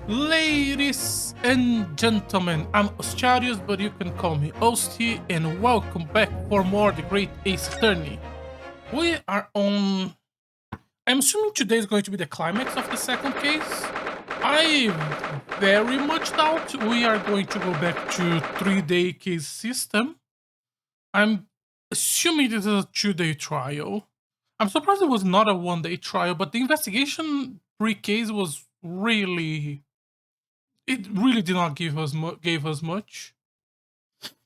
Ladies and gentlemen, I'm Ostarius, but you can call me Osty, and welcome back for more The Great Ace Attorney. We are on. I'm assuming today is going to be the climax of the second case. I very much doubt we are going to go back to 3-day case system. I'm assuming this is a 2-day trial. I'm surprised it was not a 1-day trial, but the investigation pre-case was really it really did not gave us much.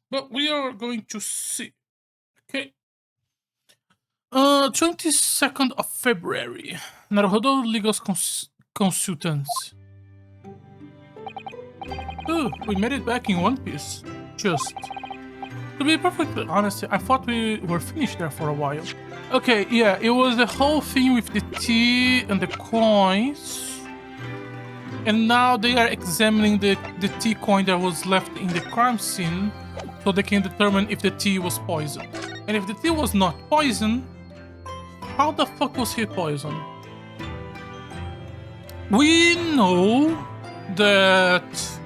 But we are going to see. Okay. 22nd of February. Naruhodo Legal Consultants. Oh, we made it back in one piece. Just. To be perfectly honest, I thought we were finished there for a while. Okay, yeah, it was the whole thing with the tea and the coins. And now they are examining the tea coin that was left in the crime scene so they can determine if the tea was poisoned. And if the tea was not poisoned, how the fuck was he poisoned? We know that...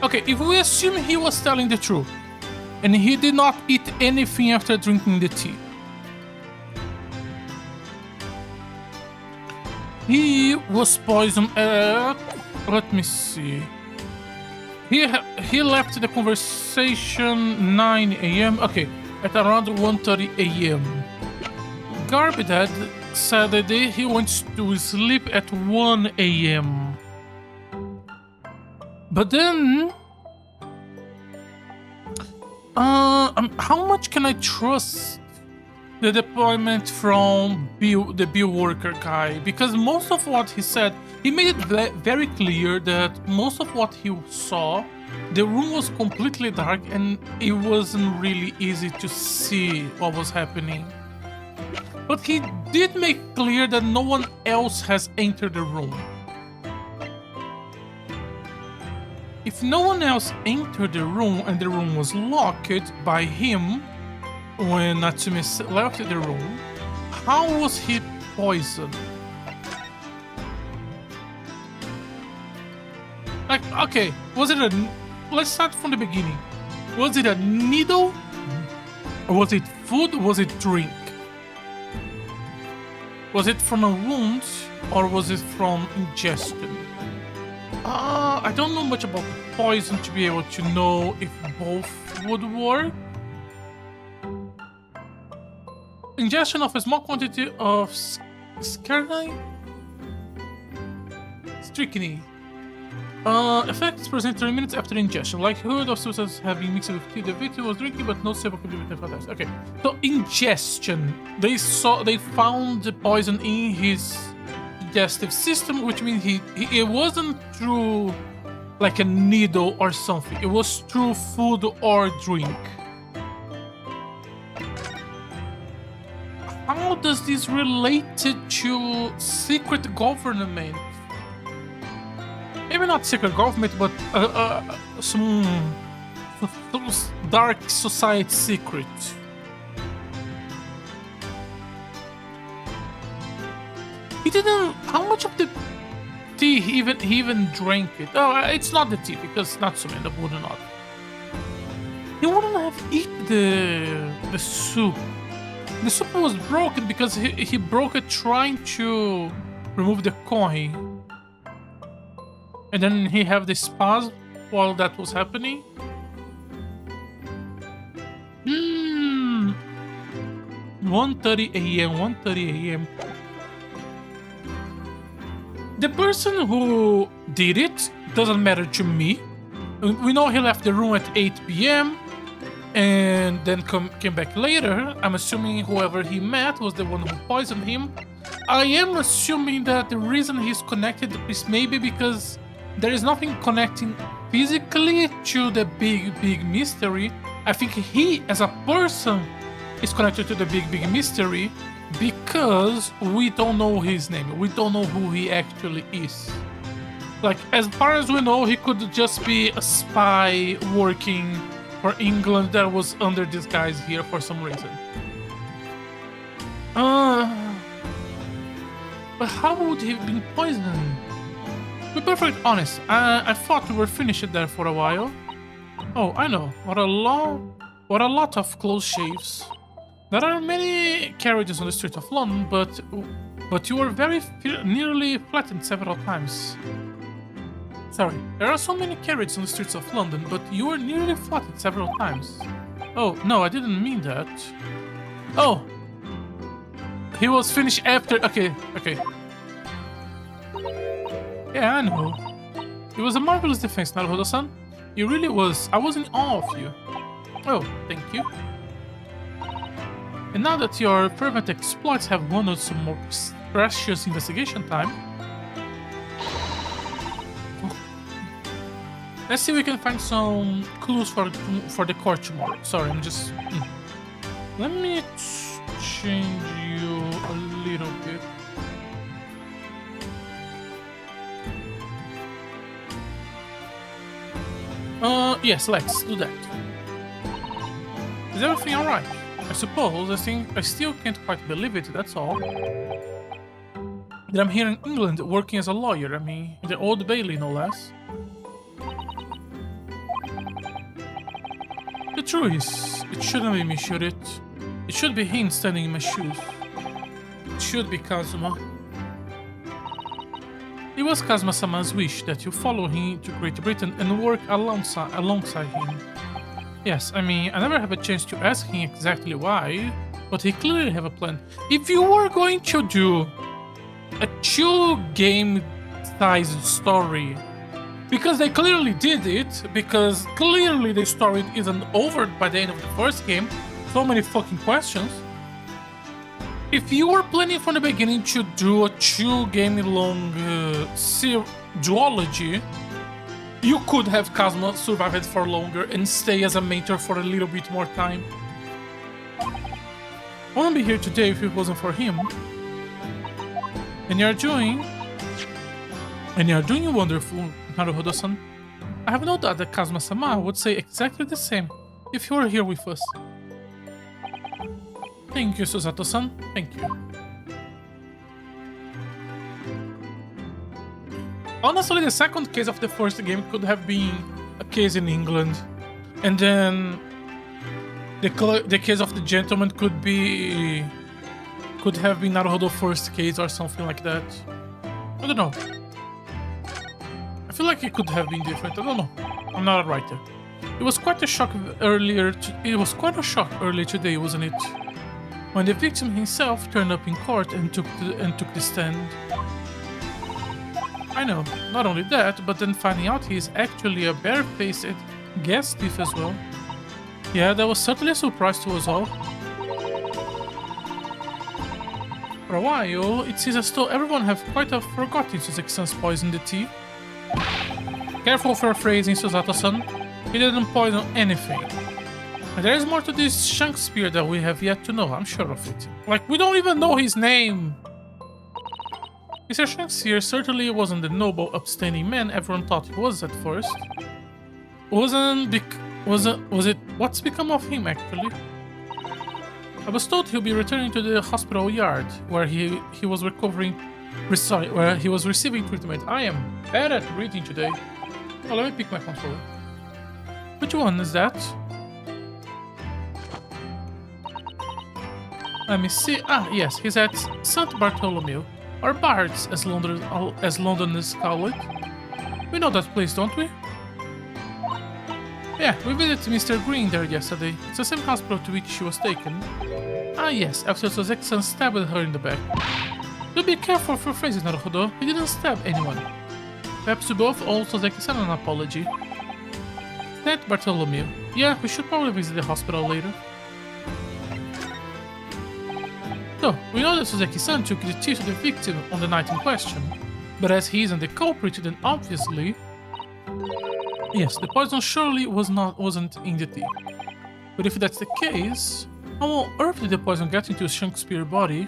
Okay, if we assume he was telling the truth, and he did not eat anything after drinking the tea, he was poisoned at... Let me see. He left the conversation 9 a.m. Okay, at around 1:30 a.m. Garbidad said that he went to sleep at 1 a.m. But then... how much can I trust the deployment from the bill worker guy? Because most of what he said, he made it very clear that most of what he saw, the room was completely dark and it wasn't really easy to see what was happening. But he did make clear that no one else has entered the room. If no one else entered the room and the room was locked by him when Natsumi left the room, how was he poisoned? Like, okay, was it a... Let's start from the beginning. Was it a needle? Or was it food? Was it drink? Was it from a wound? Or was it from ingestion? I don't know much about poison to be able to know if both would work. Ingestion of a small quantity of strychnine. Effects present 3 minutes after ingestion. Likelihood of substance having mixed with tea the victim was drinking, but no sample could be detected. Okay, so ingestion. They found the poison in his digestive system, which means it wasn't through like a needle or something. It was through food or drink. How does this relate to secret government? Maybe not secret government, but some dark society secret. He didn't. How much of the tea he even drank it? Oh, it's not the tea because Natsume would not. He wouldn't have eaten the soup. The soup was broken because he broke it trying to remove the coin. And then he had the spasm while that was happening. 1:30 a.m. 1:30 a.m. The person who did it doesn't matter to me. We know he left the room at 8 p.m. and then came back later. I'm assuming whoever he met was the one who poisoned him. I am assuming that the reason he's connected is maybe because there is nothing connecting physically to the big mystery. I think he, as a person, is connected to the big mystery because we don't know his name. We don't know who he actually is. Like, as far as we know, he could just be a spy working for England that was under disguise here for some reason. But how would he have been poisoned? To be perfectly honest, I thought we were finished there for a while. Oh, I know. What a lot of close shaves. There are many carriages on the streets of London, but you were very nearly flattened several times. Sorry, there are so many carriages on the streets of London, but you were nearly flattened several times. Oh, no, I didn't mean that. Oh! He was finished after... Okay. Yeah, I know. It was a marvelous defense, Naruhodo-san. It really was. I was in awe of you. Oh, thank you. And now that your fervent exploits have won us some more precious investigation time, let's see if we can find some clues for the court tomorrow. Sorry, I'm just... Let me change you a little bit. Yes, let's do that. Is everything alright? I suppose. I still can't quite believe it, that's all. That I'm here in England working as a lawyer, I mean, in the Old Bailey, no less. The truth is, it shouldn't be me, should it? It should be him standing in my shoes. It should be Kazuma. It was Kazuma-sama's wish that you follow him to Great Britain and work alongside him. Yes, I mean, I never have a chance to ask him exactly why, but he clearly have a plan. If you were going to do a 2-game-sized story, because they clearly did it, because clearly the story isn't over by the end of the first game, so many fucking questions. If you were planning from the beginning to do a 2-game-long duology, you could have Kazuma survive it for longer and stay as a mentor for a little bit more time. I wouldn't be here today if it wasn't for him. And you're doing wonderful, Naruhodo-san. I have no doubt that Kazuma-sama would say exactly the same if you were here with us. Thank you, Susato-san. Thank you. Honestly, the second case of the first game could have been a case in England. And then the case of the gentleman could have been Naruhodo's first case or something like that. I don't know. I feel like it could have been different. I don't know. I'm not a writer. It was quite a shock earlier today, wasn't it? When the victim himself turned up in court and took the stand. I know, not only that, but then finding out he's actually a bare-faced gas thief as well. Yeah, that was certainly a surprise to us all. For a while, it seems as though everyone have quite forgotten Suzuki-san's poison the tea. Careful for phrasing, Susato-san. He didn't poison anything. And there is more to this Shakespeare that we have yet to know, I'm sure of it. Like, we don't even know his name! Mr. Shakespeare certainly wasn't the noble, upstanding man everyone thought he was at first. Was it what's become of him, actually? I was told he'll be returning to the hospital yard, where he was where he was receiving treatment. I am bad at reading today. Oh, let me pick my controller. Which one is that? Let me see. Ah, yes, he's at St. Bartholomew, or Bart's, as Londoners call it. We know that place, don't we? Yeah, we visited Mr. Green there yesterday. It's the same hospital to which she was taken. Ah, yes, after Suzuki-san stabbed her in the back. Do be careful for phrases, Naruhodo. He didn't stab anyone. Perhaps we both owe Suzuki-san an apology. St. Bartholomew. Yeah, we should probably visit the hospital later. So, we know that Suzuki-san took the teeth of the victim on the night in question, but as he isn't the culprit, then obviously... Yes, the poison surely wasn't in the tea. But if that's the case, how on earth did the poison get into Shakespeare's body?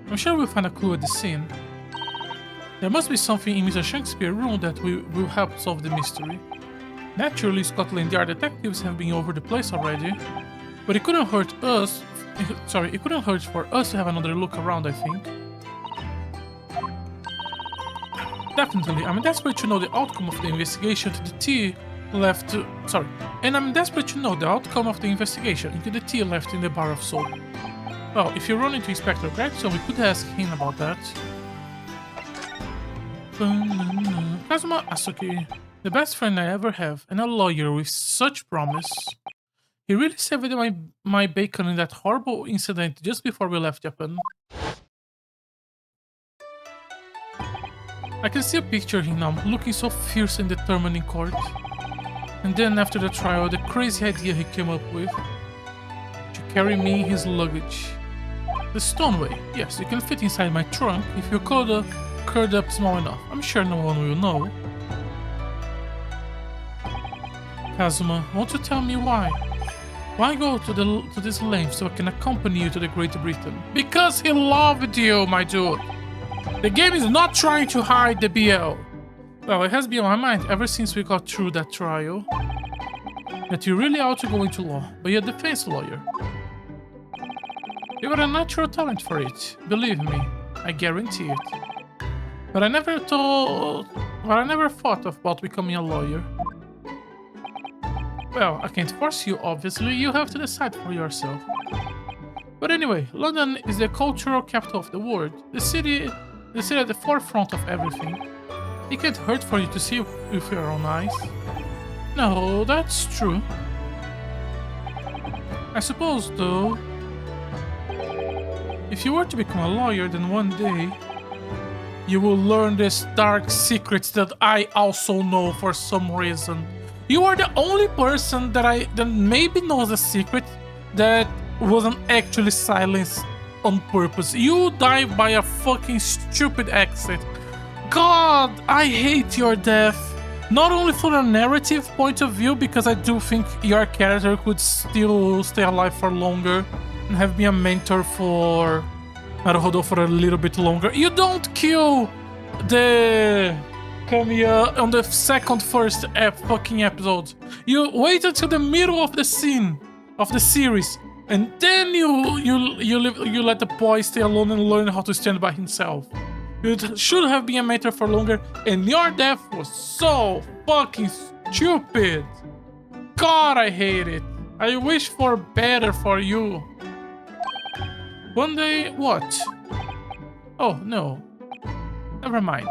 I'm sure we'll find a clue at the scene. There must be something in Mr. Shakespeare's room that will help solve the mystery. Naturally, Scotland Yard detectives have been over the place already, but it couldn't hurt us. It couldn't hurt for us to have another look around, I think. Definitely. I'm desperate to know the outcome of the investigation to the tea left. Sorry. And I'm desperate to know the outcome of the investigation into the tea left in the bar of soap. Well, if you run into Inspector Gregson, we could ask him about that. Kazuma Asuki, the best friend I ever have, and a lawyer with such promise. He really saved my bacon in that horrible incident just before we left Japan. I can still picture him now, looking so fierce and determined in court. And then after the trial, the crazy idea he came up with to carry me in his luggage. The Stoneway. Yes, you can fit inside my trunk if you curd up small enough. I'm sure no one will know. Kazuma, won't you tell me why? Why go to this length so I can accompany you to the Great Britain? Because he loved you, my dude. The game is not trying to hide the BL. Well, it has been on my mind ever since we got through that trial. That you really ought to go into law, but you're a defense lawyer. You got a natural talent for it, believe me. I guarantee it. But I never thought about becoming a lawyer. Well, I can't force you, obviously. You have to decide for yourself. But anyway, London is the cultural capital of the world. The city at the forefront of everything. It can't hurt for you to see with your own eyes. No, that's true. I suppose, though, if you were to become a lawyer, then one day you will learn these dark secrets that I also know for some reason. You are the only person that maybe knows a secret that wasn't actually silenced on purpose. You died by a fucking stupid accident. God, I hate your death. Not only from a narrative point of view, because I do think your character could still stay alive for longer and have been a mentor for Naruhodo for a little bit longer. You don't kill the Kamiya on the first fucking episode. You wait until the middle of the scene of the series, and then you let the boy stay alone and learn how to stand by himself. It should have been a mentor for longer, and your death was so fucking stupid. God, I hate it. I wish for better for you. One day, what? Oh, no. Never mind.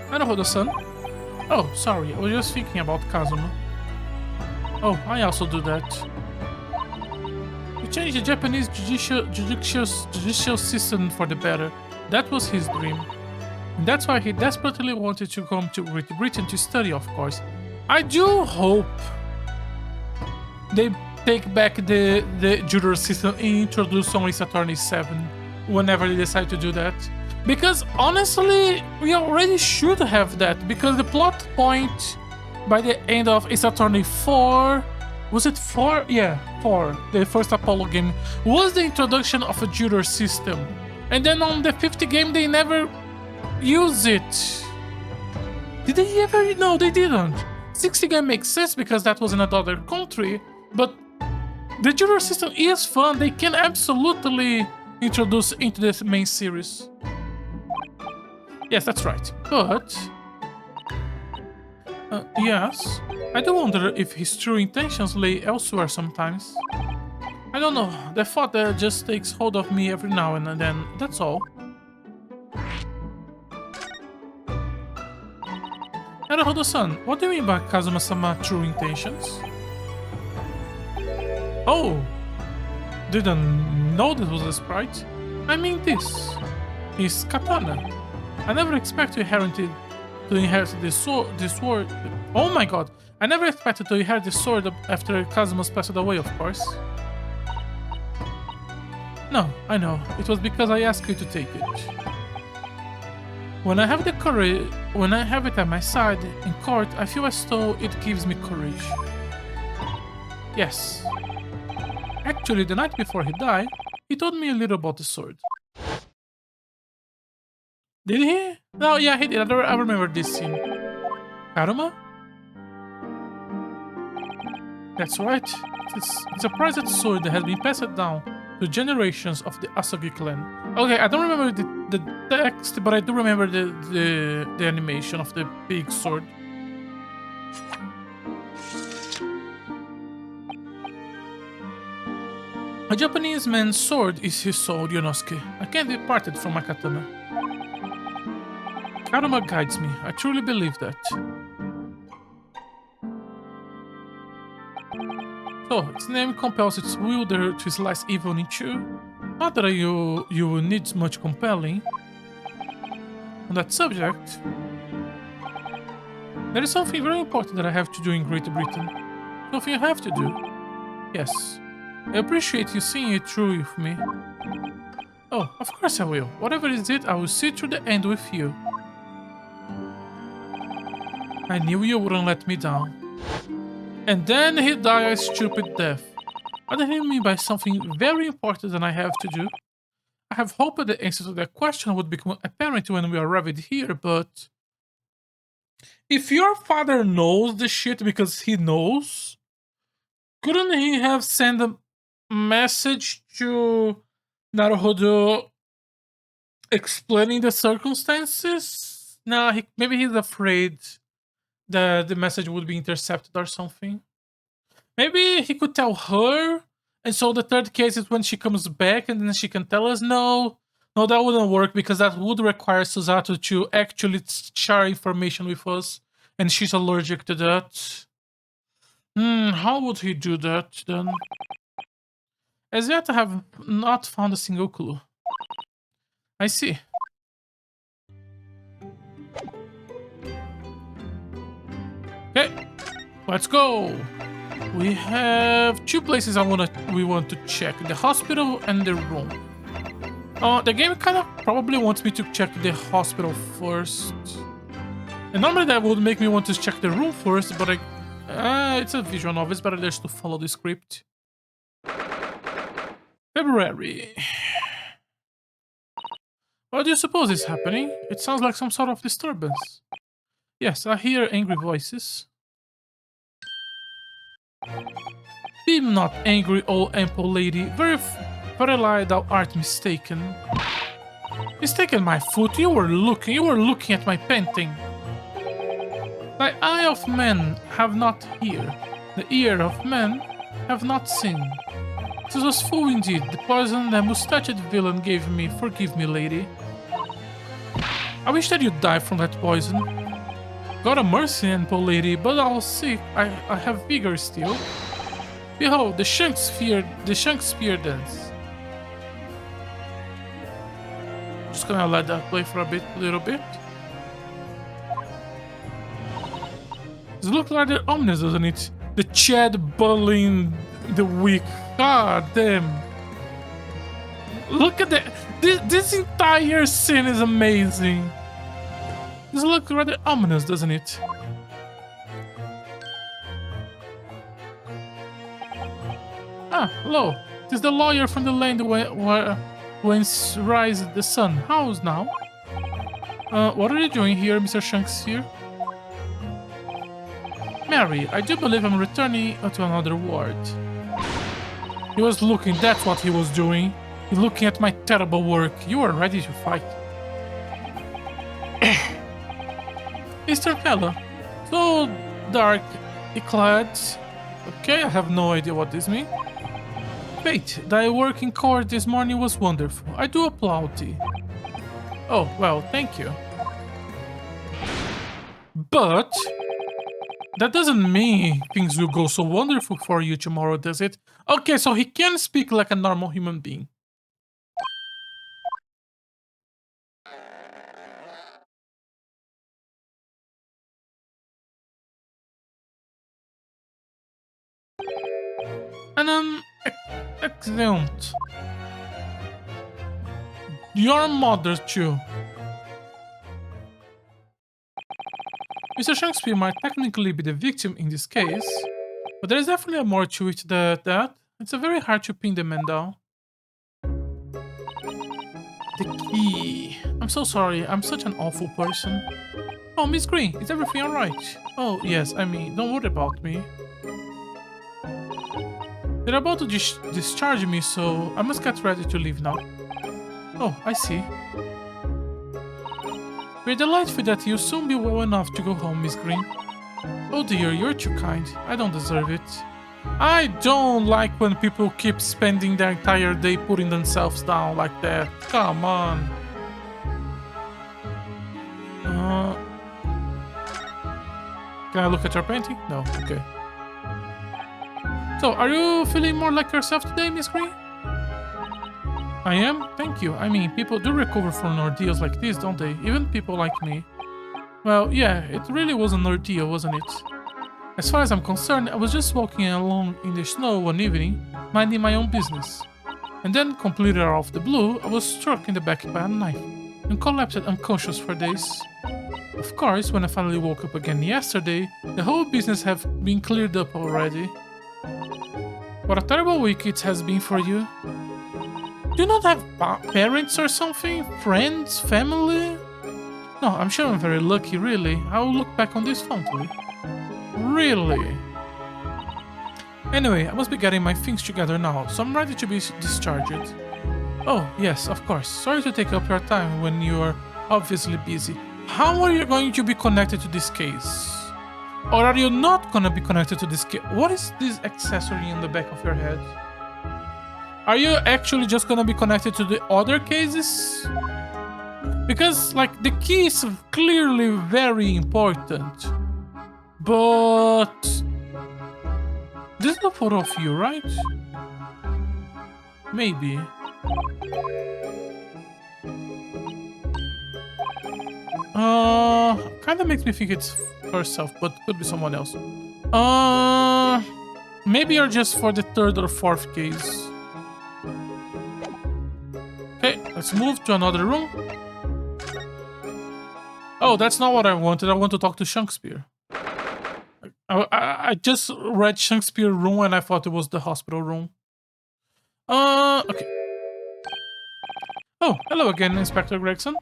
Naruhodo-san? Oh, sorry, I was just thinking about Kazuma. Oh, I also do that. He changed the Japanese judicial system for the better. That was his dream. And that's why he desperately wanted to come to Great Britain to study, of course. I do hope they take back the judicial system and introduce only Attorney 7 whenever they decide to do that. Because honestly, we already should have that, because the plot point by the end of Ace Attorney 4, was it 4? Yeah, 4, the first Apollo game, was the introduction of a juror system. And then on the 5th game, they never use it. Did they ever? No, they didn't. 60 game makes sense because that was in another country, but the juror system is fun. They can absolutely introduce into the main series. Yes, that's right. But yes, I do wonder if his true intentions lay elsewhere sometimes. I don't know, the thought that just takes hold of me every now and then, that's all. Naruhodo-san, what do you mean by Kazuma-sama true intentions? Oh, didn't know this was a sprite. I mean this. His katana. I never expect to inherit this sword. Oh my god. I never expected to inherit the sword after Kazuma's passed away, of course. No, I know. It was because I asked you to take it. When I have the courage, when I have it at my side in court, I feel as though it gives me courage. Yes. Actually, the night before he died, he told me a little about the sword. Did he? No, yeah, he did. I remember this scene. Karuma? That's right. It's a prized sword that has been passed down to generations of the Asagi clan. Okay, I don't remember the text, but I do remember the animation of the big sword. A Japanese man's sword is his soul, Yonosuke. I can't be parted from my katana. Karma guides me. I truly believe that. So, its name compels its wielder to slice evil in two. Not that you will need much compelling. On that subject, there is something very important that I have to do in Great Britain. Something I have to do. Yes. I appreciate you seeing it through with me. Oh, of course I will. Whatever is it, I will see through the end with you. I knew you wouldn't let me down. And then he died a stupid death. What did he mean by something very important that I have to do? I have hoped the answer to that question would become apparent when we arrived here, but... If your father knows the shit because he knows, couldn't he have sent a message to Naruhodo explaining the circumstances? Nah, maybe he's afraid that the message would be intercepted or something. Maybe he could tell her, and so the third case is when she comes back and then she can tell us. No, that wouldn't work because that would require Susato to actually share information with us, and she's allergic to that. How would he do that then? As yet, I have not found a single clue. I see. Okay, let's go. We have two places we want to check: the hospital and the room. The game kind of probably wants me to check the hospital first. And normally that would make me want to check the room first, but it's a visual novel. It's better just to follow the script. February. What do you suppose is happening? It sounds like some sort of disturbance. Yes, I hear angry voices. Be not angry, old ample lady. Verily thou art mistaken. Mistaken my foot? You were looking at my painting. Thy eye of man have not heard, the ear of man have not seen. This was fool indeed, the poison the mustached villain gave me. Forgive me, lady. I wish that you die from that poison. God a mercy, ample lady, but I'll see. I have vigor still. Behold, the Shakespeare dance. Just gonna let that play for a little bit. This looks rather ominous, doesn't it? The Chad bullying the weak. God damn. Look at that. This entire scene is amazing. This looks rather ominous, doesn't it? Ah, hello. It is the lawyer from the land whence rises the sun. How's now? What are you doing here, Mr. Shanks here? Mary, I do believe I'm returning to another ward. He was looking, that's what he was doing. He's looking at my terrible work. You are ready to fight. Mr. Keller, so dark clad. Okay, I have no idea what this means. Wait, thy work in court this morning was wonderful. I do applaud thee. Oh, well, thank you. But that doesn't mean things will go so wonderful for you tomorrow, does it? Okay, so he can speak like a normal human being. And excellent. Your mother too. Mr. Shakespeare might technically be the victim in this case, but there is definitely more to it than that. It's very hard to pin the man down. The key. I'm so sorry, I'm such an awful person. Oh, Miss Green, is everything alright? Oh, yes, I mean, don't worry about me. They're about to discharge me, so I must get ready to leave now. Oh, I see. We're delightful that you'll soon be well enough to go home, Miss Green. Oh dear, you're too kind. I don't deserve it. I don't like when people keep spending their entire day putting themselves down like that. Come on. Can I look at your painting? No, okay. So, are you feeling more like yourself today, Miss Green? I am? Thank you. I mean, people do recover from ordeals like this, don't they? Even people like me. Well, yeah, it really was an ordeal, wasn't it? As far as I'm concerned, I was just walking along in the snow one evening, minding my own business. And then, completely out of the blue, I was struck in the back by a knife and collapsed unconscious for days. Of course, when I finally woke up again yesterday, the whole business had been cleared up already. What a terrible week it has been for you. Do you not have parents or something? Friends? Family? No, I'm sure I'm very lucky, really. I will look back on this fondly. Really? Anyway, I must be getting my things together now, so I'm ready to be discharged. Oh, yes, of course. Sorry to take up your time when you are obviously busy. How are you going to be connected to this case? Or are you not gonna be connected to this case? What is this accessory in the back of your head? Are you actually just gonna be connected to the other cases? Because, like, the key is clearly very important. But... this is a photo of you, right? Maybe. Kinda makes me think it's herself, but could be someone else. Maybe you're just for the third or fourth case. Okay, let's move to another room. Oh, that's not what I wanted. I want to talk to Shakespeare. I just read Shakespeare room and I thought it was the hospital room. Okay. Oh, hello again, Inspector Gregson.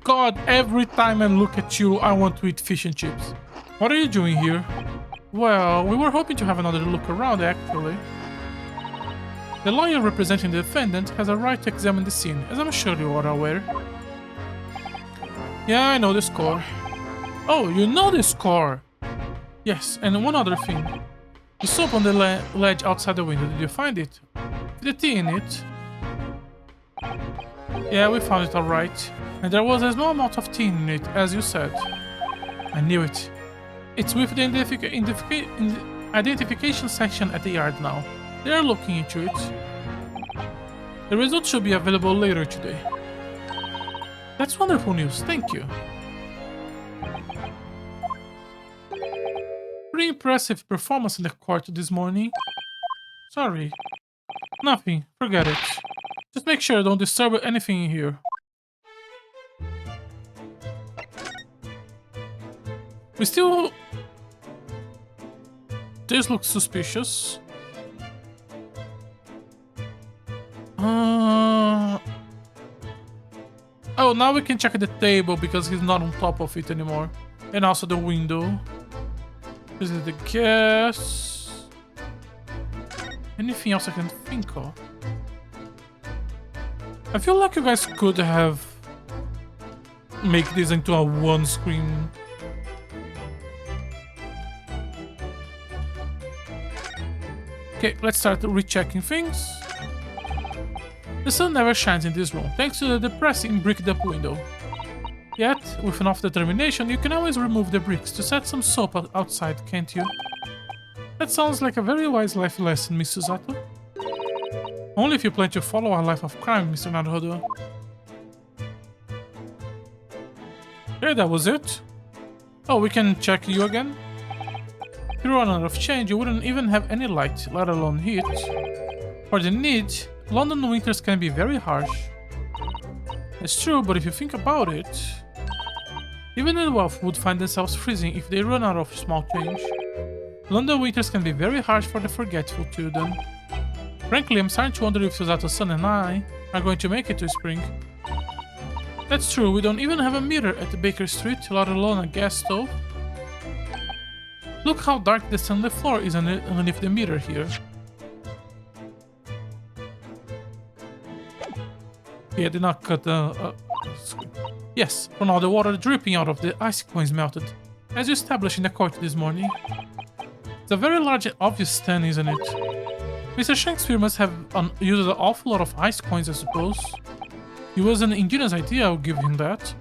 God, every time I look at you, I want to eat fish and chips. What are you doing here? Well, we were hoping to have another look around, actually. The lawyer representing the defendant has a right to examine the scene, as I'm sure you are aware. Yeah, I know the score. Oh, you know the score! Yes, and one other thing. The soap on the ledge outside the window, did you find it? The tea in it? Yeah, we found it alright. And there was a small amount of tea in it, as you said. I knew it. It's with the identification section at the yard now. They are looking into it. The results should be available later today. That's wonderful news, thank you. Pretty impressive performance in the court this morning. Sorry. Nothing, forget it. Just make sure don't disturb anything in here. We still... This looks suspicious. Oh, now we can check the table because he's not on top of it anymore. And also the window. This is the gas. Anything else I can think of? I feel like you guys could have make this into a one screen. Okay, let's start rechecking things. The sun never shines in this room, thanks to the depressing bricked-up window. Yet, with enough determination, you can always remove the bricks to set some soap outside, can't you? That sounds like a very wise life lesson, Miss Susato. Only if you plan to follow a life of crime, Mr. Naruhodo. Okay, that was it. Oh, we can check you again. If you run out of change, you wouldn't even have any light, let alone heat. For the need, London winters can be very harsh. It's true, but if you think about it, even the wealthy would find themselves freezing if they run out of small change. London winters can be very harsh for the forgetful too, then. Frankly, I'm starting to wonder if Susato-san and I are going to make it to spring. That's true, we don't even have a meter at the Baker Street, let alone a gas stove. Look how dark the sunlit floor is underneath the mirror here. Yeah, did not cut the... yes, from all the water dripping out of the ice coins melted, as you established in the court this morning. It's a very large and obvious stand, isn't it? Mr. Shakespeare must have used an awful lot of ice coins, I suppose. It was an ingenious idea, I'll give him that.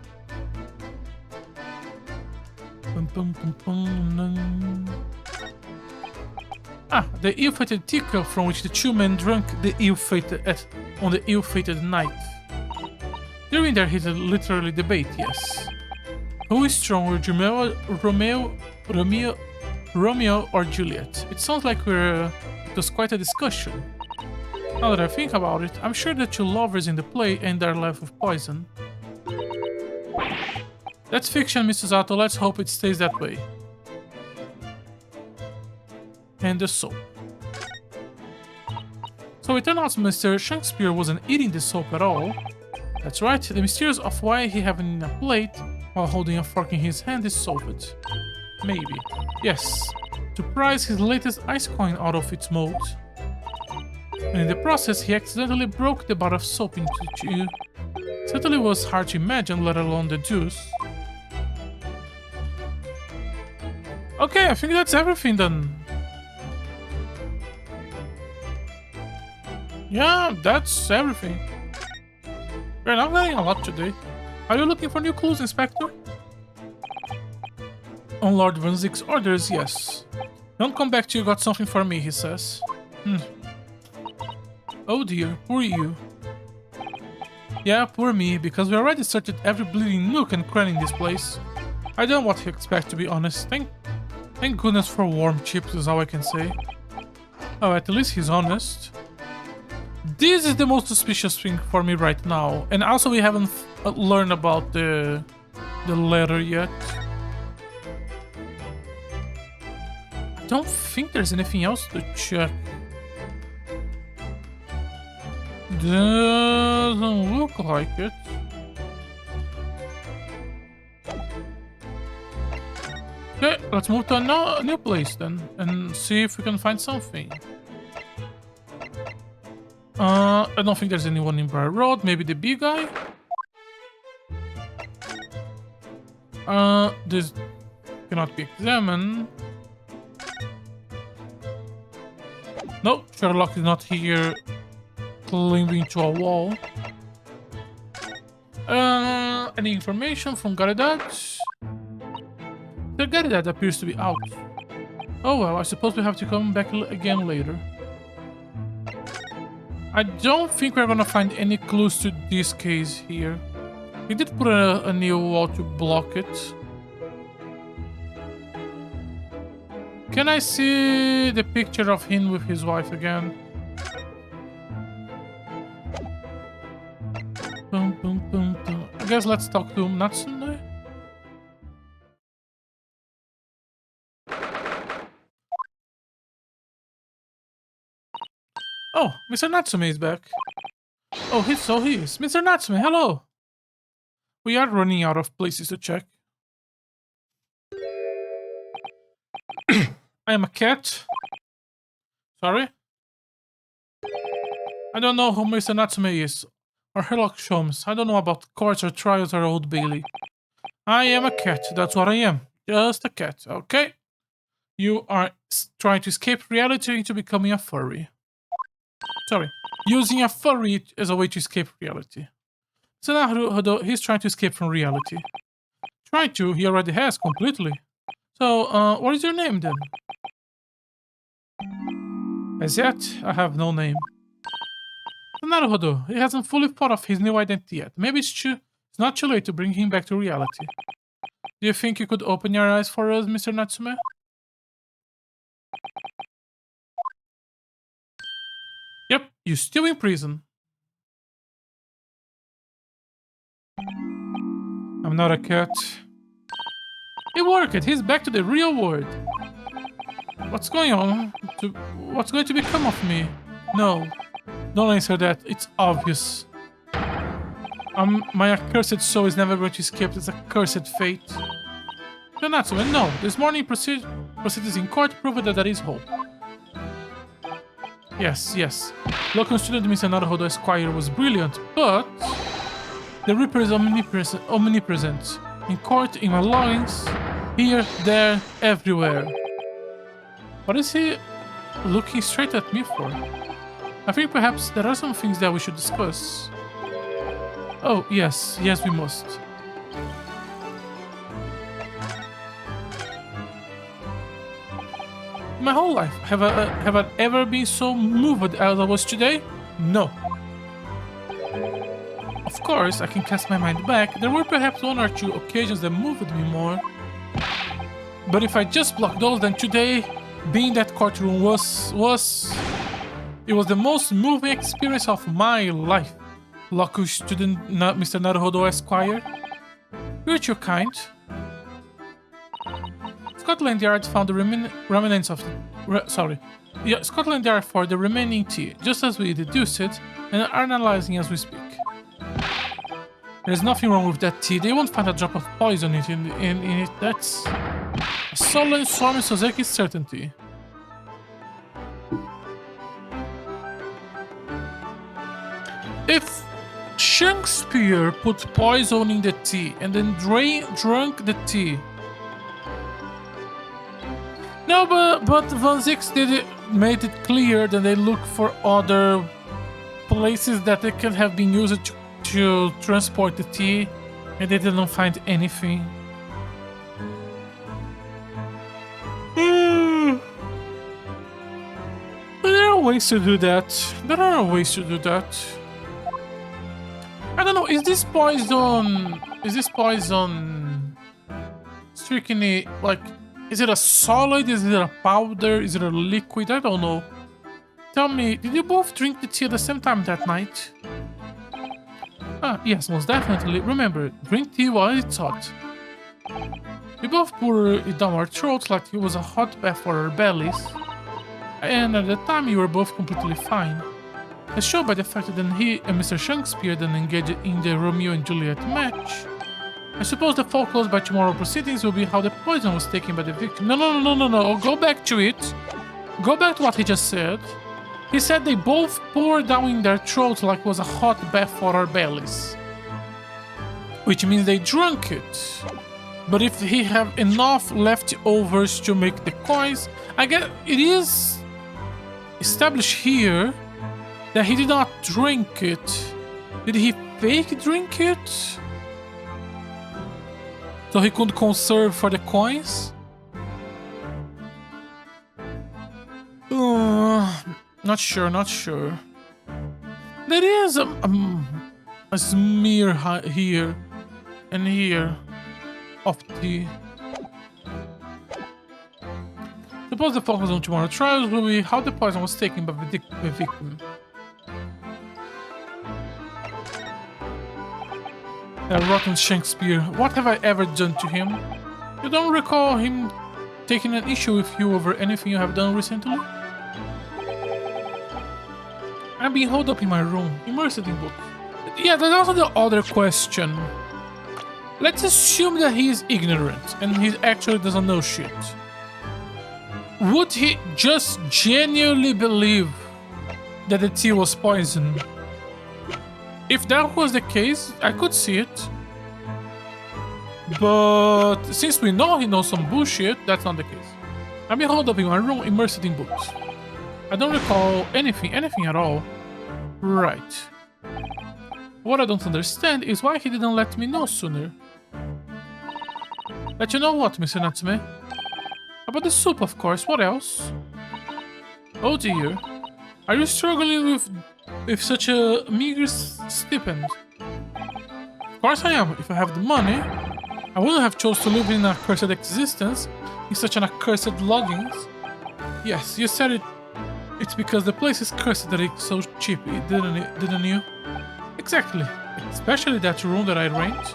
Ah, the ill-fated teacup from which the two men drank on the ill-fated night. During their heated literary debate, yes. Who is stronger, Romeo or Juliet? It sounds like it was quite a discussion. Now that I think about it, I'm sure the two lovers in the play end their life with poison. That's fiction, Mrs. Otto. Let's hope it stays that way. And the soap. So it turned out Mr. Shakespeare wasn't eating the soap at all. That's right, the mysteries of why he having a plate while holding a fork in his hand is solved. Maybe. Yes. To prise his latest ice coin out of its mold. And in the process, he accidentally broke the bar of soap into two. Certainly was hard to imagine, let alone the juice. Okay, I think that's everything then. Yeah, that's everything. We're not getting a lot today. Are you looking for new clues, Inspector? On Lord Van Ziek's orders, yes. Don't come back till you got something for me, he says. Oh dear, poor you. Yeah, poor me, because we already searched every bleeding nook and cranny in this place. I don't know what to expect, to be honest. Thank goodness for warm chips is all I can say. Oh, at least he's honest. This is the most suspicious thing for me right now. And also we haven't learned about the letter yet. I don't think there's anything else to check. Doesn't look like it. Okay, let's move to a new place then and see if we can find something. I don't think there's anyone in Briar Road. Maybe the big guy? This cannot be examined. No, Sherlock is not here climbing to a wall. Any information from Garidad? The Garidad appears to be out. Oh well, I suppose we have to come back again later. I don't think we're gonna find any clues to this case here. He did put a new wall to block it. Can I see the picture of him with his wife again? Boom, boom, boom, boom. I guess let's talk to Natsume. Oh, Mr. Natsume is back. Oh, he is. Mr. Natsume, hello. We are running out of places to check. I am a cat. Sorry? I don't know who Mr. Natsume is. Or Sherlock Holmes. I don't know about courts or trials or Old Bailey. I am a cat. That's what I am. Just a cat, okay? You are trying to escape reality into becoming a furry. Sorry. Using a furry as a way to escape reality. So now he's trying to escape from reality. Trying to, he already has completely. So, what is your name then? As yet, I have no name. Naruhodo, he hasn't fully thought of his new identity yet. Maybe it's not too late to bring him back to reality. Do you think you could open your eyes for us, Mr. Natsume? Yep, you're still in prison. I'm not a cat. He worked. He's back to the real world. What's going on? What's going to become of me? No. Don't answer that. It's obvious. My accursed soul is never going to escape this accursed fate. Natsume, no. This morning proceedings in court prove that there is hope. Yes, yes. Local student Mr. Naruhodo Esquire was brilliant, but the Reaper is omnipresent. In court, in my loins, here, there, everywhere. What is he looking straight at me for? I think perhaps there are some things that we should discuss. Oh, yes, yes we must. My whole life, have I ever been so moved as I was today? No. Of course, I can cast my mind back. There were perhaps one or two occasions that moved me more. But if I just block those, then today, being in that courtroom was the most moving experience of my life. Local student Mr. Naruhodo Esquire. You're too kind. Scotland Yard found the remnants of Scotland Yard for the remaining tea, just as we deduced it, and are analyzing as we speak. There's nothing wrong with that tea. They won't find a drop of poison in it. That's a solemn Swami Sozeki's certainty. If Shakespeare put poison in the tea and then drank the tea. No, but Van Zix made it clear that they look for other places that they can have been used to transport the tea, and they didn't find anything. There are ways to do that. I don't know, is this poison strictly, like, is it a solid, is it a powder, is it a liquid? I don't know. Tell me, did you both drink the tea at the same time that night? Ah, yes, most definitely. Remember, drink tea while it's hot. We both poured it down our throats like it was a hot bath for our bellies. And at the time, you were both completely fine. As shown by the fact that then he and Mr. Shakespeare then engaged in the Romeo and Juliet match. I suppose the focus by tomorrow's proceedings will be how the poison was taken by the victim. No. Go back to it. Go back to what he just said. He said they both poured down in their throats like it was a hot bath for our bellies. Which means they drank it. But if he have enough leftovers to make the coins, I guess it is established here that he did not drink it. Did he fake drink it? So he could conserve for the coins? Not sure. There is a smear here and here of tea. Suppose the focus on tomorrow's trials will be how the poison was taken by the victim. That rotten Shakespeare, what have I ever done to him? You don't recall him taking an issue with you over anything you have done recently? I'm being holed up in my room, immersed in books. Yeah, that's also the other question. Let's assume that he is ignorant and he actually doesn't know shit. Would he just genuinely believe that the tea was poison? If that was the case, I could see it. But since we know he knows some bullshit, that's not the case. I'm being holed up in my room, immersed in books. I don't recall anything at all. Right. What I don't understand is why he didn't let me know sooner. Let you know what, Mr. Natsume? About the soup, of course. What else? Oh dear. Are you struggling with such a meager stipend? Of course I am. If I have the money, I wouldn't have chose to live in an accursed existence, in such an accursed lodgings. Yes, you said it. It's because the place is cursed that it's so cheap, didn't you? Exactly. Especially that room that I rent.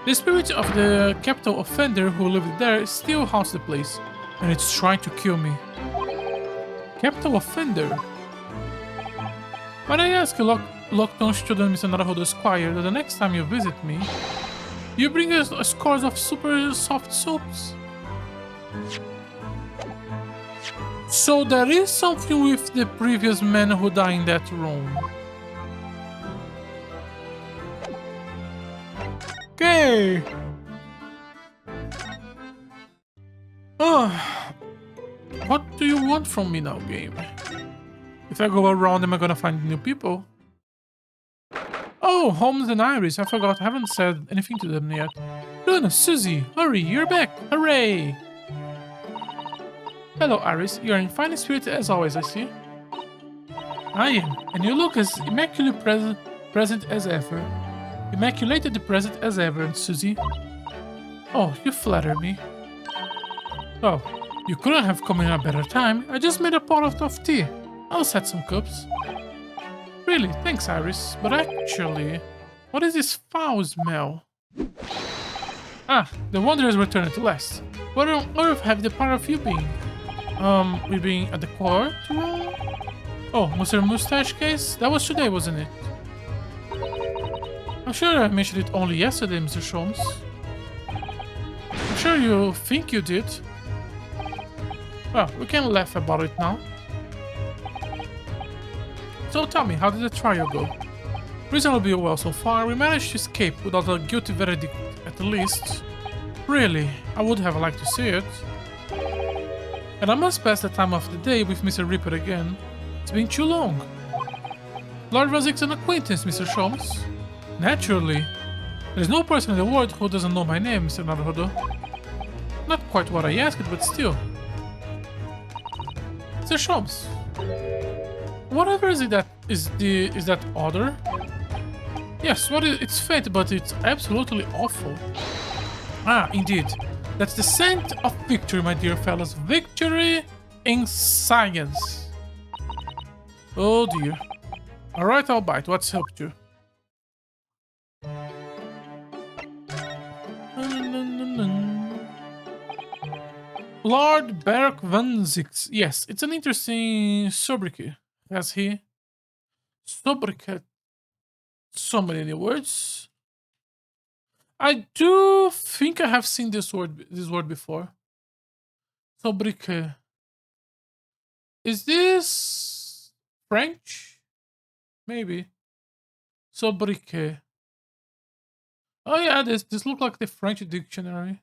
The spirit of the capital offender who lived there still haunts the place, and it's trying to kill me. Capital offender? But I ask Lockdown student Mr. Naruhodo Esquire that the next time you visit me, you bring us a scores of super soft soaps. So there is something with the previous man who died in that room. Okay. What do you want from me now, game? If I go around, am I gonna find new people? Oh, Holmes and Iris, I forgot. I haven't said anything to them yet. Goodness, Susie, hurry, you're back. Hooray! Hello, Iris. You're in fine spirit as always, I see. I am, and you look as present as ever. Immaculated present as ever, Susie. Oh, you flatter me. Oh, you couldn't have come in a better time. I just made a pot of tea. I'll set some cups. Really, thanks, Iris. But actually, what is this foul smell? Ah, the Wanderers returned at last. Where on earth have the pair of you been? We've been at the courtroom? Oh, Mr. Mustache case? That was today, wasn't it? I'm sure I mentioned it only yesterday, Mr. Sholmes. I'm sure you think you did. Well, we can laugh about it now. So tell me, how did the trial go? Reasonably well so far. We managed to escape without a guilty verdict at least. Really, I would have liked to see it. And I must pass the time of the day with Mr. Ripper again. It's been too long. Lord Razik's an acquaintance, Mr. Sholmes. Naturally. There's no person in the world who doesn't know my name, Mr. Naruhodo. Not quite what I asked, but still. Mr. Sholmes. Whatever is it that is that odor? Yes, it's faint, but it's absolutely awful. Ah, indeed. That's the scent of victory, my dear fellows. Victory in science. Oh dear. Alright, I'll bite. What's helped you? Lord Berk van Zix. Yes, it's an interesting sobriquet. Has he? Sobriquet. So many new words. I do think I have seen this word before. Sobriquet. Is this French? Maybe. Sobriquet. Oh yeah, this looks like the French dictionary.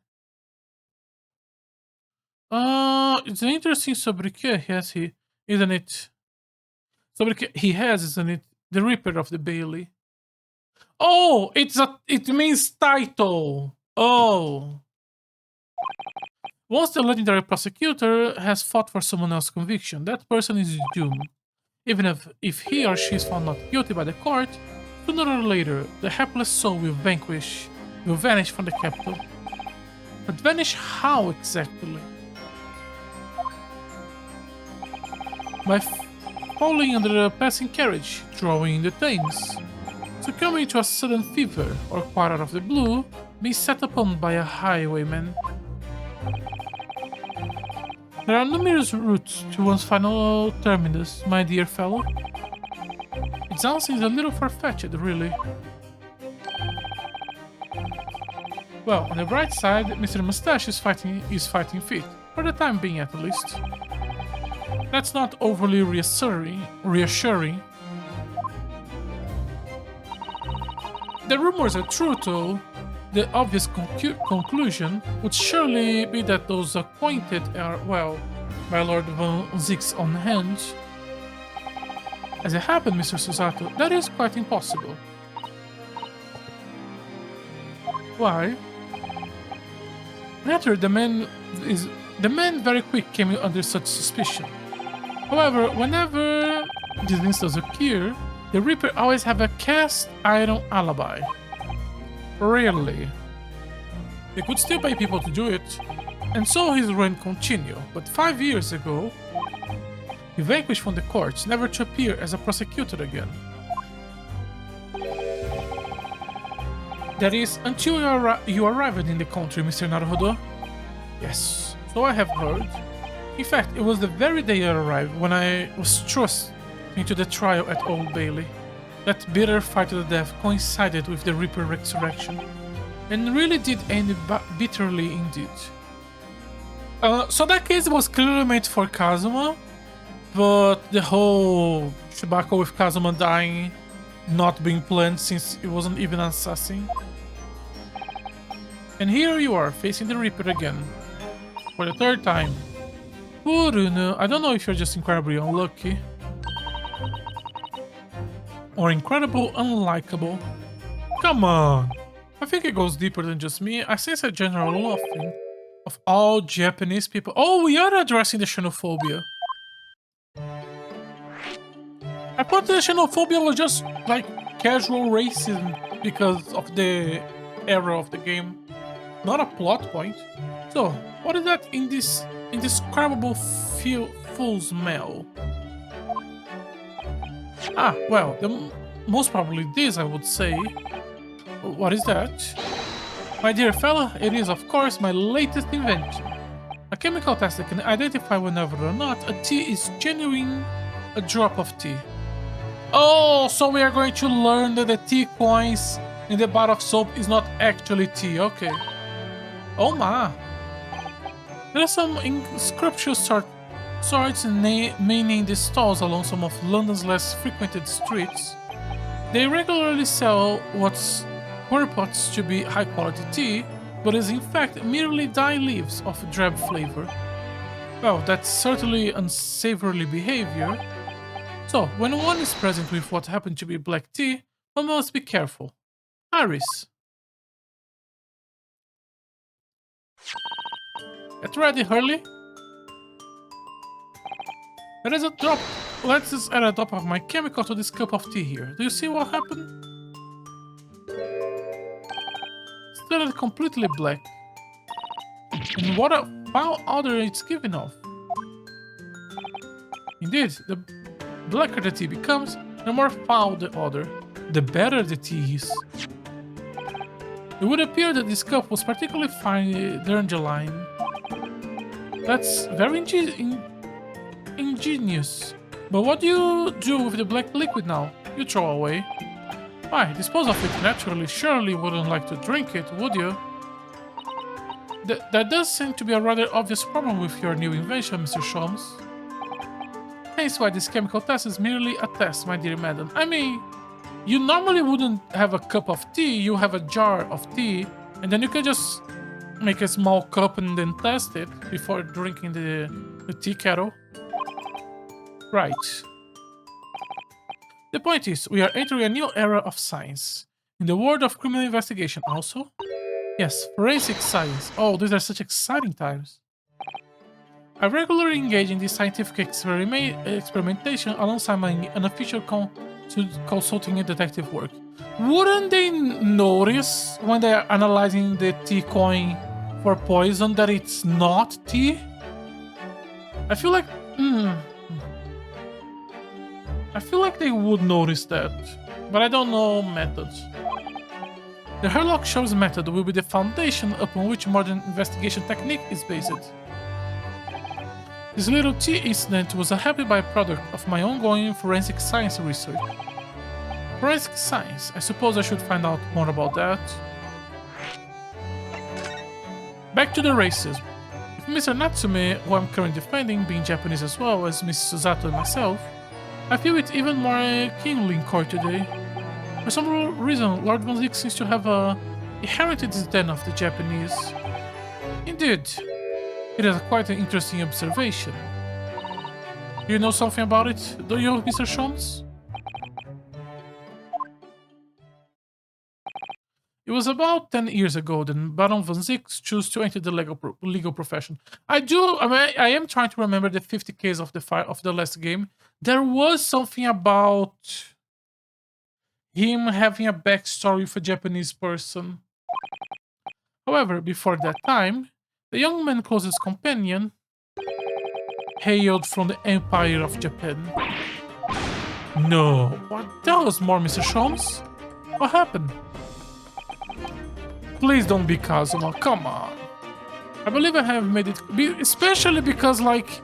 It's an interesting sobriquet, has he? Isn't it? Sobriquet he has, isn't it? The Reaper of the Bailey. Oh, it means title. Oh. Once the legendary prosecutor has fought for someone else's conviction, that person is doomed. Even if he or she is found not guilty by the court, sooner or later, the hapless soul will vanish from the capital. But vanish how exactly? By falling under a passing carriage, drowning in the Thames, succumbing to a sudden fever, or quite out of the blue, being set upon by a highwayman. There are numerous routes to one's final terminus, my dear fellow. It sounds a little far-fetched, really. Well, on the bright side, Mr. Mustache is fighting fit, for the time being at least. That's not overly reassuring. The rumors are true, though. The obvious conclusion would surely be that those acquainted are, well, by Lord Van Zix's own hand. As it happened, Mr. Susato, that is quite impossible. Why? Naturally, the man very quick came under such suspicion. However, whenever these instances occur, the Reaper always have a cast iron alibi. Rarely. They could still pay people to do it, and so his reign continued. But 5 years ago, he vanquished from the courts, never to appear as a prosecutor again. That is, until you arrived in the country, Mr. Naruhodo. Yes, so I have heard. In fact, it was the very day I arrived when I was thrust into the trial at Old Bailey. That bitter fight to the death coincided with the Reaper resurrection, and really did end bitterly indeed. So that case was clearly meant for Kazuma, but the whole Shibako with Kazuma dying not being planned since it wasn't even an assassin. And here you are, facing the Reaper again. For the third time. Kurunu, I don't know if you're just incredibly unlucky. Or incredible unlikable. Come on. I think it goes deeper than just me. I sense a general laughing of all Japanese people. Oh, we are addressing the xenophobia. I thought the xenophobia was just like casual racism because of the era of the game, not a plot point. So, what is that in this indescribable full smell? Ah, well, most probably this, I would say. What is that? My dear fella, it is of course my latest invention. A chemical test that can identify whenever or not a tea is genuine a drop of tea. Oh, so we are going to learn that the tea coins in the bar of soap is not actually tea, okay. Oh my. There are some inscriptions sorts meaning the stalls along some of London's less frequented streets. They regularly sell what's purports to be high quality tea, but is in fact merely dye leaves of drab flavor. Well, that's certainly unsavory behavior. So, when one is present with what happened to be black tea, one must be careful. Iris. Get ready, Hurley. There is a drop. Let's just add a drop of my chemical to this cup of tea here. Do you see what happened? Still completely black. And what a foul odor it's giving off. Indeed, the blacker the tea becomes, the more foul the odor, the better the tea is. It would appear that this cup was particularly fine Dandelion. That's very ingenious. But what do you do with the black liquid now? You throw away. Why, dispose of it naturally. Surely you wouldn't like to drink it, would you? That does seem to be a rather obvious problem with your new invention, Mr. Sholmes. Hence why this chemical test is merely a test, my dear madam. I mean, you normally wouldn't have a cup of tea, you have a jar of tea, and then you can just make a small cup and then test it before drinking the tea kettle. Right. The point is, we are entering a new era of science. In the world of criminal investigation also. Yes, forensic science. Oh, these are such exciting times. I regularly engage in this scientific experimentation alongside my unofficial consulting and detective work. Wouldn't they notice when they are analyzing the tea coin for poison that it's not tea? I feel like they would notice that, but I don't know methods. The Herlock Show's method will be the foundation upon which modern investigation technique is based. This little tea incident was a happy byproduct of my ongoing forensic science research. Forensic science, I suppose I should find out more about that. Back to the racism. If Mr. Natsume, who I'm currently defending, being Japanese as well as Mrs. Susato and myself, I feel it even more keenly in court today. For some reason, Lord Von Zick seems to have inherited this den of the Japanese. Indeed, it is quite an interesting observation. Do you know something about it, do you, Mr. Sholmes? It was about 10 years ago that Baron Von Zick chose to enter the legal profession. I am trying to remember the 50Ks of the last game. There was something about him having a backstory with a Japanese person. However, before that time, the young man's closest companion hailed from the Empire of Japan. No, what? Tell us more, Mr. Sholmes. What happened? Please don't be Kazuma, come on. I believe I have made it, especially because, like,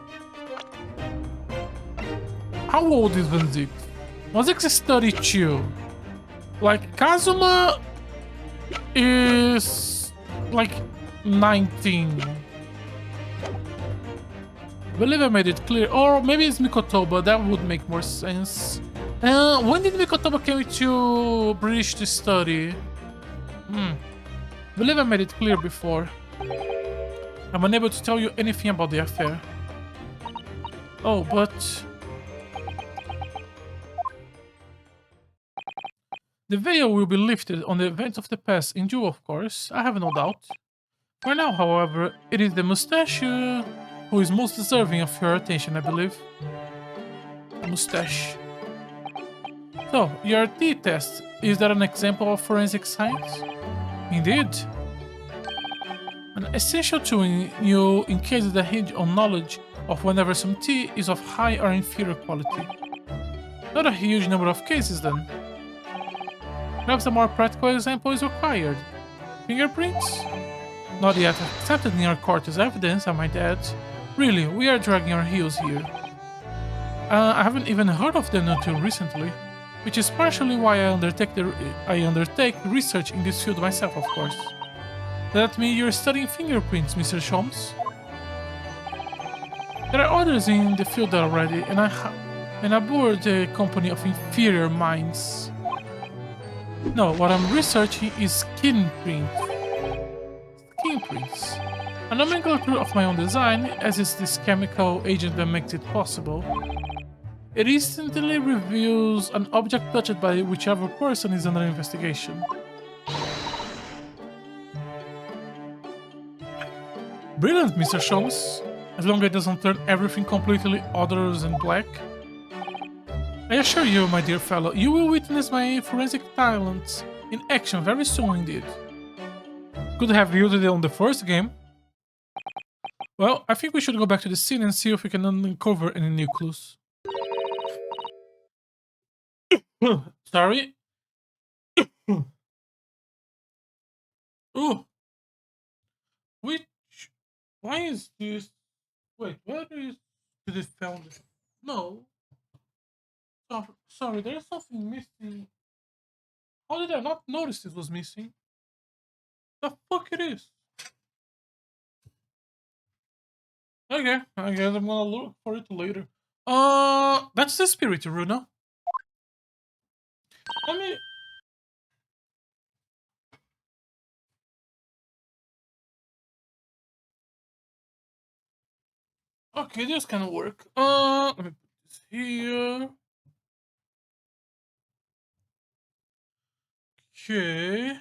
how old is Von Zick? Von Zick is 32. Like, Kazuma is like 19. I believe I made it clear. Or maybe it's Mikotoba. That would make more sense. When did Mikotoba came to British to study? I believe I made it clear before. I'm unable to tell you anything about the affair. Oh, but... the veil will be lifted on the events of the past in due, of course. I have no doubt. For now, however, it is the mustache who is most deserving of your attention, I believe. The mustache. So, your T-test, is that an example of forensic science? Indeed. An essential tool in cases that hinge on knowledge of whenever some tea is of high or inferior quality. Not a huge number of cases then. Perhaps a more practical example is required. Fingerprints? Not yet accepted in our court as evidence, I might add. Really, we are dragging our heels here. I haven't even heard of them until recently, which is partially why I undertake research in this field myself, of course. Does that mean you're studying fingerprints, Mr. Sholmes? There are others in the field already, and I abhor the company of inferior minds. No, what I'm researching is skin prints. Skin prints. A nomenclature of my own design, as is this chemical agent that makes it possible. It instantly reveals an object touched by whichever person is under investigation. Brilliant, Mr. Sholmes. As long as it doesn't turn everything completely other than black. I assure you, my dear fellow, you will witness my forensic talents in action very soon indeed. Could have used it on the first game. Well, I think we should go back to the scene and see if we can uncover any new clues. Sorry. Oh. Which... Why is this... Wait, where is... Did it found it? No. Sorry, there is something missing. How did I not notice this was missing? The fuck it is? Okay, I guess I'm gonna look for it later. That's the spirit, Runa. Let me... Okay, this can work. Let me put this here. Okay.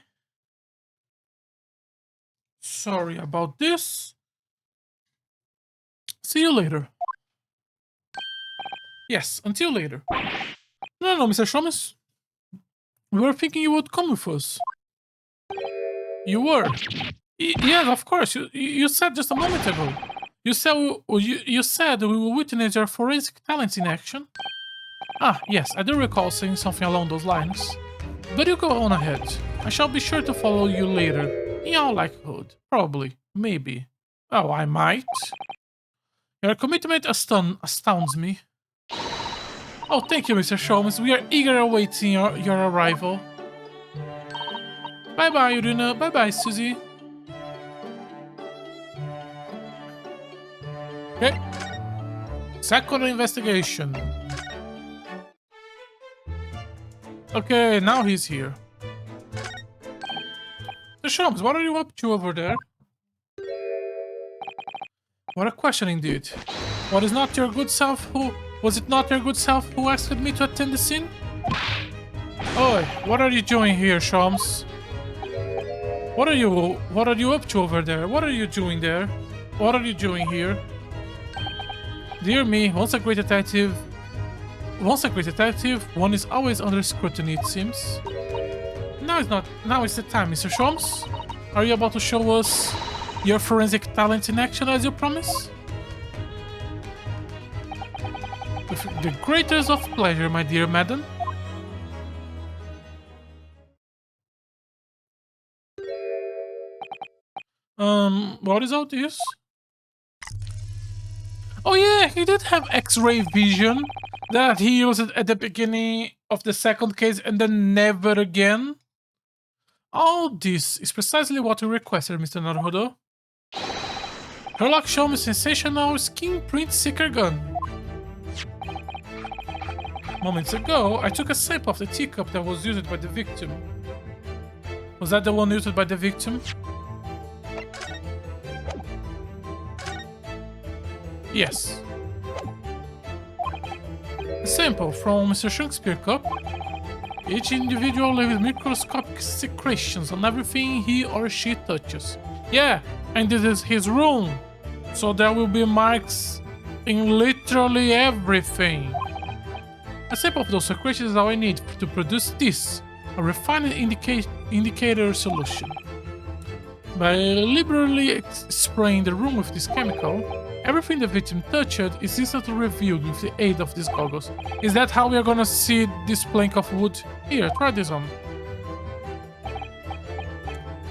Sorry about this. See you later. Yes, until later. No, Mr. Sholmes. We were thinking you would come with us. You were. Yes, of course. You said just a moment ago. You said we will witness your forensic talents in action. Ah, yes, I do recall saying something along those lines. But you go on ahead. I shall be sure to follow you later. In all likelihood. Probably. Maybe. Oh, I might. Your commitment astounds me. Oh, thank you, Mr. Sholmes. We are eager awaiting your arrival. Bye-bye, Urina. Bye-bye, Susie. Okay. Second investigation. Okay, now he's here. Mr. Sholmes, what are you up to over there? What a question indeed. Was it not your good self who asked me to attend the scene? Oi, what are you doing here, Sholmes? What are you up to over there? What are you doing there? What are you doing here? Dear me, once a great detective, one is always under scrutiny, it seems. Now is the time, Mr. Sholmes. Are you about to show us your forensic talent in action as you promised? With the greatest of pleasure, my dear madam. What is all this? Oh yeah, he did have X-ray vision that he used at the beginning of the second case and then never again. All this is precisely what we requested, Mr. Naruhodo. Sherlock showed me sensational skin print seeker gun. Moments ago, I took a sip of the teacup that was used by the victim. Was that the one used by the victim? Yes. A sample from Mr. Shakespeare cup. Each individual leaves microscopic secretions on everything he or she touches. Yeah, and this is his room. So there will be marks in literally everything. A sample of those secretions is all I need to produce this, a refined indicator solution. By liberally spraying the room with this chemical, everything the victim touched is instantly revealed with the aid of these goggles. Is that how we are gonna see this plank of wood? Here, try this on.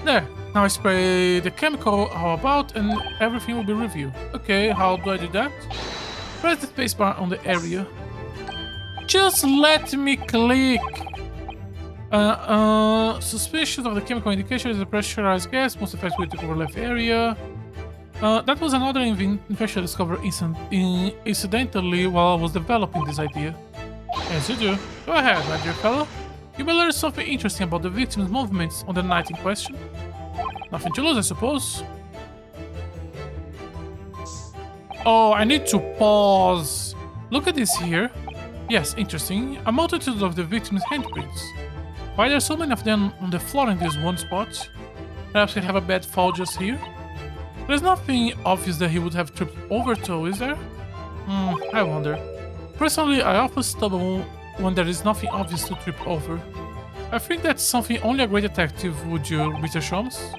There. Now I spray the chemical all about and everything will be revealed. Okay, how do I do that? Press the spacebar on the area. Just let me click. Suspicious of the chemical indication is a pressurized gas, most effective way to cover left area. That was another invention discovered incidentally while I was developing this idea. As you do. Go ahead, my dear fellow. You may learn something interesting about the victim's movements on the night in question. Nothing to lose, I suppose. Oh, I need to pause. Look at this here. Yes, interesting. A multitude of the victim's handprints. Why are there so many of them on the floor in this one spot? Perhaps he have a bad fall just here? There's nothing obvious that he would have tripped over to, is there? I wonder. Personally, I often stumble when there is nothing obvious to trip over. I think that's something only a great detective would do, Mr. Sholmes.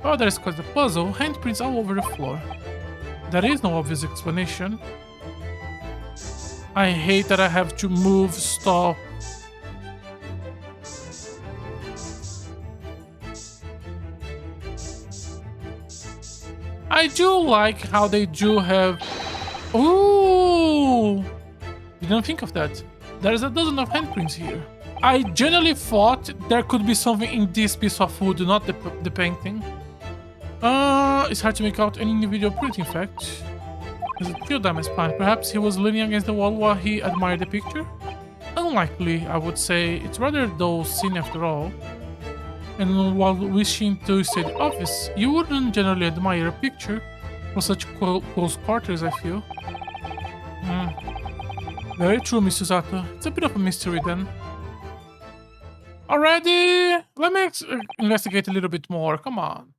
Oh, there is quite a puzzle. Handprints all over the floor. There is no obvious explanation. I hate that I have to move, stop. I do like how they do have... Ooh! Didn't think of that. There's a dozen of handprints here. I generally thought there could be something in this piece of wood, not the painting. It's hard to make out any individual print, in fact. There's a few down my spine. Perhaps he was leaning against the wall while he admired the picture? Unlikely, I would say. It's rather dull scene after all. And while wishing to stay obvious, you wouldn't generally admire a picture from such close quarters, I feel. Very true, Miss Susato. It's a bit of a mystery then. Alrighty, let me investigate a little bit more. Come on.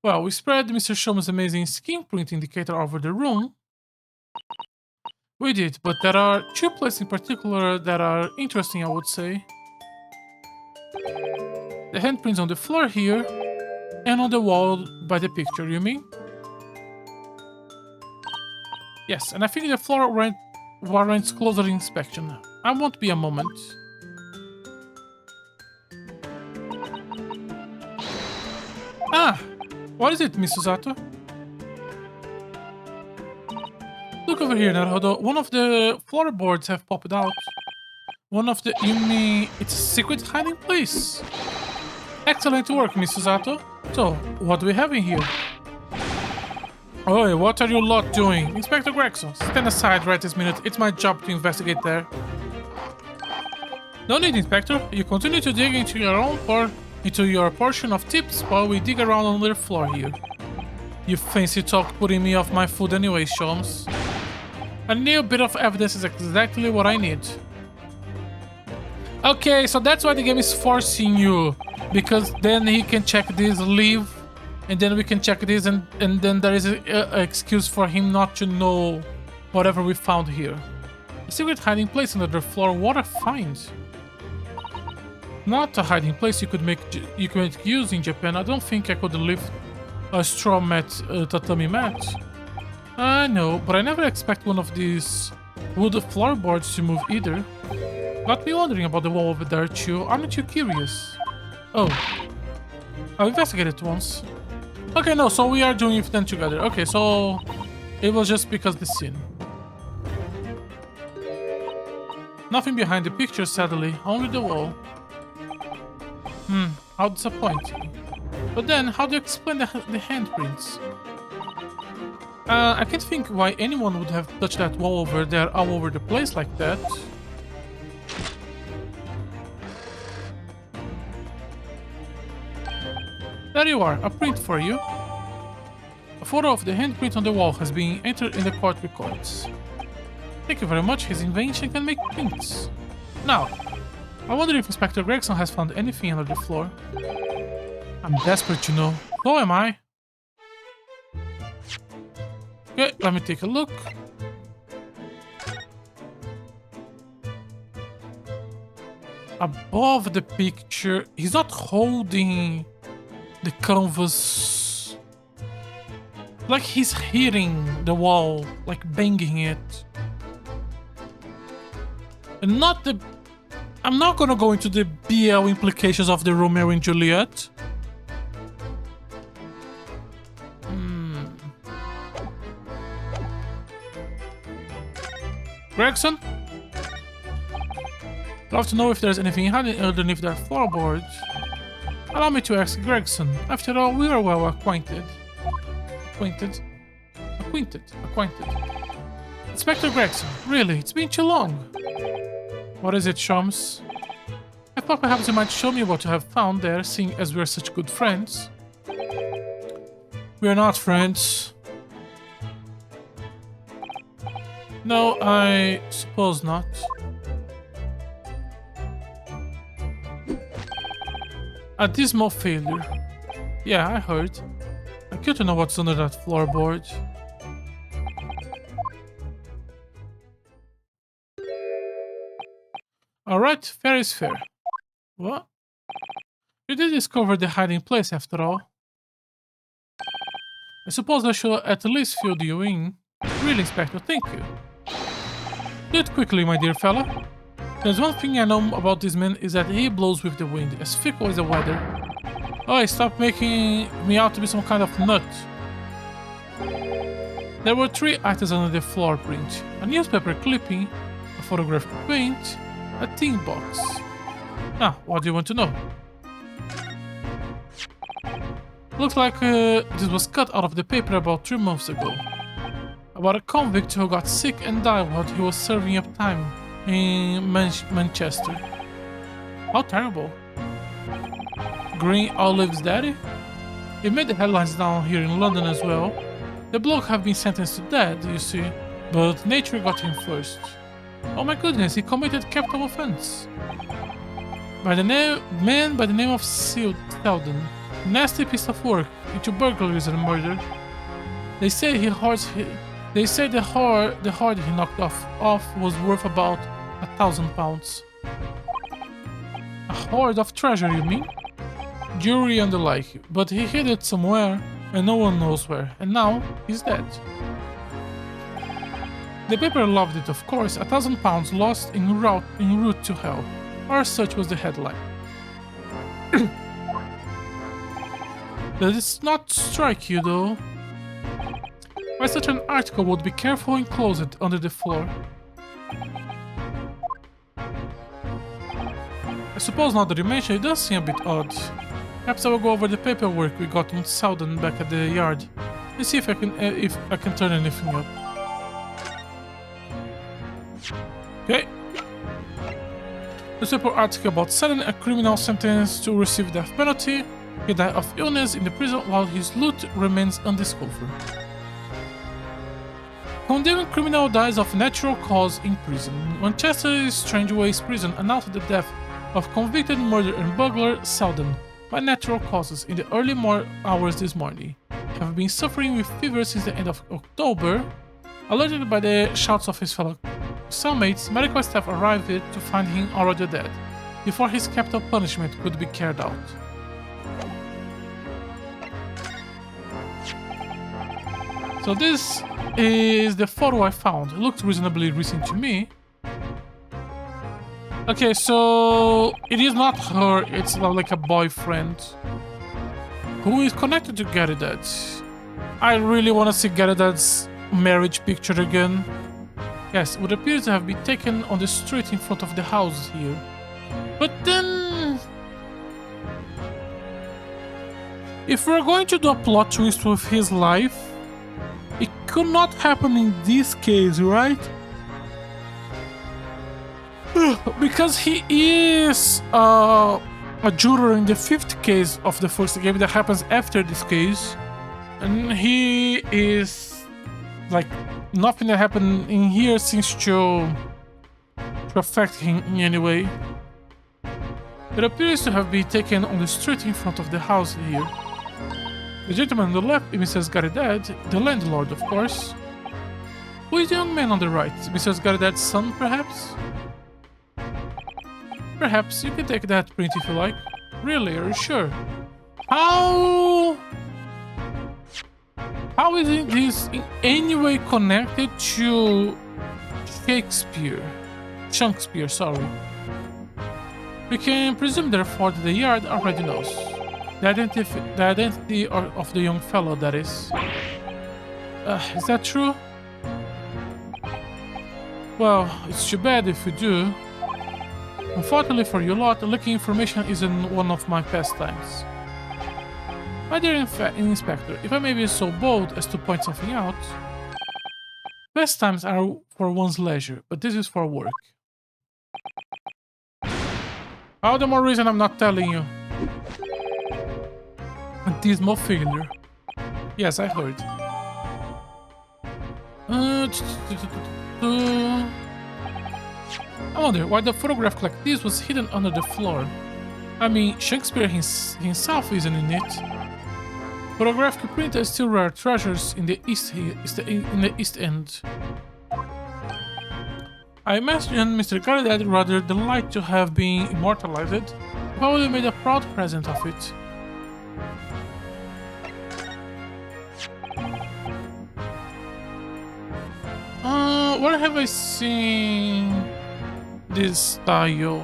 Well, we spread Mr. Shoma's amazing skin print indicator over the room. We did, but there are two places in particular that are interesting, I would say. The handprints on the floor here, and on the wall by the picture, you mean? Yes, and I think the floor warrants closer inspection. I won't be a moment. Ah! What is it, Miss Susato? Look over here, Naruhodo. One of the floorboards have popped out. One of the... You mean it's a secret hiding place? Excellent work, Miss Susato. So, what do we have in here? Oi, what are you lot doing? Inspector Gregson, stand aside right this minute. It's my job to investigate there. No need, Inspector. You continue to dig into your portion of tips while we dig around on the floor here. You fancy talk putting me off my food anyway, Sholmes. A new bit of evidence is exactly what I need. Okay, so that's why the game is forcing you. Because then he can check this, leave, and then we can check this, and then there is an excuse for him not to know whatever we found here. A secret hiding place under the floor, what a find. Not a hiding place you could make use in Japan. I don't think I could lift a straw mat, tatami mat. I know, but I never expect one of these wood floorboards to move either. Got me wondering about the wall over there too. Aren't you curious? Oh. I investigated once. Okay, no, so we are doing it then together. Okay, so it was just because the scene. Nothing behind the picture, sadly. Only the wall. How disappointing. But then, how do you explain the handprints? I can't think why anyone would have touched that wall over there all over the place like that. There you are, a print for you. A photo of the handprint on the wall has been entered in the court records. Thank you very much, his invention can make prints. Now, I wonder if Inspector Gregson has found anything under the floor. I'm desperate to know. So am I. Okay, let me take a look. Above the picture, he's not holding the canvas. Like he's hitting the wall, like banging it. And not the... I'm not gonna go into the BL implications of the Romeo and Juliet. Gregson? I'd love to know if there's anything hiding underneath that floorboard. Allow me to ask Gregson. After all, we are well acquainted. Acquainted. Inspector Gregson, really, it's been too long. What is it, Shams? I thought perhaps you might show me what you have found there, seeing as we're such good friends. We're not friends. No, I suppose not. A dismal failure. Yeah, I heard. I'm curious to know what's under that floorboard. Alright, fair is fair. What? You did discover the hiding place after all. I suppose I should at least fill you in. Really, Inspector, thank you. Do it quickly, my dear fella. There's one thing I know about this man is that he blows with the wind, as fickle as the weather. Oh, stop making me out to be some kind of nut. There were 3 items under the floor print. A newspaper clipping, a photographic paint, a tin box. Now, what do you want to know? Looks like this was cut out of the paper about 3 months ago. About a convict who got sick and died while he was serving up time in Manchester. How terrible. Green Olive's daddy? It made the headlines down here in London as well. The bloke have been sentenced to death, you see, but nature got him first. Oh my goodness, he committed capital offense. By the man by the name of Selden. Nasty piece of work into burglaries and murder. They say the hoard he knocked off was worth about £1,000. A hoard of treasure, you mean? Jewelry and the like, but he hid it somewhere and no one knows where, and now he's dead. The paper loved it, of course, £1,000 lost en route to hell, or such was the headline. Does it not strike you, though? Why such an article would be carefully enclosed under the floor? I suppose now that you mention it does seem a bit odd. Perhaps I will go over the paperwork we got on Selden back at the yard and see if I can turn anything up. Okay. Newspaper article about Selden, a criminal sentenced to receive death penalty. He died of illness in the prison while his loot remains undiscovered. Condemned criminal dies of natural cause in prison. Manchester's Strangeways prison announced the death of convicted murderer and burglar Selden by natural causes in the early hours this morning. Have been suffering with fever since the end of October. Alerted by the shouts of his fellow cellmates, medical staff arrived to find him already dead, before his capital punishment could be carried out. So this is the photo I found. It looked reasonably recent to me. Okay, so it is not her, it's like a boyfriend who is connected to Garidad. I really want to see Garidad's marriage picture again. Yes, it would appear to have been taken on the street in front of the house here. But then... if we're going to do a plot twist with his life, it could not happen in this case, right? Because he is a juror in the fifth case of the first game that happens after this case. And he is like nothing that happened in here seems to affect him in any way. It appears to have been taken on the street in front of the house here. The gentleman on the left is Mrs. Garidad, the landlord, of course. Who is the young man on the right? Mrs. Garidad's son, perhaps? Perhaps you can take that print if you like. Really, are you sure? How is this in any way connected to Shakespeare? Sorry. We can presume, therefore, that the yard already knows. The identity of the young fellow, that is. Is that true? Well, it's too bad if you do. Unfortunately for you lot, looking information isn't one of my pastimes. My dear Inspector, if I may be so bold as to point something out, pastimes are for one's leisure, but this is for work. All the more reason I'm not telling you. A dismal failure. Yes, I heard. I wonder why the photograph like this was hidden under the floor. I mean, Shakespeare himself isn't in it. Photographic printers still rare treasures in the East End. I imagine Mr. Garidad rather delight to have been immortalized. Probably made a proud present of it. Where have I seen this style?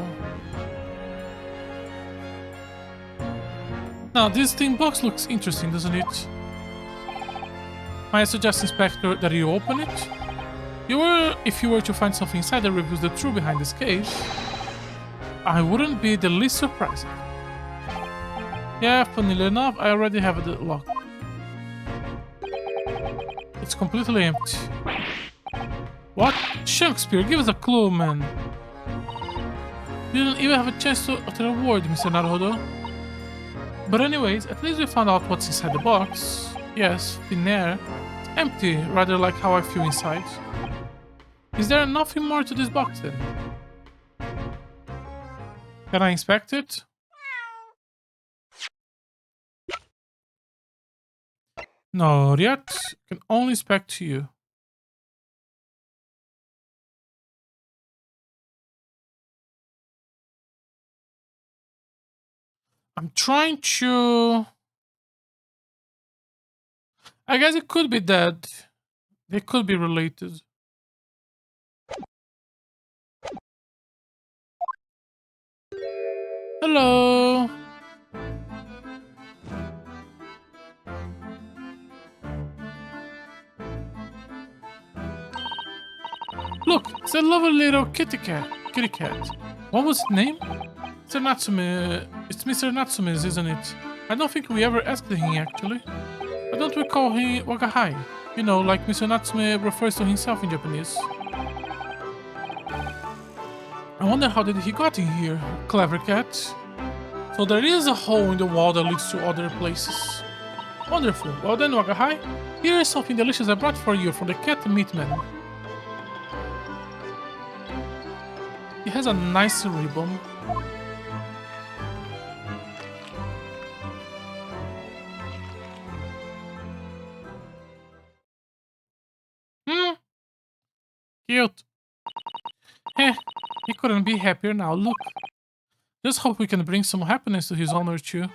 Now, this tin box looks interesting, doesn't it? Might I suggest, Inspector, that you open it? If you were to find something inside that reveals the truth behind this case, I wouldn't be the least surprised. Yeah, funnily enough, I already have the lock. It's completely empty. What? Shakespeare, give us a clue, man. You didn't even have a chance to utter a word, Mr. Naruhodo. But anyways, at least we found out what's inside the box. Yes, thin air. It's empty, rather like how I feel inside. Is there nothing more to this box then? Can I inspect it? Not yet. Can only inspect you. I'm trying to... I guess it could be that. They could be related. Hello. Look, it's a lovely little kitty cat. What was its name? Mr. Natsume. It's Mr. Natsume's, isn't it? I don't think we ever asked him, actually. I don't recall him Wakahai. You know, like Mr. Natsume refers to himself in Japanese. I wonder how did he got in here. Clever cat. So there is a hole in the wall that leads to other places. Wonderful. Well then, Wakahai, here is something delicious I brought for you from the cat meat man. He has a nice ribbon. Cute. Heh, he couldn't be happier now, look. Just hope we can bring some happiness to his honor too.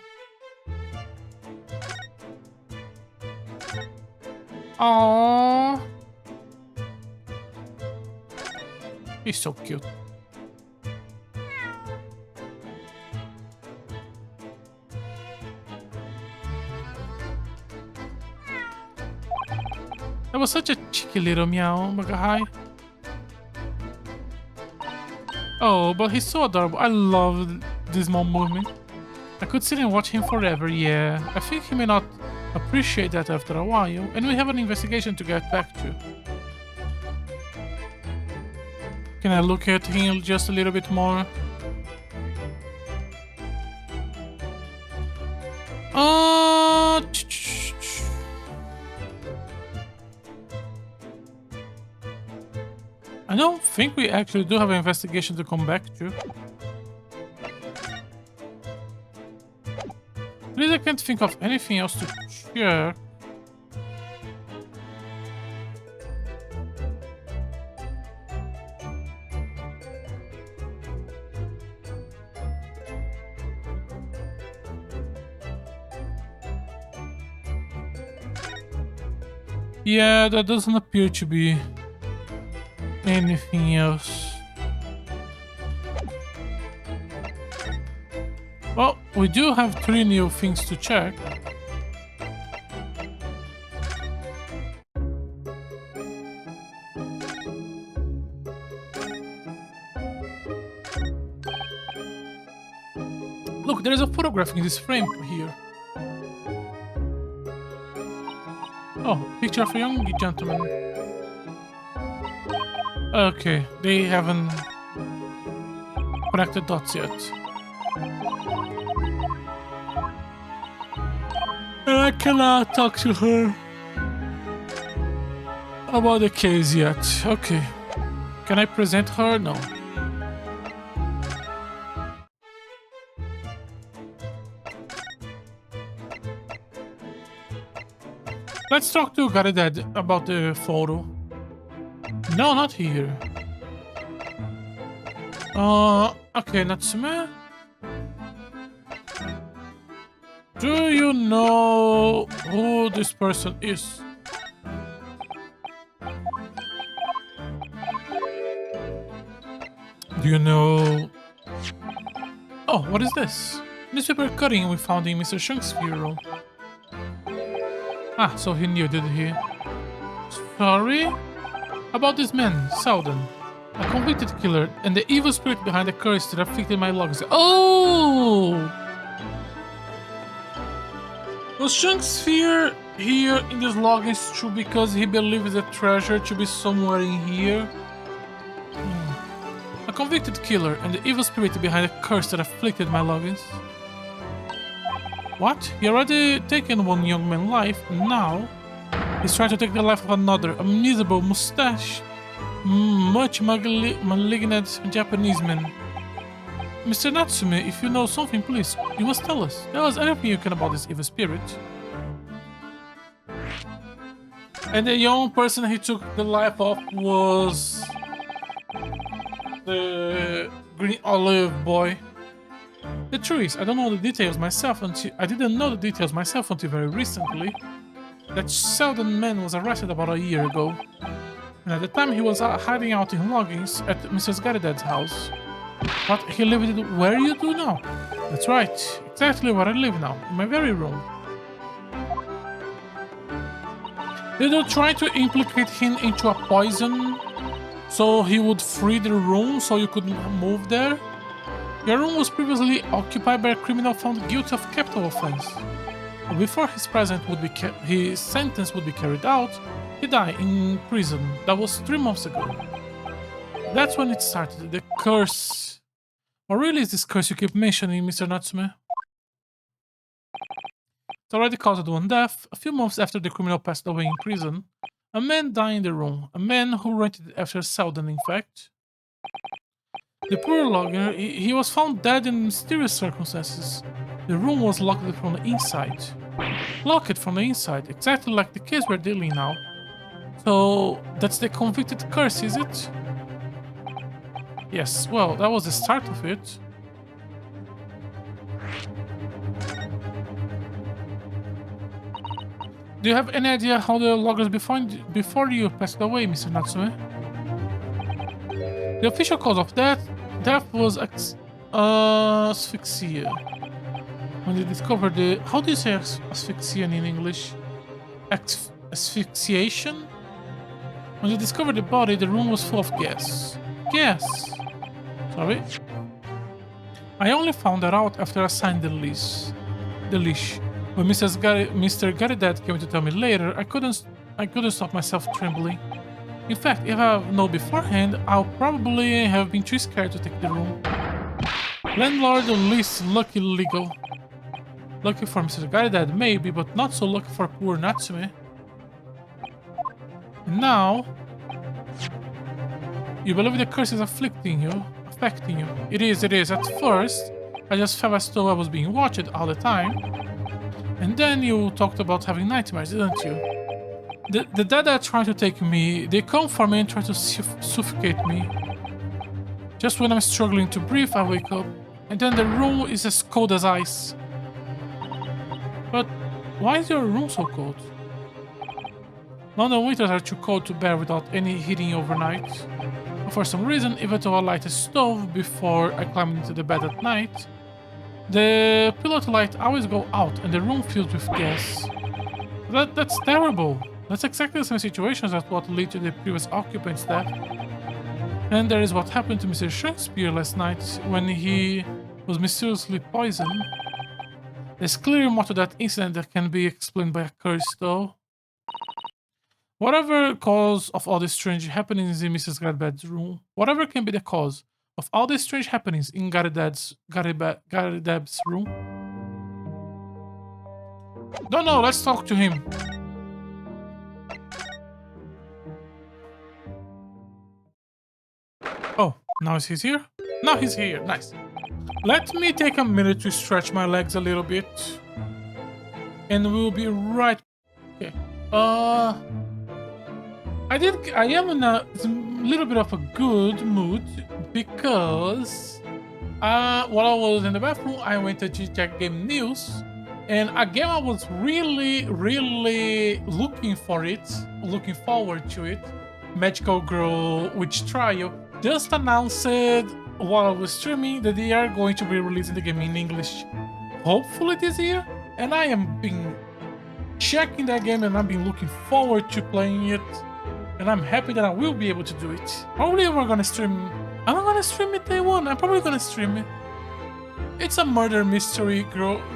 Aww. He's so cute. That was such a cheeky little meow, Wakahai. Oh, but he's so adorable. I love this small movement. I could sit and watch him forever, yeah. I think he may not appreciate that after a while, and we have an investigation to get back to. Can I look at him just a little bit more? I don't think we actually do have an investigation to come back to. At least I can't think of anything else to check. Yeah, that doesn't appear to be anything else. Well, we do have 3 new things to check. Look, there is a photograph in this frame here. Oh, picture of a young gentleman. Okay, they haven't connected dots yet. And I cannot talk to her about the case yet. Okay. Can I present her? No. Let's talk to Garadad about the photo. No, not here. Okay, Natsume. Do you know who this person is? Do you know... Oh, what is this? Newspaper cutting we found in Mr. Shunk's bureau. Ah, so he knew, did he? Sorry? About this man, Selden. A convicted killer and the evil spirit behind the curse that afflicted my logs. Oh! Was Shunk's fear here in this logins true because he believes the treasure to be somewhere in here? A convicted killer and the evil spirit behind the curse that afflicted my logins. What? He already taken one young man's life, and now he's trying to take the life of another, a miserable mustache, much malignant Japanese man. Mr. Natsume, if you know something, please, you must tell us. Tell us everything you can about this evil spirit. And the young person he took the life of was the green olive boy. The truth is, I don't know the details myself until I didn't know the details myself until very recently. That Selden man was arrested about a year ago, and at the time he was hiding out in loggings at Mrs. Garadad's house. But he lived where you do now. That's right, exactly where I live now, in my very room. Did you try to implicate him into a poison so he would free the room so you could move there? Your room was previously occupied by a criminal found guilty of capital offense. But before his sentence would be carried out, he died in prison. That was 3 months ago. That's when it started, the curse. What really is this curse you keep mentioning, Mr. Natsume? It already caused one death. A few months after the criminal passed away in prison, a man died in the room. A man who rented after Selden, in fact. The poor logger, he was found dead in mysterious circumstances. The room was locked from the inside. Locked from the inside, exactly like the case we're dealing now. So, that's the convicted curse, is it? Yes, well, that was the start of it. Do you have any idea how the loggers before you passed away, Mr. Natsume? The official cause of death was asphyxia. When they discovered the... How do you say asphyxia in English? Asphyxiation? When they discovered the body, the room was full of gas. Gas! Sorry? I only found that out after I signed the lease. When Mr. Garidad came to tell me later, I couldn't stop myself trembling. In fact, if I know beforehand, I'll probably have been too scared to take the room. Landlord least lucky legal. Lucky for Mr. Garidad, maybe, but not so lucky for poor Natsume. And now, you believe the curse is affecting you. It is. At first, I just felt as though I was being watched all the time. And then you talked about having nightmares, didn't you? The dead are trying to take me. They come for me and try to suffocate me. Just when I'm struggling to breathe, I wake up. And then the room is as cold as ice. But why is your room so cold? London winters are too cold to bear without any heating overnight. But for some reason, even though I light a stove before I climb into the bed at night, the pilot light always go out and the room fills with gas. That's terrible. That's exactly the same situation as what led to the previous occupant's death. And there is what happened to Mr. Shakespeare last night when he was mysteriously poisoned. There's clearly more to that incident that can be explained by a curse, though. Whatever cause of all these strange happenings in Mrs. Garidad's room, whatever can be the cause of all these strange happenings in Garidad's room. No, let's talk to him. Oh, now he's here? Now he's here, nice. Let me take a minute to stretch my legs a little bit. And we'll be right... Okay. I am in a little bit of a good mood because while I was in the bathroom, I went to check game news, and a game I was really looking forward to it, Magical Girl Witch Trial, just announced while I was streaming that they are going to be releasing the game in English, hopefully this year, and I am been checking that game and I've been looking forward to playing it. And I'm happy that I will be able to do it. Probably we're gonna stream... I'm not gonna stream it day one. I'm probably gonna stream it. It's a murder mystery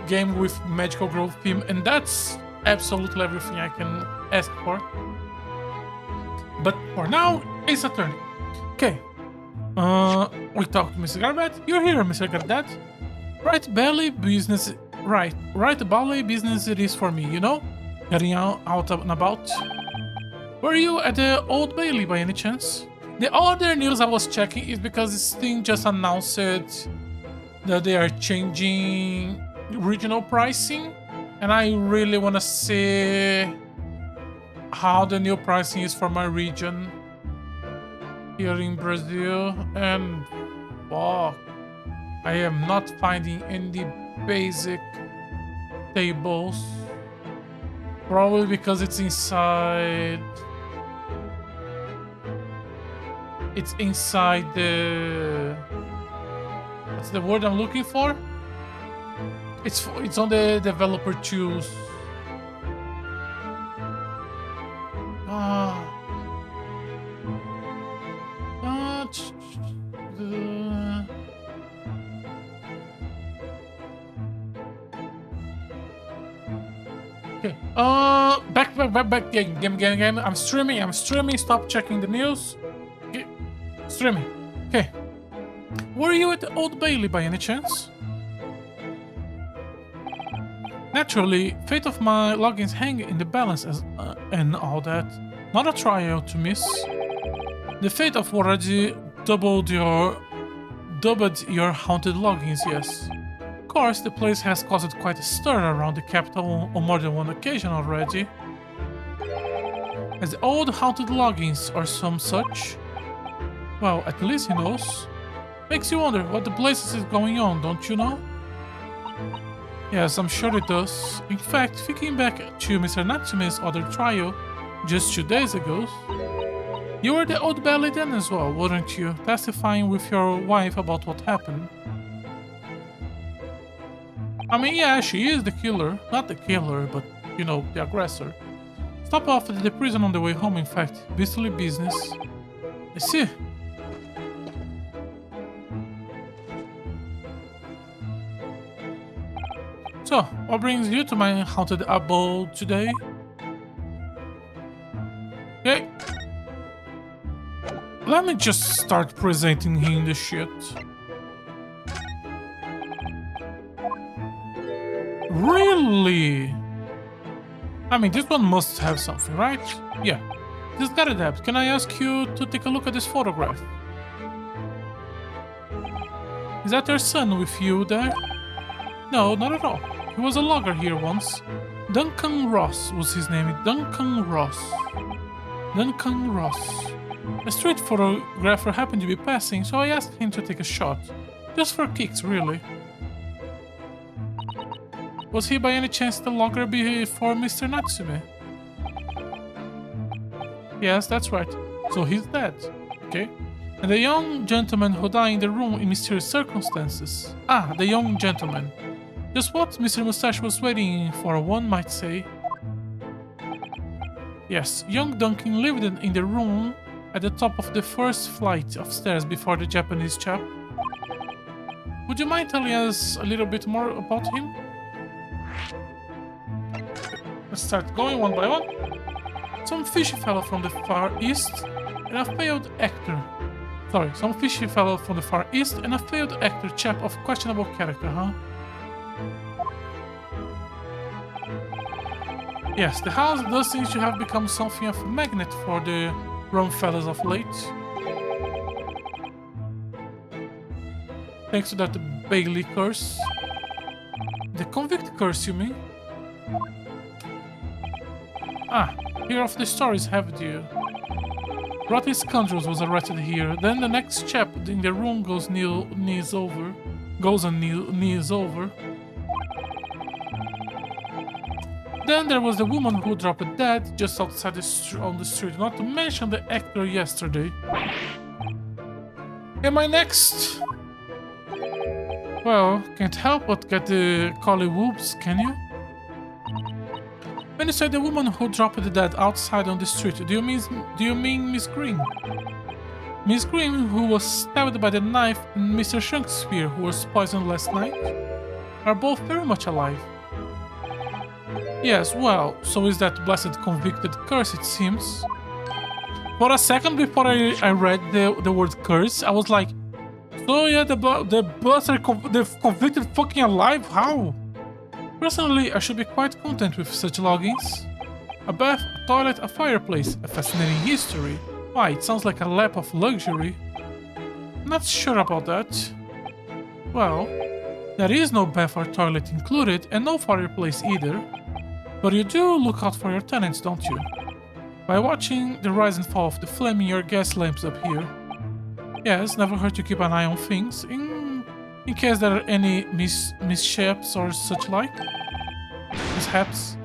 game with magical girl theme, and that's absolutely everything I can ask for. But for now, it's a turn. Okay. We talked to Mr. Garidad. You're here, Mr. Garidad. Right belly business... Right belly business it is for me, you know? Getting out and about. Were you at the Old Bailey by any chance? The other news I was checking is because this thing just announced that they are changing regional pricing, and I really want to see how the new pricing is for my region here in Brazil. And fuck, I am not finding any basic tables, probably because it's inside the... What's the word I'm looking for? It's on the developer tools. Okay. Back game. I'm streaming. Stop checking the news. Okay. Streaming. Okay. Were you at the Old Bailey by any chance? Naturally, fate of my logins hang in the balance and all that. Not a trial to miss. The fate of already doubled your haunted logins, yes. Of course, the place has caused quite a stir around the capital on more than one occasion already. As the old haunted logins or some such. Well, at least he knows. Makes you wonder what the places is going on, don't you know? Yes, I'm sure it does. In fact, thinking back to Mr. Natsume's other trial, just 2 days ago, you were the Old Belly then as well, weren't you? Testifying with your wife about what happened. I mean, yeah, she is the killer. Not the killer, but, you know, the aggressor. Stop off at the prison on the way home, in fact. Beastly business. I see. So, what brings you to my haunted abode today? Okay. Let me just start presenting him the shit. Really? I mean, this one must have something, right? Yeah. This got it up. Can I ask you to take a look at this photograph? Is that your son with you there? No, not at all. He was a logger here once. Duncan Ross was his name. Duncan Ross. Duncan Ross. A street photographer happened to be passing, so I asked him to take a shot. Just for kicks, really. Was he by any chance the logger before Mr. Natsume? Yes, that's right. So he's dead. Okay. And the young gentleman who died in the room in mysterious circumstances. Ah, the young gentleman. Just what Mr. Mustache was waiting for, one might say. Yes, young Duncan lived in the room at the top of the first flight of stairs before the Japanese chap. Would you mind telling us a little bit more about him? Let's start going one by one. Some fishy fellow from the Far East and a failed actor. Sorry, some fishy fellow from the Far East and a failed actor chap of questionable character, huh? Yes, the house does seem to have become something of a magnet for the rum fellas of late. Thanks to that Bailey curse. The convict curse, you mean? Ah, hear of the stories, haven't you? Rotty Scoundrels was arrested here. Then the next chap in the room goes and knees over. Then there was the woman who dropped dead just outside on the street, not to mention the actor yesterday. Am I next? Well, can't help but get the collie whoops, can you? When you say the woman who dropped dead outside on the street, do you mean Miss Green? Miss Green, who was stabbed by the knife, and Mr. Shakespeare, who was poisoned last night, are both very much alive. Yes, well, so is that blessed convicted curse, it seems. For a second before I read the word curse, I was like, so yeah, the convicted fucking alive? How? Personally, I should be quite content with such logins. A bath, a toilet, a fireplace, a fascinating history. Why, it sounds like a lap of luxury. Not sure about that. Well, there is no bath or toilet included, and no fireplace either. But you do look out for your tenants, don't you? By watching the rise and fall of the flame in your gas lamps up here. Yes, never hurt to keep an eye on things, in case there are any mishaps or such like. Mishaps?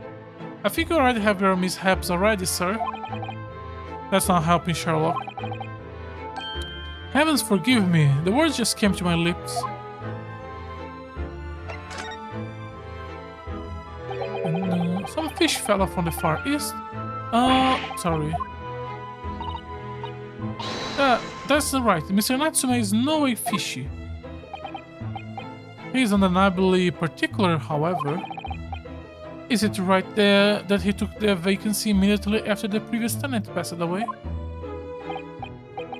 I think you already have your mishaps already, sir. That's not helping, Sherlock. Heavens forgive me, the words just came to my lips. And some fish fella from the Far East. Sorry. That's right, Mr. Natsume is no way fishy. He is undeniably particular, however. Is it right there that he took the vacancy immediately after the previous tenant passed away?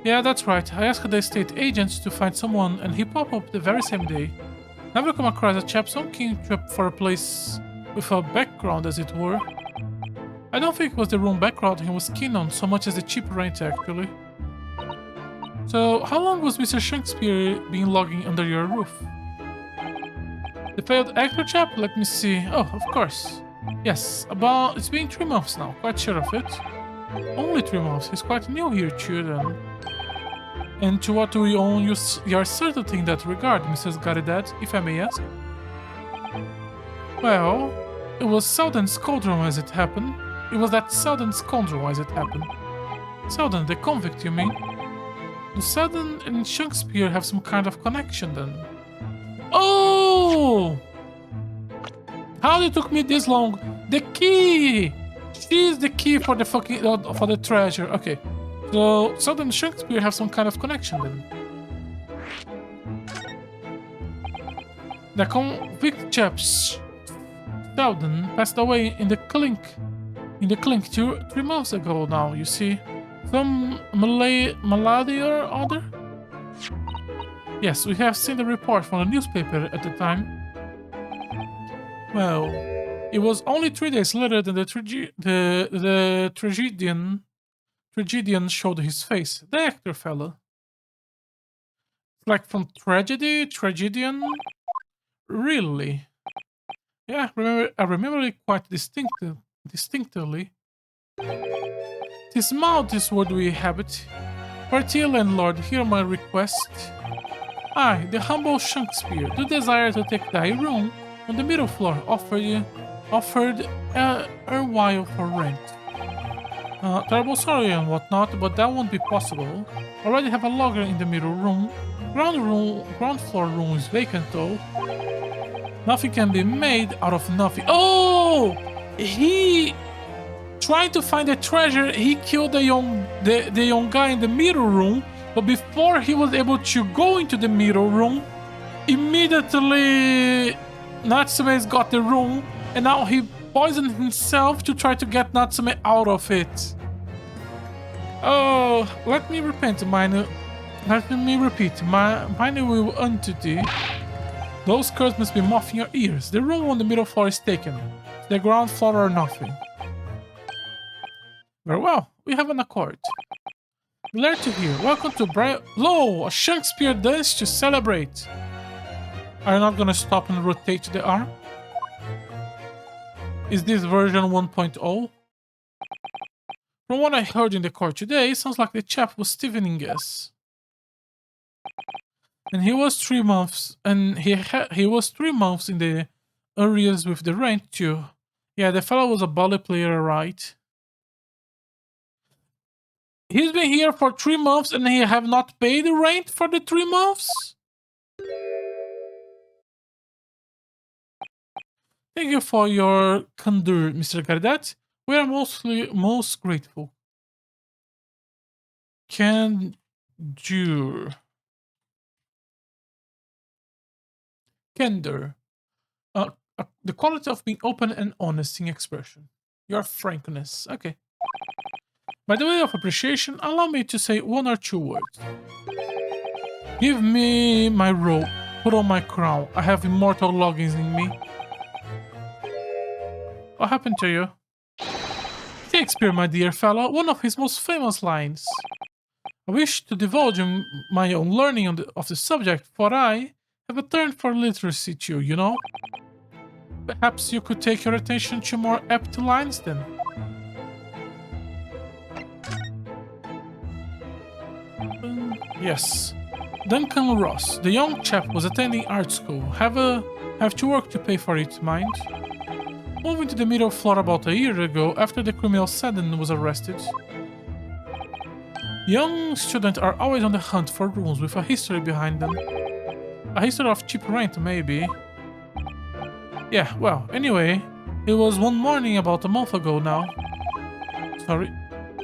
Yeah, that's right. I asked the estate agent to find someone and he popped up the very same day. Never come across a chap so keen for a place with a background, as it were. I don't think it was the room background he was keen on so much as the cheap rent, actually. So, how long was Mr. Shakespeare been logging under your roof? The failed actor chap? Let me see. Oh, of course. Yes, it's been 3 months now, quite sure of it. Only 3 months, he's quite new here too then. And to what do we own your certainty in that regard, Mrs. Garidad, if I may ask? Well, it was Selden Scoundrel as it happened. It was that Selden Scoundrel as it happened. Selden, the convict, you mean? Do Selden and Shakespeare have some kind of connection then? Oh! How it took me this long? The key! She's the key for the fucking for the treasure. Okay. So Selden and Shakespeare have some kind of connection then. The convict chap Sheldon passed away in the clink. In the clink 3 months ago now, you see. Some malady or other? Yes, we have seen the report from the newspaper at the time. Well, it was only 3 days later than the tragedian showed his face. The actor fellow. Like from tragedian? Really? Yeah, I remember it quite distinctly. This mouth is what we habit. Party landlord, hear my request. I, the humble Shakespeare, do desire to take thy room on the middle floor offered a while for rent. Terrible sorry and whatnot, but that won't be possible. Already have a logger in the middle room. Ground floor room is vacant though. Nothing can be made out of nothing. Oh! He trying to find the treasure, he killed the young guy in the middle room, but before he was able to go into the middle room, immediately Natsume's got the room, and now he poisoned himself to try to get Natsume out of it. Oh, let me repeat, mine will entity. Those curses must be muffing your ears. The room on the middle floor is taken. The ground floor or nothing. Very well, we have an accord. Glad to hear. Welcome to Lo, a Shakespeare dance to celebrate. Are you not gonna stop and rotate the arm? Is this version 1.0? From what I heard in the court today, it sounds like the chap was Stephen Inges. And he was 3 months, and he was 3 months in the arrears with the rent too. Yeah, the fellow was a volley player, right? He's been here for 3 months and he have not paid the rent for the 3 months? Thank you for your candor, Mr. Gardat. We are most grateful. Candor. Candor. The quality of being open and honest in expression. Your frankness. Okay. By the way of appreciation, allow me to say 1 or 2 words. Give me my robe. Put on my crown. I have immortal longings in me. What happened to you? Shakespeare, my dear fellow, one of his most famous lines. I wish to divulge my own learning of the subject, for I have a turn for literacy too, you know? Perhaps you could take your attention to more apt lines then. Yes. Duncan Ross, the young chap, was attending art school. Have to work to pay for it, mind? Moving to the middle floor about a year ago after the criminal Seddon was arrested. Young students are always on the hunt for rooms with a history behind them. A history of cheap rent, maybe. Yeah, well, anyway, it was one morning about a month ago now.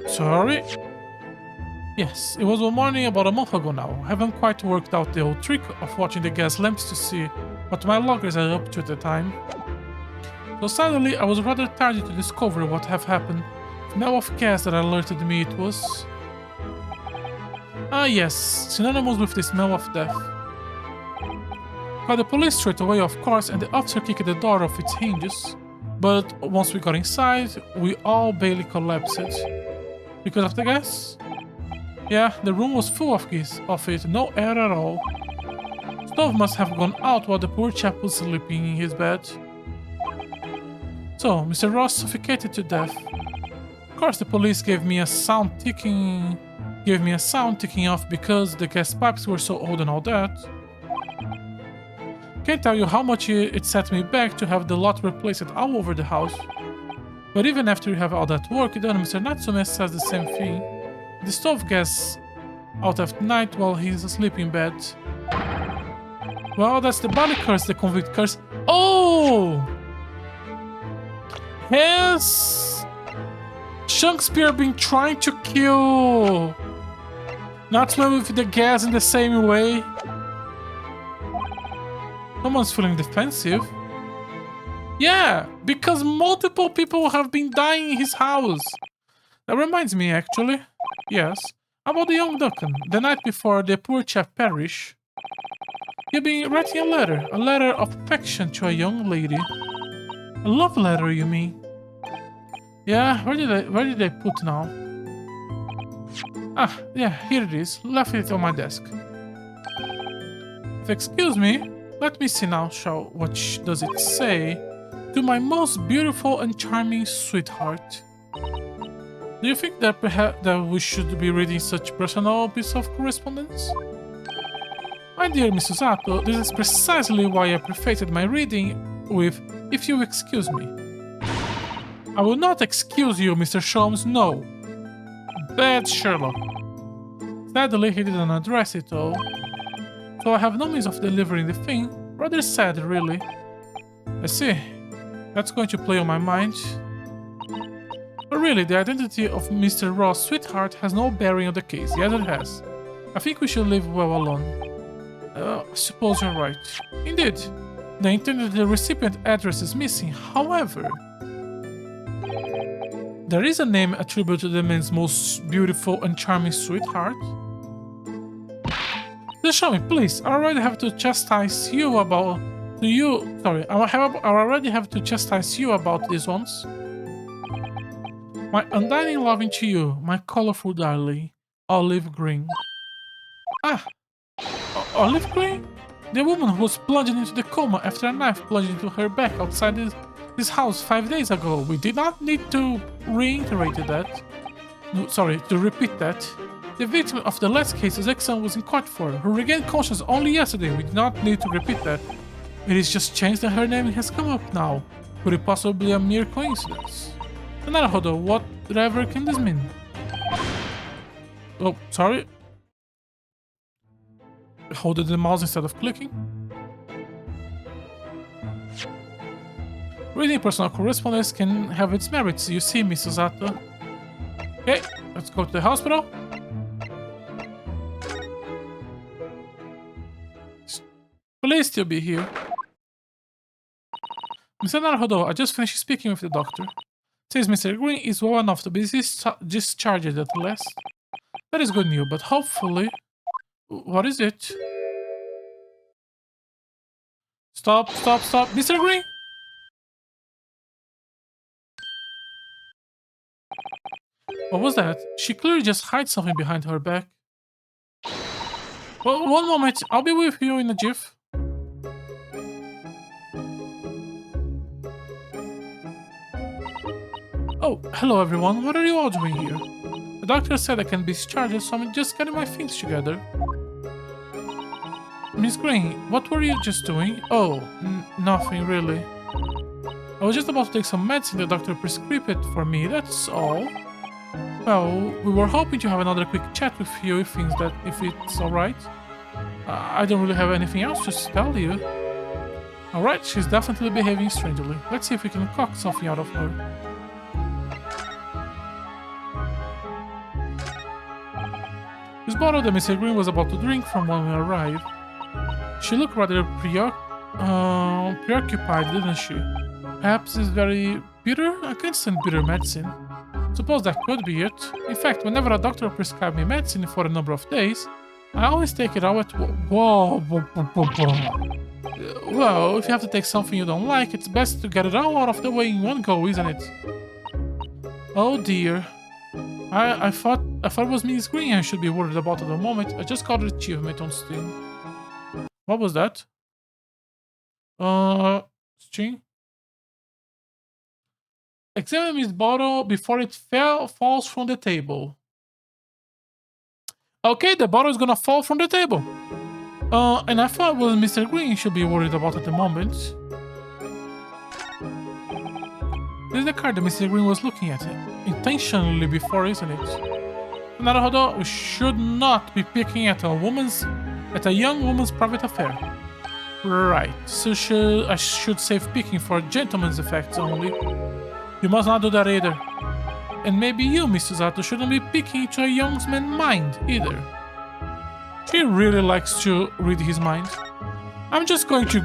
Sorry? Yes, it was one morning about a month ago now. Haven't quite worked out the old trick of watching the gas lamps to see what my loggers are up to at the time. So suddenly, I was rather tardy to discover what had happened. Smell of gas that alerted me it was... Ah yes, synonymous with the smell of death. Called the police straight away, of course, and the officer kicked the door off its hinges. But once we got inside, we all barely collapsed. Because of the gas? Yeah, the room was full of it, no air at all. Stove must have gone out while the poor chap was sleeping in his bed. So, Mr. Ross suffocated to death. Of course, the police gave me a sound ticking off because the gas pipes were so old and all that. Can't tell you how much it set me back to have the lot replaced all over the house. But even after you have all that work done, Mr. Natsume says the same thing. The stove gas out at night while he's asleep in bed. Well, that's the body curse, the convict curse. Oh! Has Shakespeare been trying to kill Natsume with the gas in the same way? Someone's feeling defensive. Yeah, because multiple people have been dying in his house. That reminds me, actually. Yes, about the young Duncan. The night before the poor chap perished, you've been writing a letter of affection to a young lady. A love letter, you mean? Yeah, where did I put now? Ah, yeah, here it is. Left it on my desk. If excuse me, let me see now. What does it say? To my most beautiful and charming sweetheart. Do you think that perhaps that we should be reading such personal piece of correspondence? My dear Mrs. Sato, this is precisely why I prefaced my reading with, if you excuse me. I will not excuse you, Mr. Sholmes, no. Bad Sherlock. Sadly, he didn't address it all. So I have no means of delivering the thing. Rather sad, really. I see. That's going to play on my mind. But really, the identity of Mr. Ross' sweetheart has no bearing on the case. Yes, it has. I think we should leave well alone. I suppose you're right. Indeed. The intended recipient address is missing. However, there is a name attributed to the man's most beautiful and charming sweetheart. Just show me, please. I already have to chastise you about... I already have to chastise you about these ones. My undying loving to you, my colorful darling, Olive Green. Ah! Olive Green? The woman who was plunged into the coma after a knife plunged into her back outside this house 5 days ago. We did not need to reiterate that. No, sorry, to repeat that. The victim of the last case, his ex-son, was in court for, who regained conscience only yesterday. We did not need to repeat that. It is just changed that her name has come up now. Could it possibly be a mere coincidence? Naruhodo, whatever can this mean? Oh, sorry. Hold the mouse instead of clicking. Reading personal correspondence can have its merits, you see, Mrs. Sato. Okay, let's go to the hospital. Please still be here. Mr. Naruhodo, I just finished speaking with the doctor. Says Mr. Green is well enough to be discharged at last. That is good news, but hopefully... What is it? Stop. Mr. Green! What was that? She clearly just hides something behind her back. Well, one moment, I'll be with you in a jiff. Oh, hello everyone, what are you all doing here? The doctor said I can be discharged, so I'm just getting my things together. Miss Green, what were you just doing? Oh, nothing really. I was just about to take some medicine the doctor prescribed it for me, that's all. Well, we were hoping to have another quick chat with you if it's alright. I don't really have anything else to tell you. Alright, she's definitely behaving strangely. Let's see if we can coax something out of her. This bottle that Mr. Green was about to drink from when we arrived. She looked rather preoccupied, didn't she? Perhaps it's very bitter? I can't stand bitter medicine. Suppose that could be it. In fact, whenever a doctor prescribes me medicine for a number of days, I always take it out at Well, if you have to take something you don't like, it's best to get it all out of the way in one go, isn't it? Oh dear. I thought it was Miss Green I should be worried about at the moment. I just got an achievement on Steam. What was that? String? Examine this bottle before it falls from the table. Okay, the bottle is gonna fall from the table. And I thought it was Mr. Green should be worried about at the moment. This is the card that Mr. Green was looking at intentionally before, isn't it? Naruhodo, we should not be picking at a young woman's private affair. Right, so I should save picking for gentlemen's effects only. You must not do that either. And maybe you, Mr. Sato, shouldn't be picking into a young man's mind either. She really likes to read his mind. I'm just going to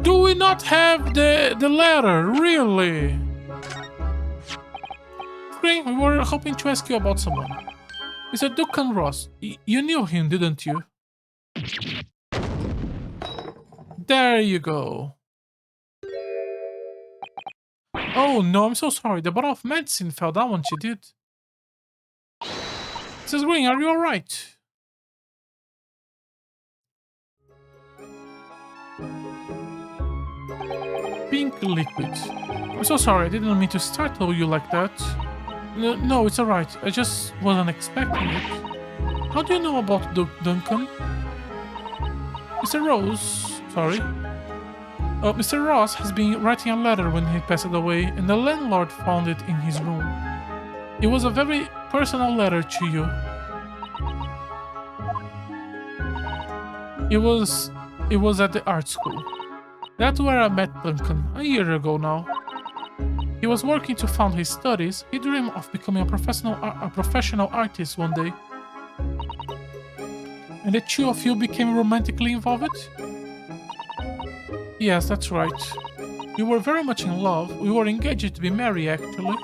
Do we not have the letter? Really? Green, we were hoping to ask you about someone. Mr. Duncan Ross. You knew him, didn't you? There you go. Oh no, I'm so sorry. The bottle of medicine fell down when she did. Mrs. Green, are you alright? Pink liquid. I'm so sorry, I didn't mean to startle you like that. No, it's alright. I just wasn't expecting it. How do you know about Duncan? Mr. Rose, sorry. Mr. Ross has been writing a letter when he passed away, and the landlord found it in his room. It was a very personal letter to you. It was at the art school. That's where I met Duncan, a year ago now. He was working to fund his studies. He dreamed of becoming a professional artist one day. And the two of you became romantically involved? Yes, that's right. We were very much in love. We were engaged to be married, actually.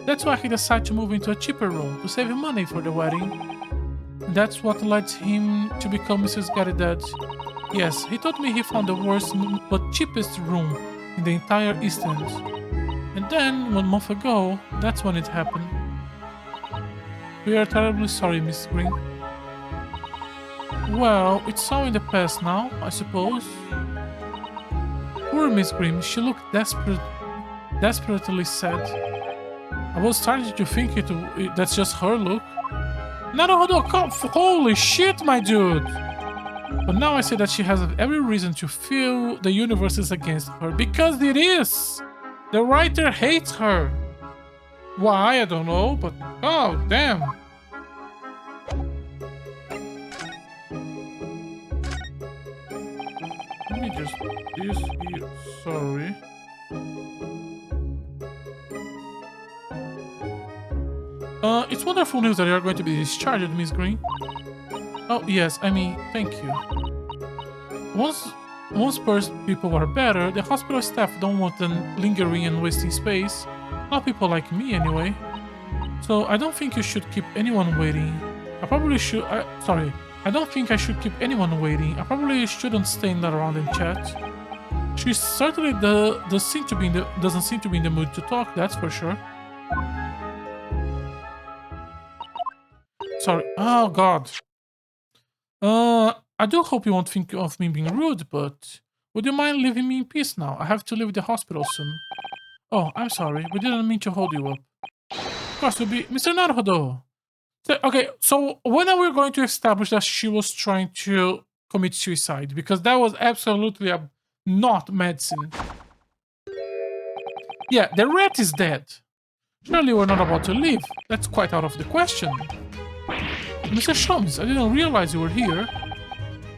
That's why he decided to move into a cheaper room to save money for the wedding. And that's what led him to become Mrs. Garidad. Yes, he told me he found the worst but cheapest room in the entire East End. And then, 1 month ago, that's when it happened. We are terribly sorry, Miss Green. Well, it's all in the past now, I suppose. Poor Miss Green, she looked desperately sad. I was starting to think that's just her look. Naruhodo, holy shit, my dude! But now I say that she has every reason to feel the universe is against her, because it is! The writer hates her! Why, I don't know, but oh, damn! Let me just this here, sorry. It's wonderful news that you are going to be discharged, Miss Green. Oh, yes, I mean, thank you. Once people are better, the hospital staff don't want them lingering and wasting space. Not people like me, anyway. So I don't think you should keep anyone waiting. I probably should... sorry. I don't think I should keep anyone waiting. I probably shouldn't stand around and chat. She certainly doesn't seem to be in the mood to talk, that's for sure. Sorry. Oh, God. I do hope you won't think of me being rude, but would you mind leaving me in peace now? I have to leave the hospital soon. Oh, I'm sorry. We didn't mean to hold you up. Of course, we'll be... Mr. Naruhodo! Okay, so when are we going to establish that she was trying to commit suicide? Because that was absolutely not medicine. Yeah, the rat is dead. Surely we're not about to leave. That's quite out of the question. Mr. Sholmes, I didn't realize you were here.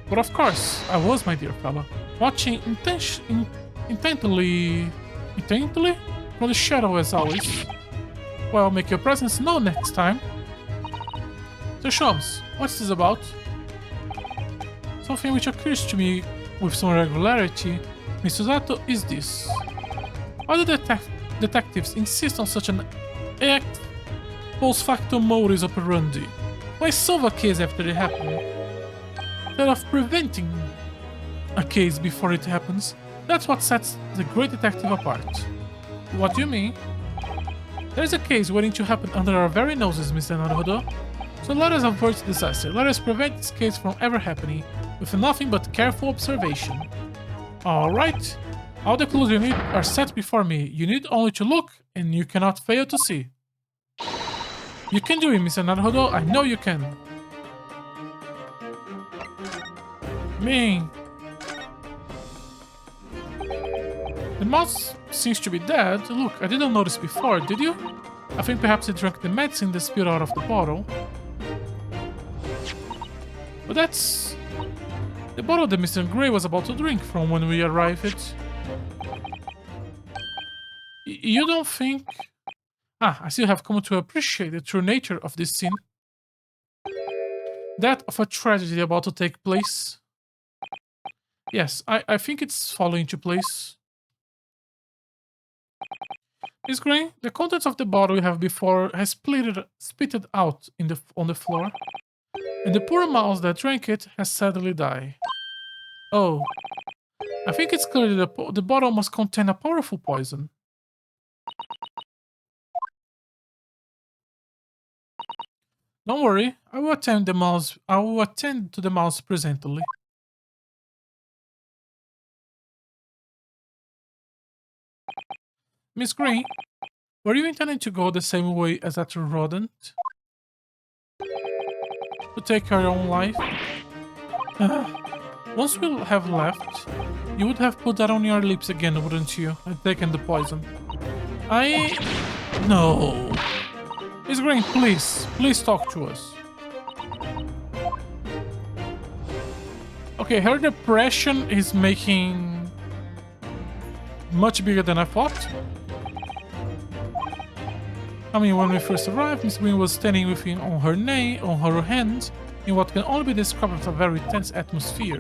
But of course, I was, my dear fella. Watching intently from the shadow as always. Well, make your presence known next time. Mr. Sholmes, what's this about? Something which occurs to me with some regularity, Mr. Zato, is this. Why do detectives insist on such an act post factum modus operandi? Why solve a case after it happened? Instead of preventing a case before it happens, that's what sets the great detective apart. What do you mean? There's a case waiting to happen under our very noses, Mr. Naruhodo. So let us avert disaster. Let us prevent this case from ever happening, with nothing but careful observation. Alright. All the clues you need are set before me. You need only to look, and you cannot fail to see. You can do it, Mr. Naruhodo. I know you can. Man. The mouse seems to be dead. Look, I didn't notice before, did you? I think perhaps he drank the medicine that spilled out of the bottle. But that's the bottle that Mr. Gray was about to drink from when we arrived. You don't think... I still have come to appreciate the true nature of this scene. That of a tragedy about to take place. Yes, I think it's falling into place. Miss Green, the contents of the bottle you have before has spitted out on the floor, and the poor mouse that drank it has sadly died. Oh, I think it's clear that the bottle must contain a powerful poison. Don't worry, I will attend to the mouse presently. Miss Green, were you intending to go the same way as that rodent? To take your own life? Once we have left, you would have put that on your lips again, wouldn't you? And taken the poison. I... No. Miss Green, please talk to us. Okay, her depression is making much bigger than I thought. I mean, when we first arrived, Miss Green was standing with him on her hands, in what can only be described as a very tense atmosphere.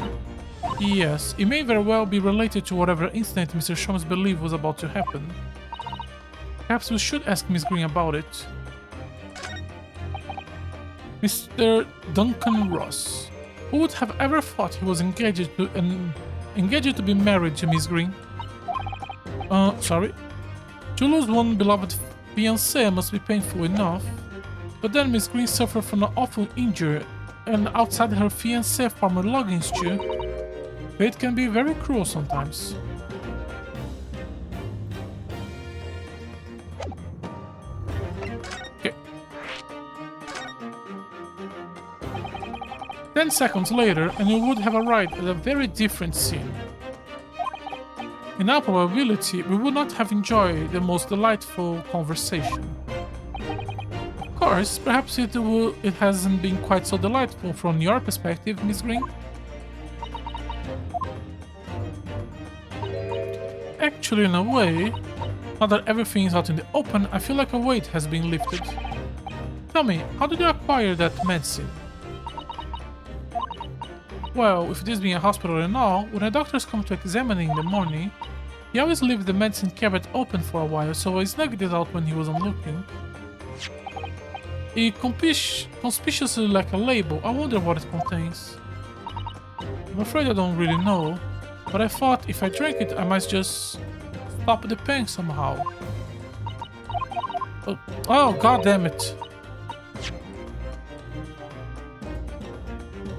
Yes, it may very well be related to whatever incident Mr. Sholmes believed was about to happen. Perhaps we should ask Miss Green about it. Mr. Duncan Ross. Who would have ever thought he was engaged to be married to Miss Green? Sorry. To lose one beloved fiancé must be painful enough. But then Miss Green suffered from an awful injury, and outside her fiancé former longings too. Fate can be very cruel sometimes. Okay. 10 seconds later, and you would have arrived at a very different scene. In all probability, we would not have enjoyed the most delightful conversation. Of course, perhaps it hasn't been quite so delightful from your perspective, Miss Green. Actually, in a way, now that everything is out in the open, I feel like a weight has been lifted. Tell me, how did you acquire that medicine? Well, with this being a hospital and all, when the doctors come to examine it in the morning, he always leaves the medicine cabinet open for a while, so I snugged it out when he wasn't looking. It conspicuously like a label. I wonder what it contains. I'm afraid I don't really know, but I thought if I drank it, I might just stop the pain somehow. Oh, god damn it.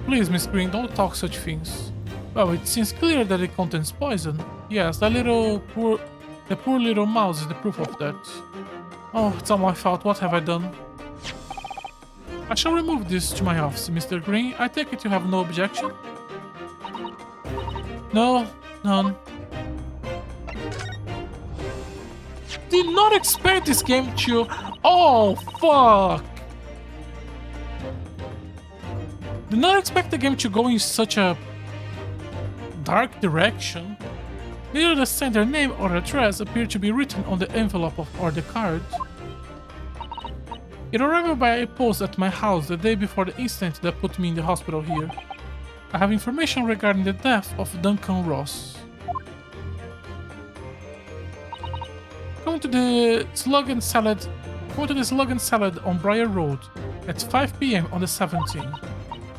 Please, Miss Green, don't talk such things. Well, it seems clear that it contains poison. Yes, the poor little mouse is the proof of that. Oh, it's all my fault. What have I done? I shall remove this to my office, Mr. Green. I take it you have no objection? No, none. Did not expect this game to... Oh, fuck! Did not expect the game to go in such a dark direction. Neither the sender name or address appear to be written on the envelope or the card. It arrived by a post at my house the day before the incident that put me in the hospital here. I have information regarding the death of Duncan Ross. Come to the Slug and Salad on Briar Road at 5 p.m. on the 17th.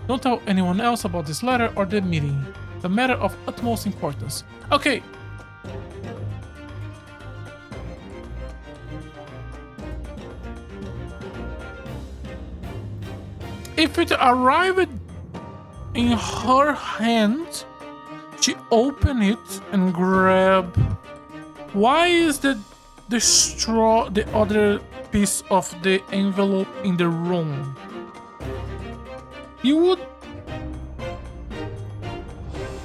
Don't tell anyone else about this letter or the meeting. It's a matter of utmost importance. Okay. If it arrived in her hand, she opened it and grabbed. Why is the other piece of the envelope in the room? You would...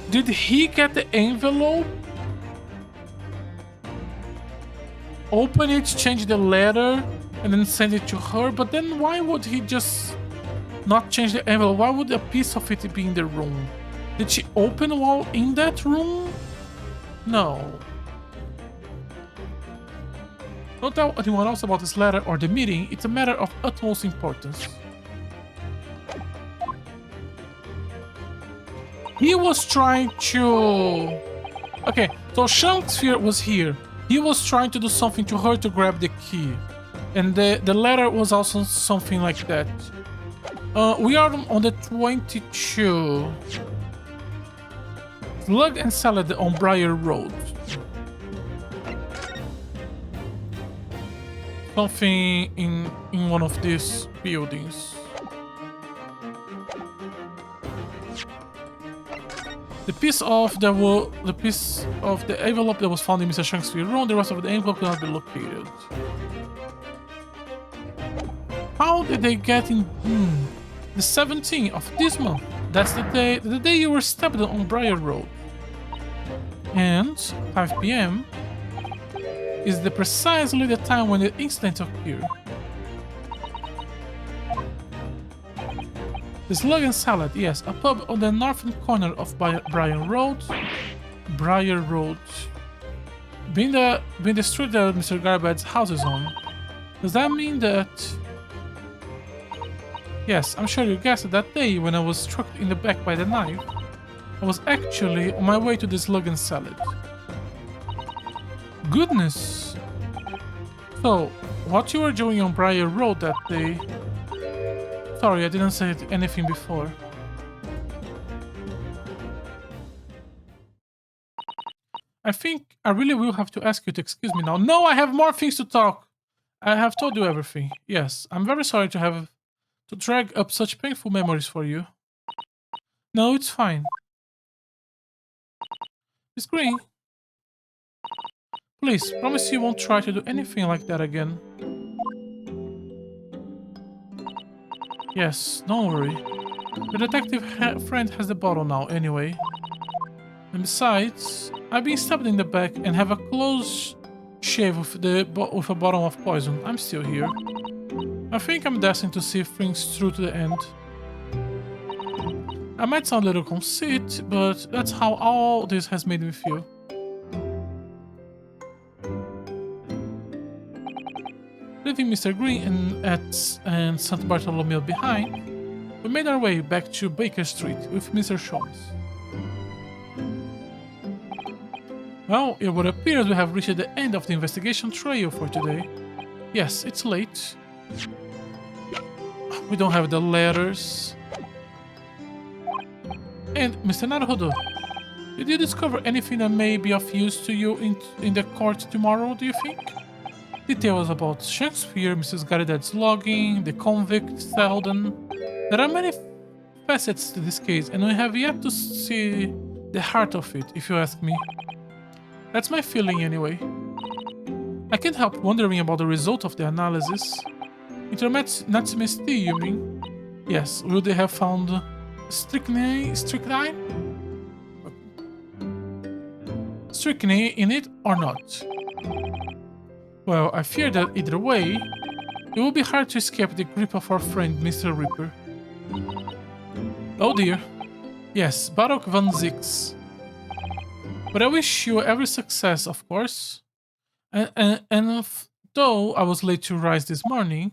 Did he get the envelope? Open it, change the letter, and then send it to her? But then why would he just not change the envelope? Why would a piece of it be in the room? Did she open while in that room? No. Don't tell anyone else about this letter or the meeting. It's a matter of utmost importance. He was trying to... Okay, so Shakespeare was here. He was trying to do something to her to grab the key. And the letter was also something like that. We are on the 22. Slug and Salad on Briar Road. Something in one of these buildings. The piece of the envelope that was found in Mr. Shakespeare's room, the rest of the envelope cannot be located. How did they get in? The 17th of this month. That's the day you were stabbed on Briar Road. And 5 p.m. is precisely the time when the incident occurred. The Slug and Salad, yes, a pub on the northern corner of Briar Road. Briar Road. Being the street that Mr. Garbad's house is on. Does that mean that... Yes, I'm sure you guessed that day when I was struck in the back by the knife. I was actually on my way to the Slug and Salad. Goodness! So, what you were doing on Briar Road that day... Sorry, I didn't say anything before. I think I really will have to ask you to excuse me now. No, I have more things to talk! I have told you everything. Yes, I'm very sorry to drag up such painful memories for you. No, it's fine. Miss Green, please, promise you won't try to do anything like that again. Yes, don't worry. The detective friend has the bottle now, anyway. And besides, I've been stabbed in the back and have a close shave with a bottle of poison. I'm still here. I think I'm destined to see things through to the end. I might sound a little conceit, but that's how all this has made me feel. Leaving Mr. Green and St. Bartholomew behind, we made our way back to Baker Street with Mr. Shaw's. Well, it would appear we have reached the end of the investigation trail for today. Yes, it's late. We don't have the letters. And Mr. Naruhodo, did you discover anything that may be of use to you in the court tomorrow, do you think? Details about Shakespeare, Mrs. Garidad's logging, the convict, Selden. There are many facets to this case, and we have yet to see the heart of it, if you ask me. That's my feeling anyway. I can't help wondering about the result of the analysis. Natsume Steel, you mean? Yes, will they have found strychnine in it or not? Well, I fear that either way, it will be hard to escape the grip of our friend Mr. Ripper. Oh dear. Yes, Baruch van Zix. But I wish you every success, of course. And though I was late to rise this morning,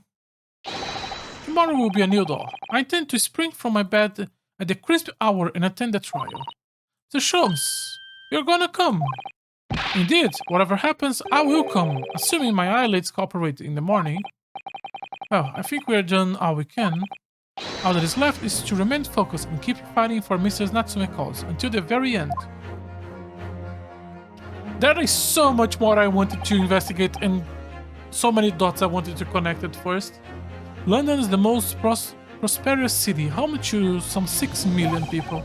tomorrow will be a new dawn. I intend to spring from my bed at the crisp hour and attend the trial. The Sholmes, you're gonna come. Indeed, whatever happens, I will come, assuming my eyelids cooperate in the morning. Well, I think we're done all we can. All that is left is to remain focused and keep fighting for Mrs. Natsume cause until the very end. There is so much more I wanted to investigate and so many dots I wanted to connect at first. London is the most prosperous city, home to some 6 million people.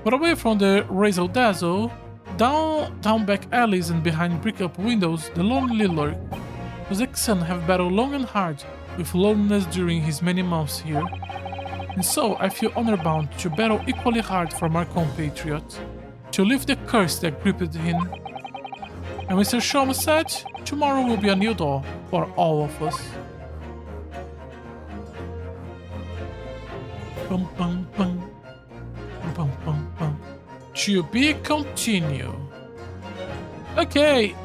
But away from the razzle dazzle, down back alleys and behind brick-up windows, the lonely lurk. Jose-san have battled long and hard with loneliness during his many months here. And so I feel honor-bound to battle equally hard for my compatriot, to lift the curse that gripped him. And Mr. Sholmes said, tomorrow will be a new dawn for all of us. Bum, bum, bum. Bum, bum, bum. To be continued. Okay,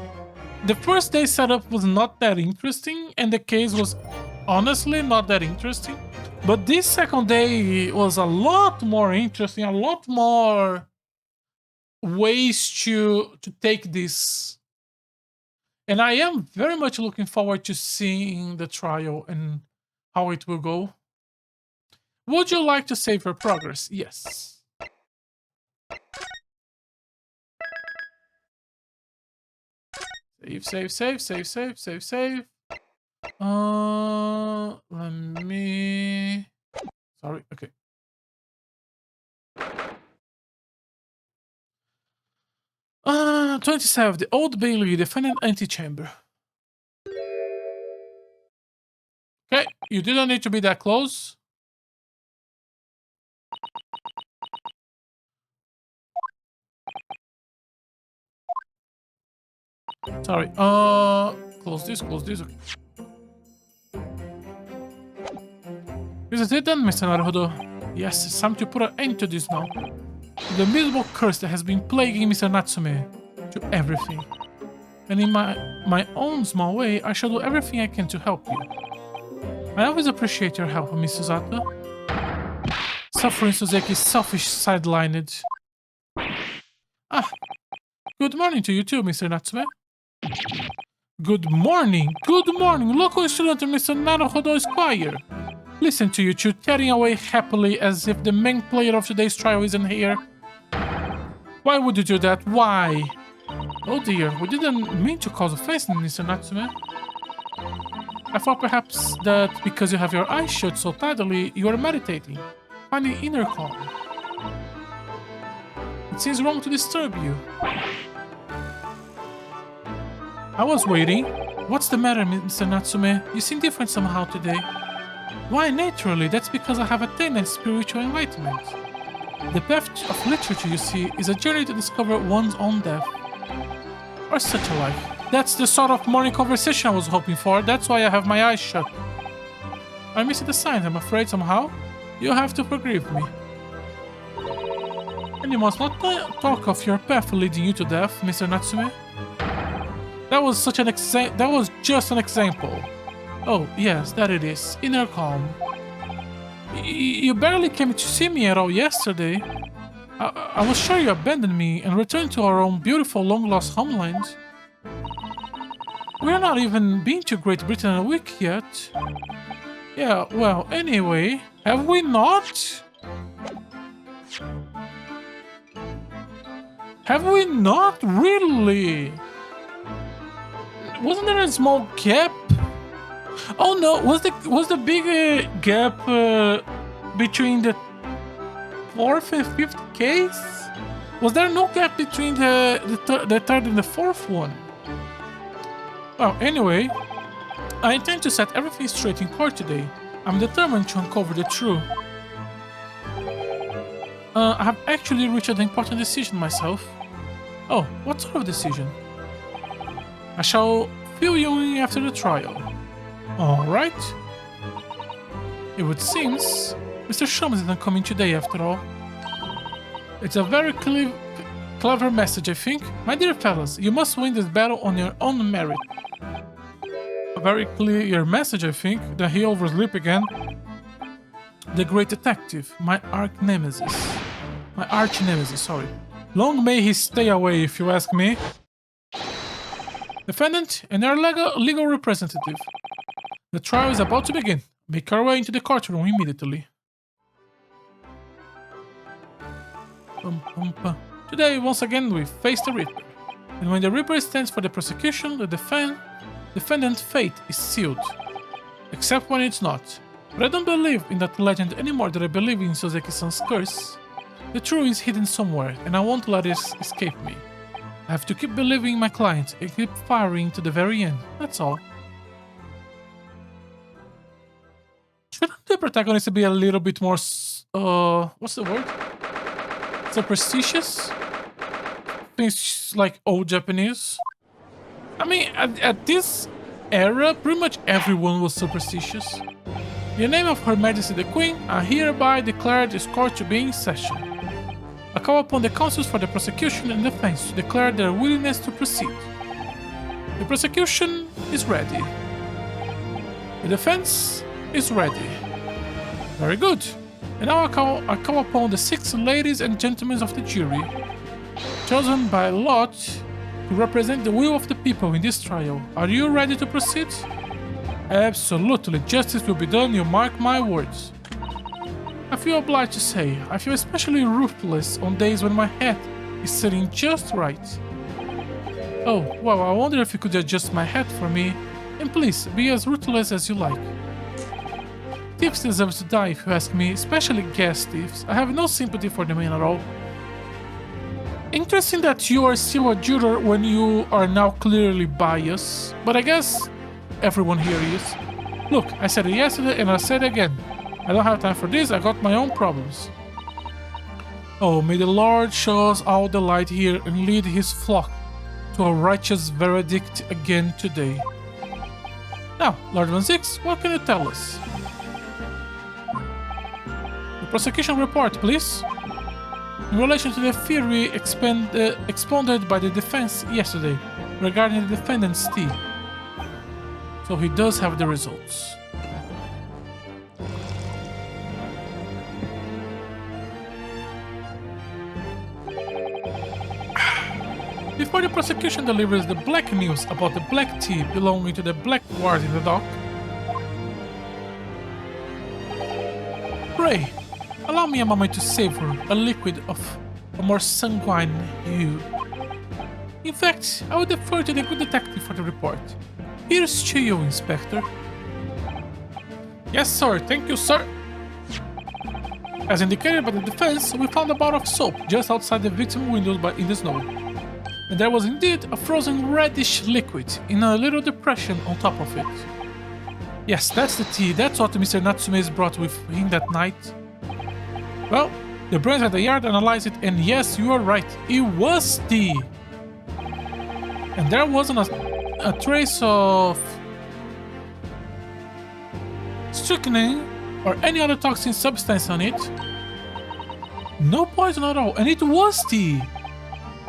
the first day setup was not that interesting, and the case was honestly not that interesting. But this second day was a lot more interesting, a lot more ways to take this. And I am very much looking forward to seeing the trial and how it will go. Would you like to save your progress? Yes. Save. Let me. Sorry. Okay. 27. The Old Bailey defendant antechamber. Okay, you didn't need to be that close. Sorry. Close this. Okay. Is it done, Mr. Naruhodo? Yes, it's time to put an end to this now. The miserable curse that has been plaguing Mr. Natsume. To everything. And in my own small way, I shall do everything I can to help you. I always appreciate your help, Miss Suzato. Suffering Suzuki's selfish sidelined. Ah, good morning to you too, Mr. Natsume. Good morning. Local student Mr. Naruhodo Esquire. Listen to you two tearing away happily as if the main player of today's trial isn't here. Why would you do that? Why? Oh dear, we didn't mean to cause offense, Mr. Natsume. I thought perhaps that because you have your eyes shut so tightly, you are meditating, finding inner calm. It seems wrong to disturb you. I was waiting. What's the matter, Mr. Natsume? You seem different somehow today. Why, naturally, that's because I have attained spiritual enlightenment. The path of literature, you see, is a journey to discover one's own depth. Or such a life. That's the sort of morning conversation I was hoping for. That's why I have my eyes shut. I missed the signs, I'm afraid, somehow. You have to forgive me. And you must not talk of your path leading you to death, Mr. Natsume. That was just an example. Oh, yes, that it is. Inner calm. You barely came to see me at all yesterday. I was sure you abandoned me and returned to our own beautiful long-lost homeland. We're not even been to Great Britain in a week yet. Yeah, well, anyway, have we not? Have we not? Really? Wasn't there a small gap? Oh no, was the big gap between the 4th and 5th case? Was there no gap between the 3rd and the 4th one? Well, anyway, I intend to set everything straight in court today. I'm determined to uncover the truth. I have actually reached an important decision myself. Oh, what sort of decision? I shall fill you in after the trial. Alright. It would seem Mr. Shums isn't coming today after all. It's a very clever message, I think. My dear fellows, you must win this battle on your own merit. A very clear message, I think. That he oversleep again. The great detective, my arch nemesis, sorry. Long may he stay away, if you ask me. Defendant and our legal representative. The trial is about to begin. Make our way into the courtroom immediately. Today, once again, we face the Reaper. And when the Reaper stands for the prosecution, the defendant's fate is sealed. Except when it's not. But I don't believe in that legend any more than I believe in Suzuki-san's curse. The truth is hidden somewhere, and I won't let it escape me. I have to keep believing in my client and keep firing to the very end. That's all. Shouldn't the protagonist be a little bit more, what's the word? Superstitious? Things like old Japanese. I mean, at this era, pretty much everyone was superstitious. In the name of Her Majesty the Queen, I hereby declare this court to be in session. I call upon the counsels for the prosecution and defense to declare their willingness to proceed. The prosecution is ready. The defense is ready. Very good. And now I call upon the 6 ladies and gentlemen of the jury, chosen by lot to represent the will of the people in this trial. Are you ready to proceed? Absolutely. Justice will be done, you mark my words. I feel obliged to say, I feel especially ruthless on days when my head is sitting just right. Oh, well, I wonder if you could adjust my head for me, and please, be as ruthless as you like. Thieves deserve to die if you ask me, especially gas thieves. I have no sympathy for the men at all. Interesting that you are still a juror when you are now clearly biased, but I guess everyone here is. Look, I said it yesterday and I'll say it again. I don't have time for this, I got my own problems. Oh, may the Lord show us all the light here and lead his flock to a righteous verdict again today. Now, Lord Van Zix, what can you tell us? The prosecution report, please. In relation to the theory expounded by the defense yesterday regarding the defendant's tea. So he does have the results. Before the prosecution delivers the black news about the black tea belonging to the black ward in the dock, pray, allow me a moment to savor a liquid of a more sanguine hue. In fact, I would defer to the good detective for the report. Here's to you, Inspector. Yes, sir. Thank you, sir. As indicated by the defense, we found a bar of soap just outside the victim's window in the snow. And there was indeed a frozen reddish liquid in a little depression on top of it. Yes, that's the tea. That's what Mr. Natsume's brought with him that night. Well, the brains at the yard analyzed it, and yes, you are right. It was tea. And there wasn't a trace of strychnine or any other toxin substance on it. No poison at all, and it was tea.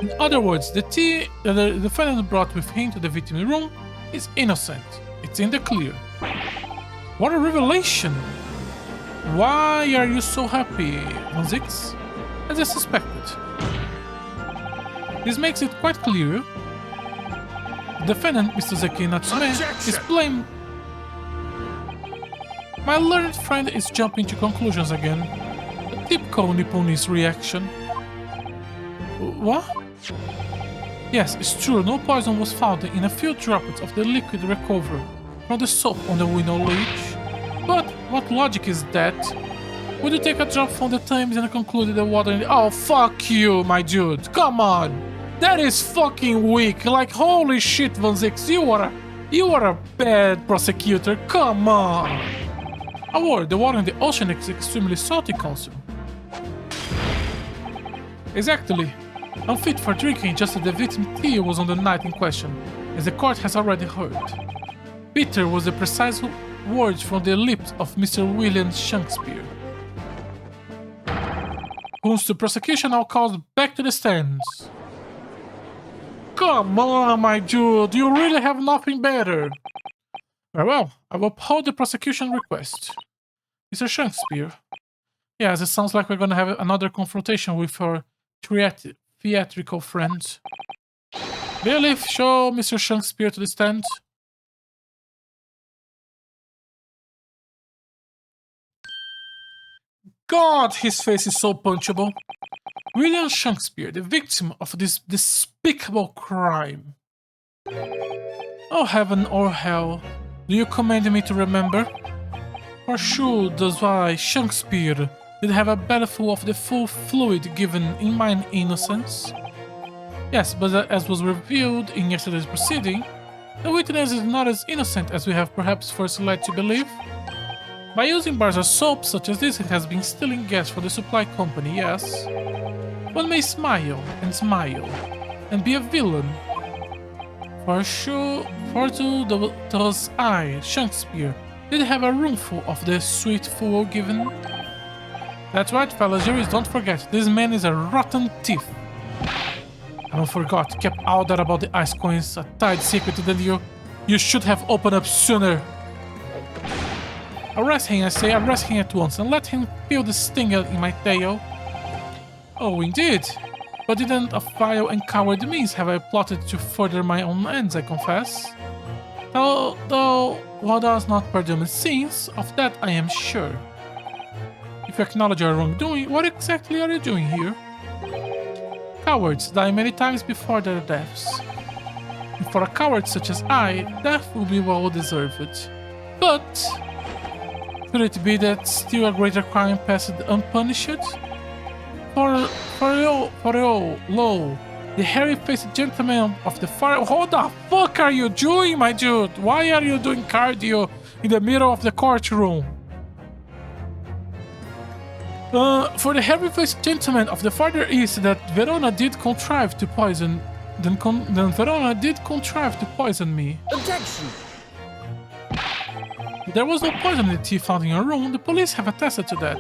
In other words, the tea that the defendant brought with him to the victim's room is innocent. It's in the clear. What a revelation! Why are you so happy, Van Zix? As I suspected. This makes it quite clear. The defendant, Mr. Zeki Natsume, is blamed. My learned friend is jumping to conclusions again. A typical Nipponese reaction. What? Yes, it's true, no poison was found in a few droplets of the liquid recovered from the soap on the window ledge. But what logic is that? Would you take a drop from the Thames and conclude the water in the— Oh, fuck you, my dude. Come on. That is fucking weak. Like, holy shit, Van Zix. You are a bad prosecutor. Come on. Award, the water in the ocean is extremely salty, Consul. Exactly. Unfit for drinking just as the victim tea was on the night in question, as the court has already heard. Bitter was the precise words from the lips of Mr. William Shakespeare. Whom the prosecution now calls back to the stands. Come on, my dude, you really have nothing better. Very well, I will uphold the prosecution request. Mr. Shakespeare. Yes, it sounds like we're gonna have another confrontation with our theatrical friends. Bailiff, show Mr. Shakespeare to the stand. God, his face is so punchable. William Shakespeare, the victim of this despicable crime. Oh heaven or hell, do you command me to remember? For sure does I, Shakespeare, did have a bellyful of the full fluid given in mine innocence. Yes, but as was revealed in yesterday's proceeding, the witness is not as innocent as we have perhaps first led to believe. By using bars of soap such as this, it has been stealing gas from the supply company, yes. One may smile and be a villain. For sure, for does I, Shakespeare, did have a roomful of the sweet fool given. That's right, fellow juries, don't forget, this man is a rotten thief. I don't forgot, kept all that about the ice coins a tight secret that you should have opened up sooner. Arrest him, I say, arrest him at once, and let him feel the sting in my tail. Oh, indeed. But didn't a vile and coward means have I plotted to further my own ends, I confess. Though one does not pardon sins, of that I am sure. If you acknowledge your wrongdoing, what exactly are you doing here? Cowards die many times before their deaths. And for a coward such as I, death will be well deserved. But could it be that still a greater crime passed unpunished? For lo, the hairy-faced gentleman of the fire. What the fuck are you doing, my dude? Why are you doing cardio in the middle of the courtroom? For the hairy-faced gentleman of the farther east, that Verona did contrive to poison. Then Verona did contrive to poison me. Objection! There was no poison in the tea found in your room. The police have attested to that.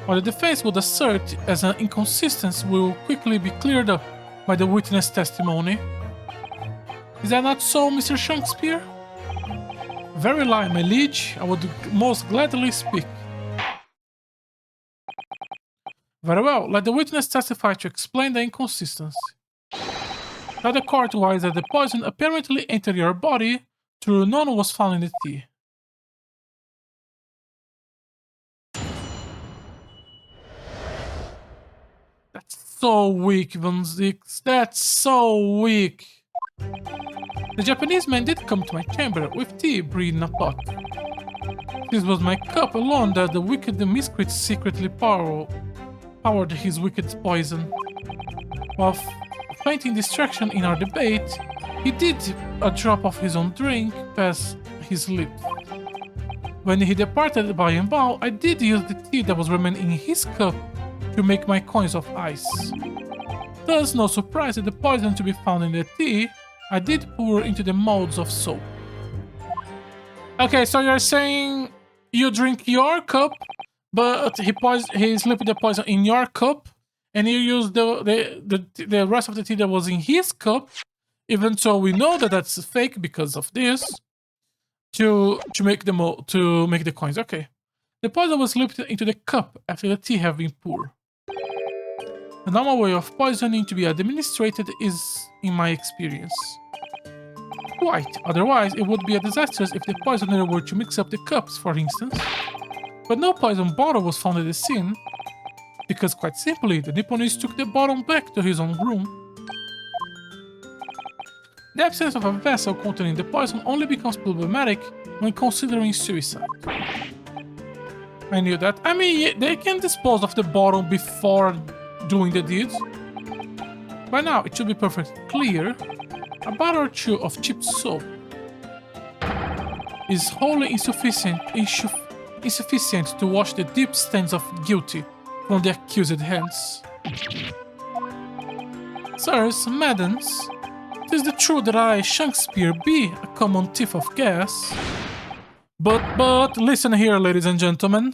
What the defense would assert as an inconsistency will quickly be cleared up by the witness testimony. Is that not so, Mr. Shakespeare? Very lie, my liege. I would most gladly speak. Very well, let the witness testify to explain the inconsistency. Tell the court why that the poison apparently entered your body through none was found in the tea. That's so weak, Von Zix. That's so weak. The Japanese man did come to my chamber with tea brewed in a pot. This was my cup alone that the wicked miscreant secretly poured his wicked poison. While feinting distraction in our debate, he did a drop of his own drink past his lips. When he departed by and by, I did use the tea that was remaining in his cup to make my coins of ice. Thus, no surprise that the poison to be found in the tea, I did pour into the molds of soap. Okay, so you're saying you drink your cup, but he slipped the poison in your cup, and you use the rest of the tea that was in his cup, even so we know that that's fake because of this, to make the coins. Okay, the poison was slipped into the cup after the tea had been poured. The normal way of poisoning to be administered is, in my experience. Quite. Otherwise, it would be a disaster if the poisoner were to mix up the cups, for instance. But no poison bottle was found at the scene, because quite simply, the Nipponese took the bottle back to his own room. The absence of a vessel containing the poison only becomes problematic when considering suicide. I knew that. I mean, they can dispose of the bottle before doing the deed. By now, it should be perfectly clear. A bottle or two of cheap soap is wholly insufficient to wash the deep stains of guilty from the accused hands. Sirs, madams, it is the truth that I, Shakespeare, be a common thief of gas. But, listen here, ladies and gentlemen.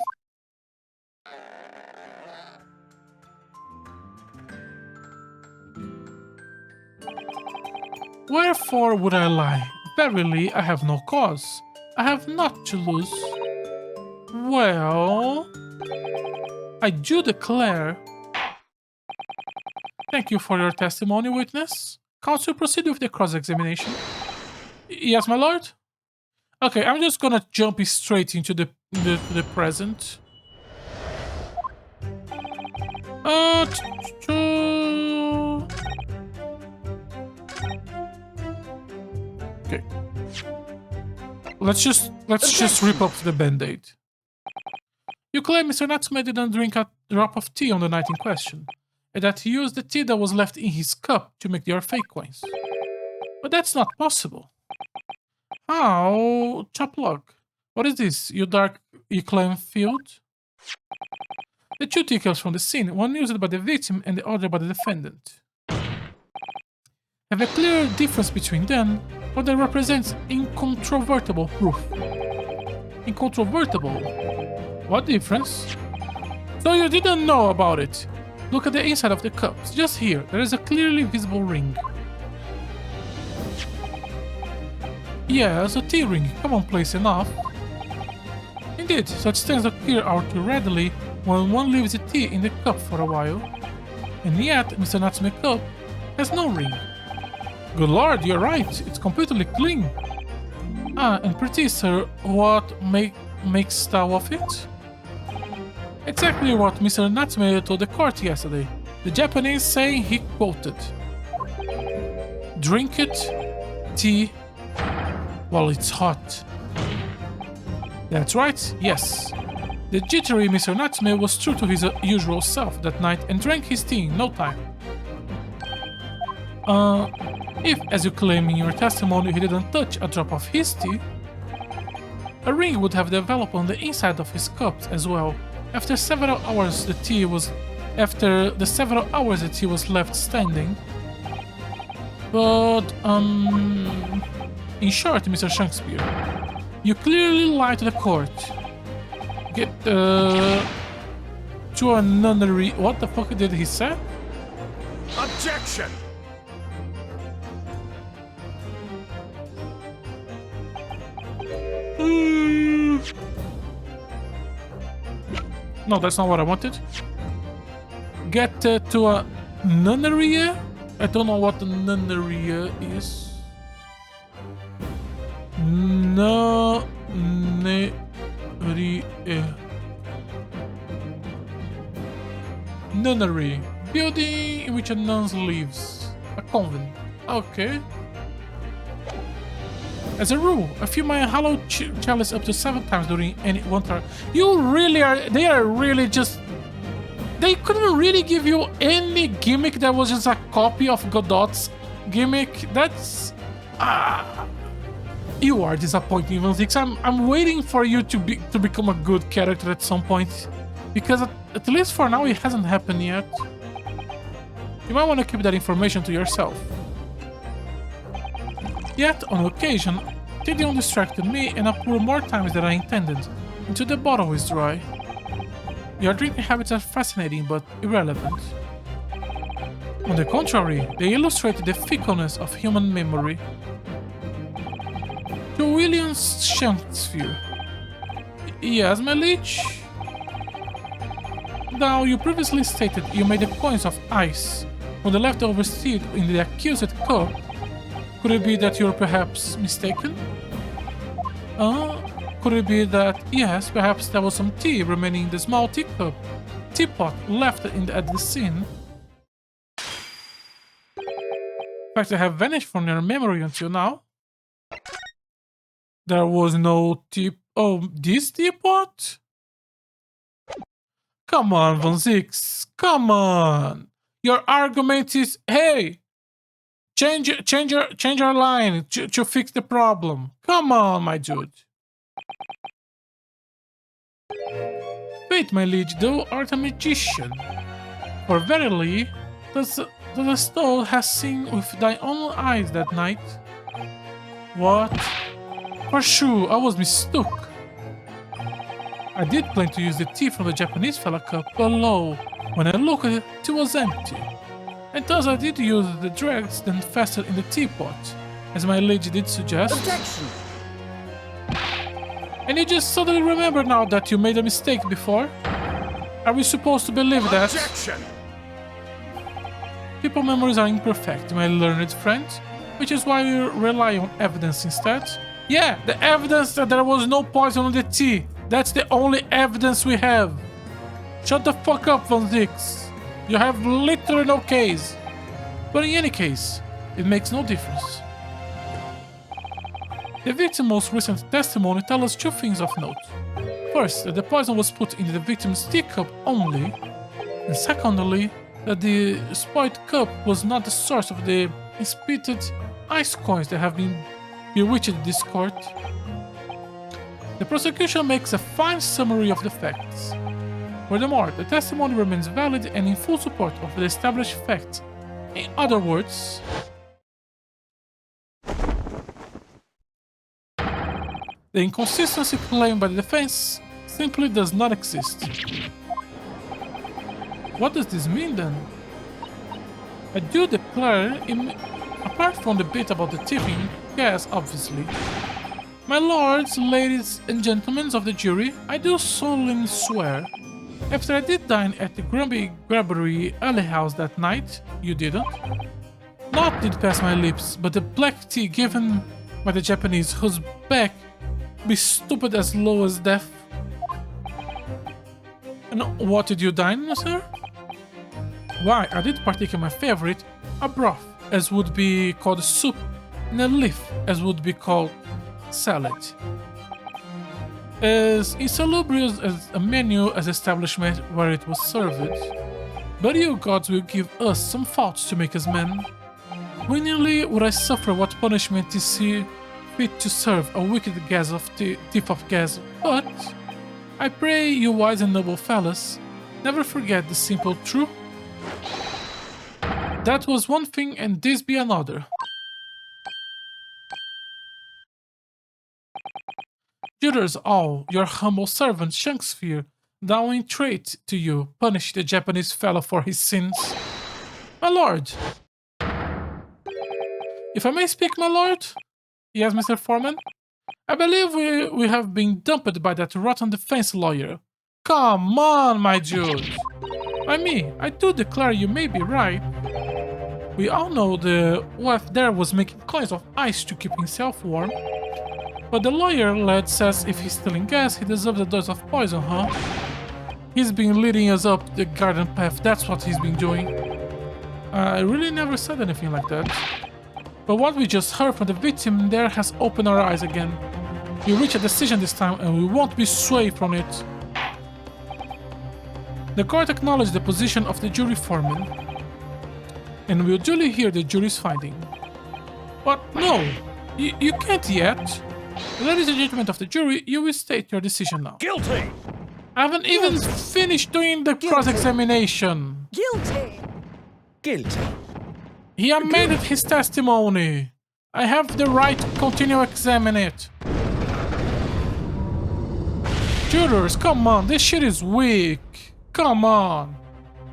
Wherefore would I lie? Verily, I have no cause. I have naught to lose. Well, I do declare. Thank you for your testimony, witness. Counsel, proceed with the cross-examination. Yes, my lord? Okay, I'm just gonna jump straight into the present. Okay. Let's just rip off the band-aid. You claim Mr. Natsume didn't drink a drop of tea on the night in question, and that he used the tea that was left in his cup to make your fake coins. But that's not possible. How? Choplog. What is this? You claim field? The two tickets from the scene, one used by the victim and the other by the defendant. Have a clear difference between them, but they represent incontrovertible proof. Incontrovertible? What difference? So you didn't know about it. Look at the inside of the cups. Just here, there is a clearly visible ring. Yes, a tea ring, commonplace enough. Indeed, such things occur out too readily when one leaves the tea in the cup for a while. And yet, Mr. Natsume's cup has no ring. Good lord, you're right, it's completely clean. Ah, and pretty sir, what makes thou of it? Exactly what Mr. Natsume told the court yesterday. The Japanese saying he quoted, "Drink it, tea, while it's hot." That's right, yes. The jittery Mr. Natsume was true to his usual self that night and drank his tea in no time. If, as you claim in your testimony, he didn't touch a drop of his tea, a ring would have developed on the inside of his cups as well. After the several hours the tea was left standing. But, in short, Mr. Shakespeare, you clearly lied to the court. Get, to a nunnery. What the fuck did he say? Objection! No, that's not what I wanted. Get to a nunnery? I don't know what a nunnery is. Nunnery. Nunnery. Building in which a nun lives. A convent. Okay. As a rule, a few may hallow chalice up to 7 times during any one turn. You really are. They are really just. They couldn't really give you any gimmick that was just a copy of Godot's gimmick. That's. You are disappointing, Van Zix. I'm waiting for you to become a good character at some point, because at least for now it hasn't happened yet. You might want to keep that information to yourself. Yet, on occasion, Tidion distracted me and I poured more times than I intended, until the bottle is dry. Your drinking habits are fascinating but irrelevant. On the contrary, they illustrate the fickleness of human memory. To William Shakespeare. Yes, my liege? Now, you previously stated you made the coins of ice when the leftovers stayed in the accused cup. Could it be that you're perhaps mistaken? Could it be that, yes, perhaps there was some tea remaining in the small teapot left at the scene? Facts that have vanished from your memory until now? There was no this teapot? Come on, Van Zix, come on! Your argument is, hey! Change your line to fix the problem. Come on, my dude. Wait, my liege, thou art a magician. For verily, the stone has seen with thy own eyes that night. What? For sure, I was mistook. I did plan to use the tea from the Japanese fella cup, but lo, when I looked, it was empty. And thus I did use the dregs then fastened in the teapot, as my lady did suggest. Objection! And you just suddenly remember now that you made a mistake before? Are we supposed to believe that? Objection! People memories are imperfect, my learned friend, which is why we rely on evidence instead. Yeah, the evidence that there was no poison on the tea. That's the only evidence we have. Shut the fuck up, Van Zix. You have literally no case. But in any case, it makes no difference. The victim's most recent testimony tells us 2 things of note. First, that the poison was put in the victim's teacup only, and secondly, that the spoiled cup was not the source of the spitted ice coins that have been bewitched in this court. The prosecution makes a fine summary of the facts. Furthermore, the testimony remains valid and in full support of the established facts. In other words, the inconsistency claimed by the defense simply does not exist. What does this mean then? I do declare, apart from the bit about the tipping, yes, obviously, My lords, ladies, and gentlemen of the jury, I do solemnly swear, after I did dine at the Grumpy Grabbery Ale House that night, you didn't. Not did pass my lips, but the black tea given by the Japanese whose back be stupid as low as death. And what did you dine, sir? Why, I did partake in my favorite, a broth, as would be called soup, and a leaf, as would be called salad. As insalubrious as a menu as establishment where it was served. But you gods will give us some faults to make us men. Willingly would I suffer what punishment is here fit to serve a wicked gas of thief of gas, but I pray you wise and noble fellas, never forget the simple truth. That was one thing and this be another. Jurors all, your humble servant Shakespeare, thou entreat to you, punish the Japanese fellow for his sins. My lord! If I may speak, my lord? Yes, Mr. Foreman? I believe we have been dumped by that rotten defense lawyer. Come on, my dude! By me, I do declare you may be right. We all know the wife there was making coins of ice to keep himself warm. But the lawyer lad says if he's stealing gas, he deserves a dose of poison, huh? He's been leading us up the garden path, that's what he's been doing. I really never said anything like that. But what we just heard from the victim there has opened our eyes again. We reach a decision this time and we won't be swayed from it. The court acknowledged the position of the jury foreman and will duly hear the jury's finding. But no, you can't yet. Ladies and gentlemen of the jury, you will state your decision now. Guilty! I haven't even finished doing the cross-examination. Guilty. Guilty. He amended his testimony. I have the right to continue examine it. Jurors, come on, this shit is weak. Come on.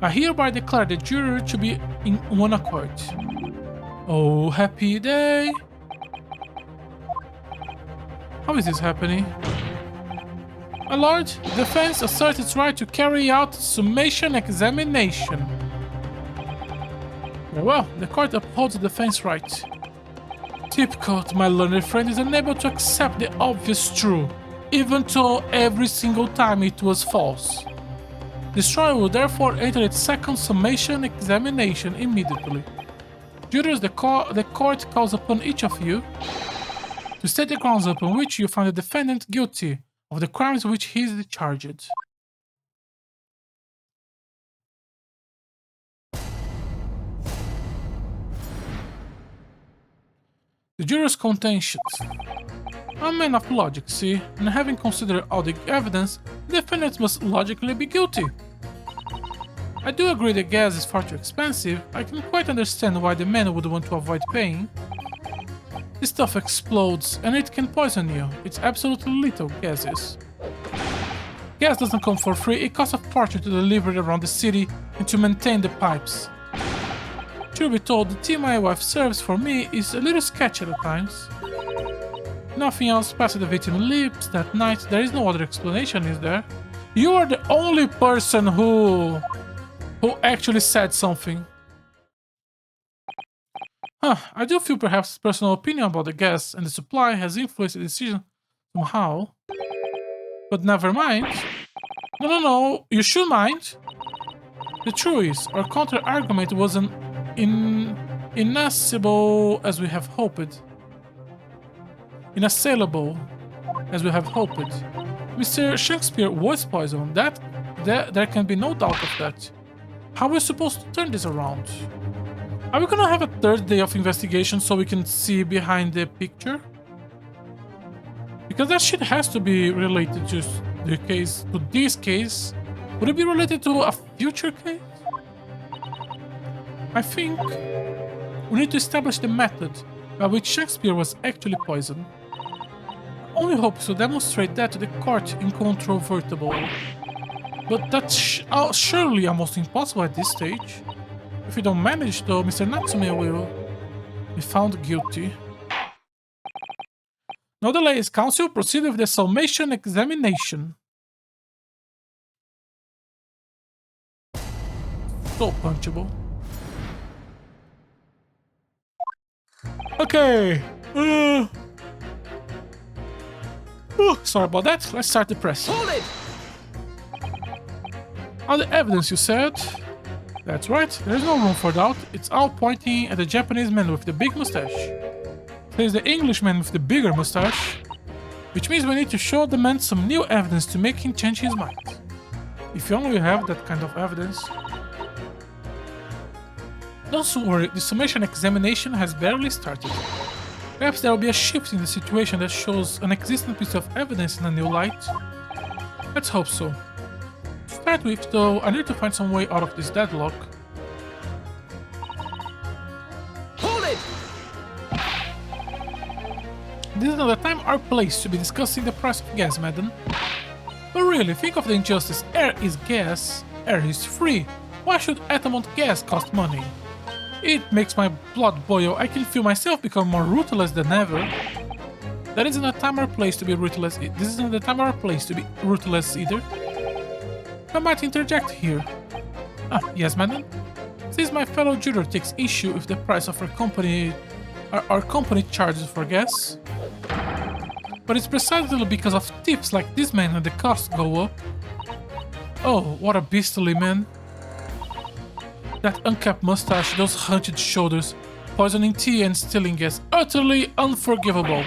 I hereby declare the jury to be in one accord. Oh, happy day. How is this happening? My lord, the defense asserts its right to carry out summation examination. Very well, the court upholds the defense right. Typical, my learned friend is unable to accept the obvious truth, even though every single time it was false. This trial will therefore enter its second summation examination immediately. Jurors, the court calls upon each of you to state the grounds upon which you find the defendant guilty of the crimes which he is charged. The jurors' contentions. I'm a man of logic, see, and having considered all the evidence, the defendant must logically be guilty. I do agree that gas is far too expensive. I can quite understand why the man would want to avoid paying. This stuff explodes and it can poison you. It's absolutely lethal, gas is. Gas doesn't come for free, it costs a fortune to deliver it around the city and to maintain the pipes. Truth be told, the tea my wife serves for me is a little sketchy at times. Nothing else passed the victim's lips that night. There is no other explanation, is there? You are the only person who actually said something. I do feel perhaps personal opinion about the gas and the supply has influenced the decision somehow. But never mind. No, you should mind. The truth is, our counter-argument wasn't inassailable as we have hoped. Inassailable as we have hoped. Mr. Shakespeare was poisoned. There can be no doubt of that. How are we supposed to turn this around? Are we gonna have a third day of investigation so we can see behind the picture? Because that shit has to be related to this case. Would it be related to a future case? I think we need to establish the method by which Shakespeare was actually poisoned. Our only hope is to demonstrate that to the court incontrovertible. But that's surely almost impossible at this stage. If we don't manage, though, Mr. Natsume will be found guilty. No delays, Council. Proceed with the summation examination. So punchable. Okay. Sorry about that. Let's start the press. Hold it! On the evidence, you said? That's right. There's no room for doubt. It's all pointing at the Japanese man with the big mustache. There's the Englishman with the bigger mustache. Which means we need to show the man some new evidence to make him change his mind. If you only have that kind of evidence. Don't worry, the summation examination has barely started. Perhaps there will be a shift in the situation that shows an existing piece of evidence in a new light. Let's hope so. To start with, though, I need to find some way out of this deadlock. Hold it! This is not the time or place to be discussing the price of gas, madam. But really, think of the injustice. Air is gas, air is free. Why should Atamont gas cost money? It makes my blood boil. I can feel myself become more ruthless than ever. That isn't a time or place to be ruthless. This isn't the time or place to be ruthless either. I might interject here. Yes, madam. Since my fellow juror takes issue with the price of our company charges for gas, but it's precisely because of tips like this man that the costs go up. Oh, what a beastly man. That uncapped mustache, those hunched shoulders, poisoning tea and stealing gas. Utterly unforgivable.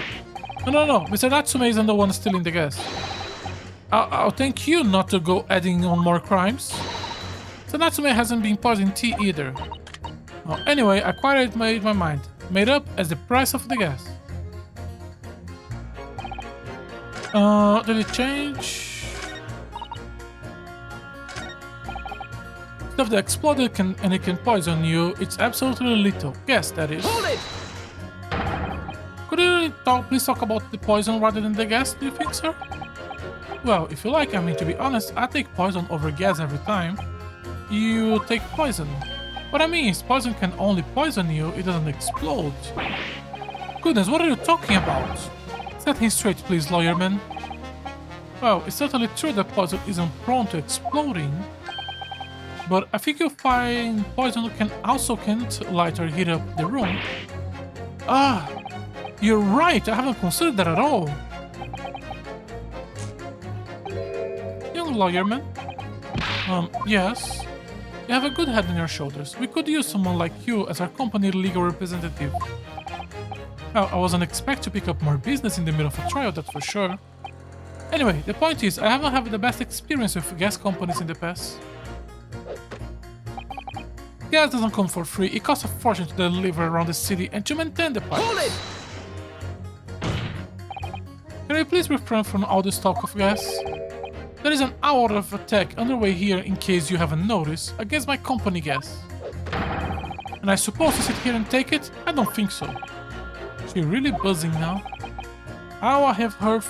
No. Mr. Natsume isn't the one stealing the gas. I'll thank you not to go adding on more crimes. Mr. Natsume hasn't been poisoning tea either. Well, anyway, I quite made my mind. Made up as the price of the gas. Did it change? Stuff that exploded and it can poison you. It's absolutely lethal. Gas, that is. Hold it! Could you please talk about the poison rather than the gas, do you think, sir? Well, if you like, I mean, to be honest, I take poison over gas every time. You take poison. What I mean is, poison can only poison you, it doesn't explode. Goodness, what are you talking about? Set him straight, please, lawyerman. Well, it's certainly true that poison isn't prone to exploding, but I think you'll find poison can't light or heat up the room. You're right, I haven't considered that at all. Young lawyerman. Yes. You have a good head on your shoulders. We could use someone like you as our company legal representative. Well, I wasn't expecting to pick up more business in the middle of a trial, that's for sure. Anyway, the point is, I haven't had the best experience with gas companies in the past. Gas doesn't come for free, it costs a fortune to deliver around the city and to maintain the pipes. Hold it! Can you please refrain from all this talk of gas? There is an hour of attack underway here in case you haven't noticed, against my company gas. And I suppose to sit here and take it? I don't think so. She's really buzzing now. All I have heard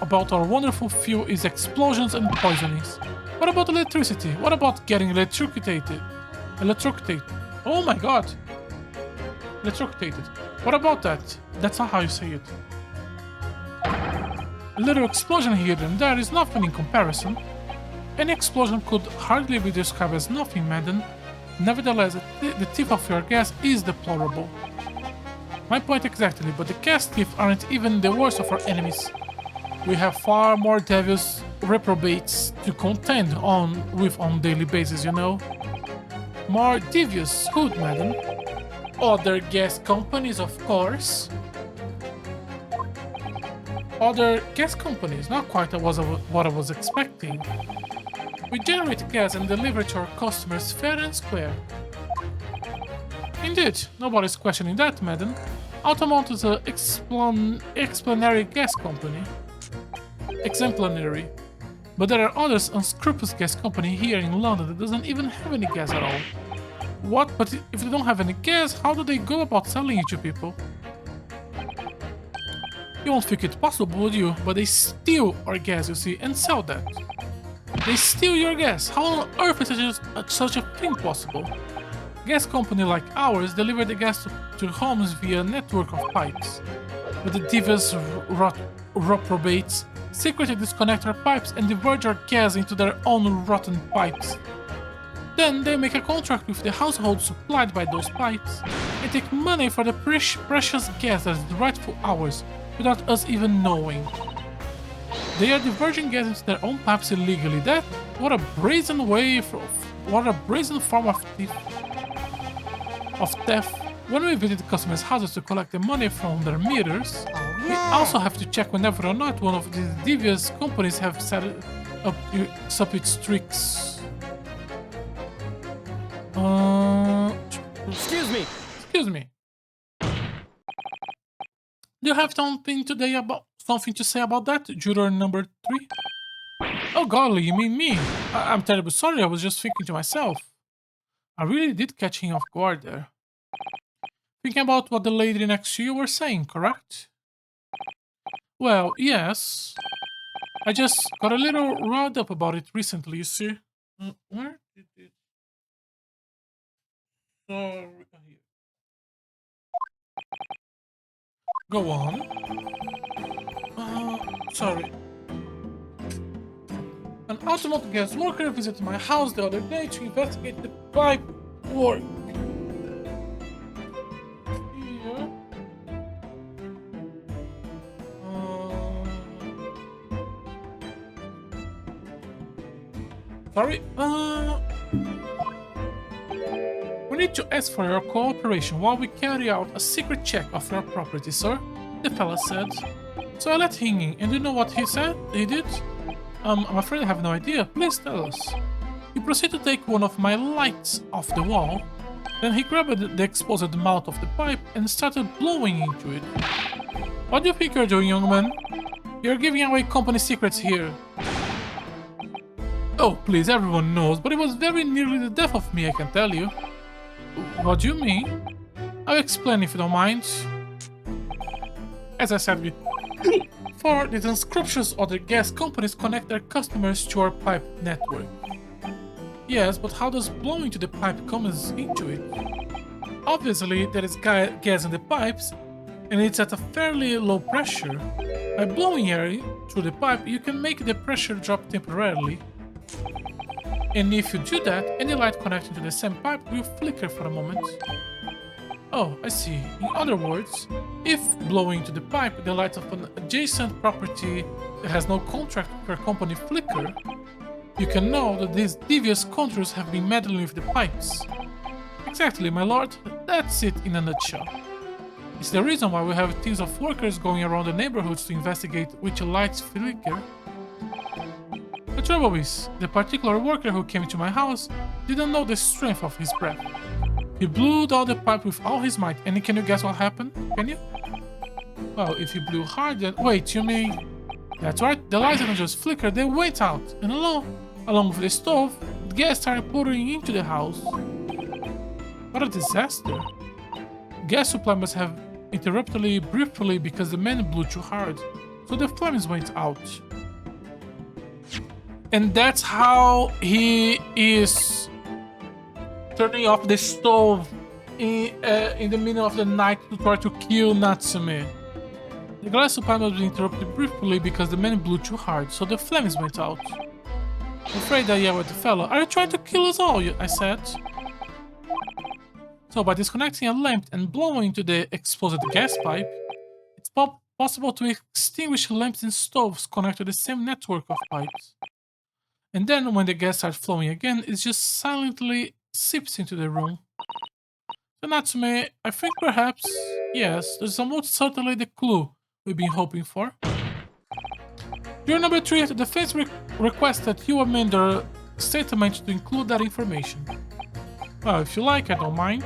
about our wonderful fuel is explosions and poisonings. What about electricity? What about getting electrocuted? Oh my god! Electrocuted. What about that? That's not how you say it. A little explosion here and there is nothing in comparison. Any explosion could hardly be described as nothing, madam. Nevertheless, the thief of your gas is deplorable. My point exactly, but the gas thieves aren't even the worst of our enemies. We have far more devils reprobates to contend with on daily basis, you know. More devious hood, madam. Other gas companies, of course. Other gas companies, not quite what I was expecting. We generate gas and deliver it to our customers fair and square. Indeed, nobody's questioning that, madam. Altamont is an exemplary gas company. Exemplary. But there are others unscrupulous gas company here in London that doesn't even have any gas at all. What? But if they don't have any gas, how do they go about selling it to people? You won't think it possible, would you? But they steal our gas, you see, and sell that. They steal your gas. How on earth is such a thing possible? Gas company like ours deliver the gas to homes via a network of pipes. But the devious reprobates secretly disconnect our pipes and diverge our gas into their own rotten pipes. Then they make a contract with the households supplied by those pipes and take money for the precious gas that is rightful ours without us even knowing. They are diverging gas into their own pipes illegally. What a brazen form of theft. When we visit customers' houses to collect the money from their meters, we also have to check whenever or not one of these devious companies have set up its tricks. Excuse me. Excuse me. Do you have something to say about that, juror number 3? Oh golly, you mean me? I'm terribly sorry. I was just thinking to myself. I really did catch him off guard there. Thinking about what the lady next to you were saying, correct? Well, yes. I just got a little riled up about it recently, you see. Where did it? Sorry. Here. Go on. Sorry. An automotive gas worker visited my house the other day to investigate the pipe work. Here. Sorry. We need to ask for your cooperation while we carry out a secret check of your property, sir, the fella said. So I let him in, and do you know what he said? He did? I'm afraid I have no idea. Please tell us. He proceeded to take one of my lights off the wall. Then he grabbed the exposed mouth of the pipe and started blowing into it. What do you think you're doing, young man? You're giving away company secrets here. Oh, please, everyone knows, but it was very nearly the death of me, I can tell you. What do you mean? I'll explain if you don't mind. As I said before, these unscrupulous other gas companies connect their customers to our pipe network. Yes, but how does blowing to the pipe come into it? Obviously, there is gas in the pipes, and it's at a fairly low pressure. By blowing air through the pipe, you can make the pressure drop temporarily. And if you do that, any light connecting to the same pipe will flicker for a moment. Oh, I see. In other words, if blowing to the pipe, the lights of an adjacent property that has no contract with your company flicker, you can know that these devious controls have been meddling with the pipes. Exactly, my lord. That's it in a nutshell. It's the reason why we have teams of workers going around the neighborhoods to investigate which lights flicker. The trouble is, the particular worker who came to my house didn't know the strength of his breath. He blew down the pipe with all his might, and can you guess what happened? Can you? Well, if he blew hard, then... Wait, you mean... That's right, the lights didn't just flicker, they went out, and along with the stove, the gas started pouring into the house. What a disaster. Gas supply must have interrupted briefly because the man blew too hard, so the flames went out. And that's how he is turning off the stove in the middle of the night to try to kill Natsume. The gas supply was interrupted briefly because the man blew too hard, so the flames went out. I'm afraid I yelled at the fellow. Are you trying to kill us all? I said. So by disconnecting a lamp and blowing into the exposed gas pipe, it's possible to extinguish lamps and stoves connected to the same network of pipes. And then when the gas starts flowing again, it just silently seeps into the room. So Natsume, I think perhaps, yes, this is almost certainly the clue we've been hoping for. Juror number 3, the defense requests that you amend their statement to include that information. Well, if you like, I don't mind.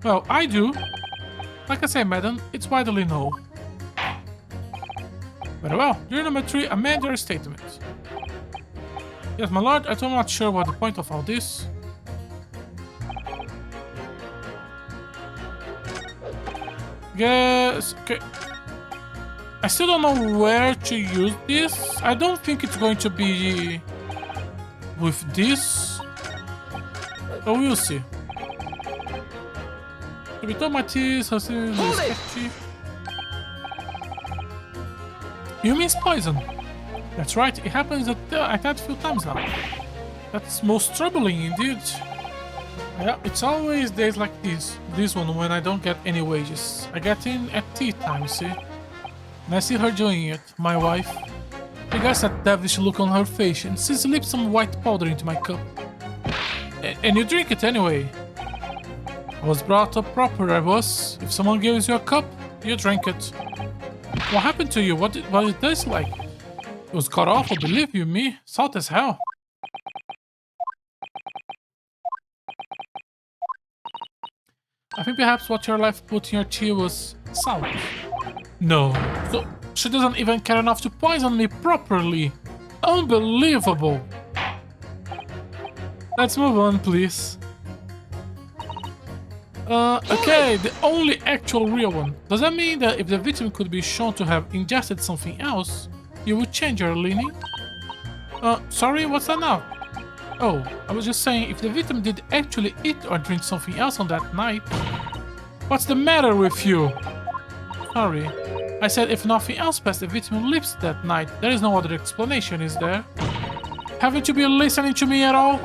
Well, I do. Like I say, madam, it's widely known. Very well, juror number 3, amend your statement. Yes, my lord, I'm not sure what the point of all this. Yes, okay. I still don't know where to use this. I don't think it's going to be with this. But we'll see. To be told, my teeth are still Hold it! sketchy. You mean poison? That's right, it happens at that few times now. That's most troubling indeed. Yeah, it's always days like this. This one when I don't get any wages. I get in at tea time, see? And I see her doing it, my wife. She gets that devilish look on her face and she slips some white powder into my cup. And you drink it anyway. I was brought up proper, I was. If someone gives you a cup, you drink it. What happened to you? What it tastes like? It was cut awful, believe you me. Salt as hell. I think perhaps what your life put in your tea was salt. No. So she doesn't even care enough to poison me properly. Unbelievable. Let's move on, please. Okay, the only actual real one. Does that mean that if the victim could be shown to have ingested something else, you would change your leaning? Sorry, what's that now? Oh, I was just saying if the victim did actually eat or drink something else on that night. What's the matter with you? Sorry. I said if nothing else passed the victim's lips that night, there is no other explanation, is there? Haven't you been listening to me at all?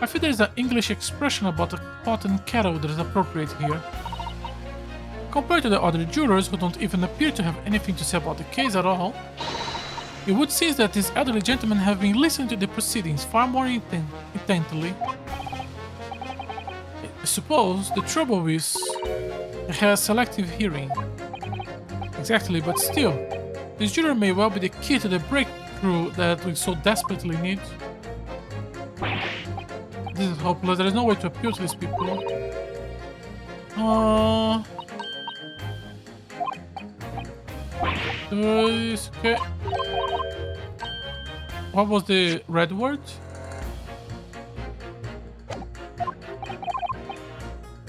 I feel there's an English expression about a pot and kettle that is appropriate here. Compared to the other jurors who don't even appear to have anything to say about the case at all, it would seem that these elderly gentlemen have been listening to the proceedings far more intently. I suppose the trouble is it has selective hearing. Exactly, but still, this juror may well be the key to the breakthrough that we so desperately need. This is hopeless. There is no way to appeal to these people. Okay. What was the red word?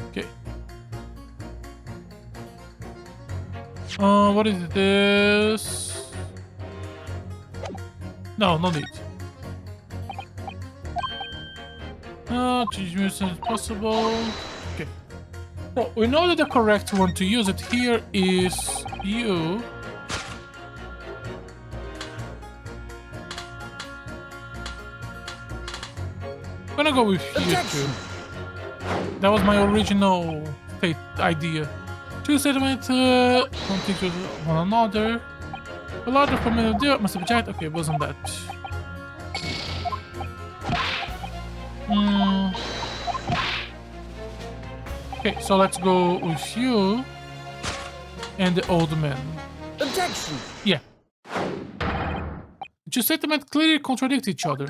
Okay. What is this? No, no need. Change as soon as possible. Okay. So we know that the correct one to use it here is you. I'm gonna go with you too. That was my original idea. Two statements don't think with one another. A lot of familiar deal must have checked. Okay, wasn't that? Okay, so let's go with you and the old man. Objection! Yeah. The two statements clearly contradict each other.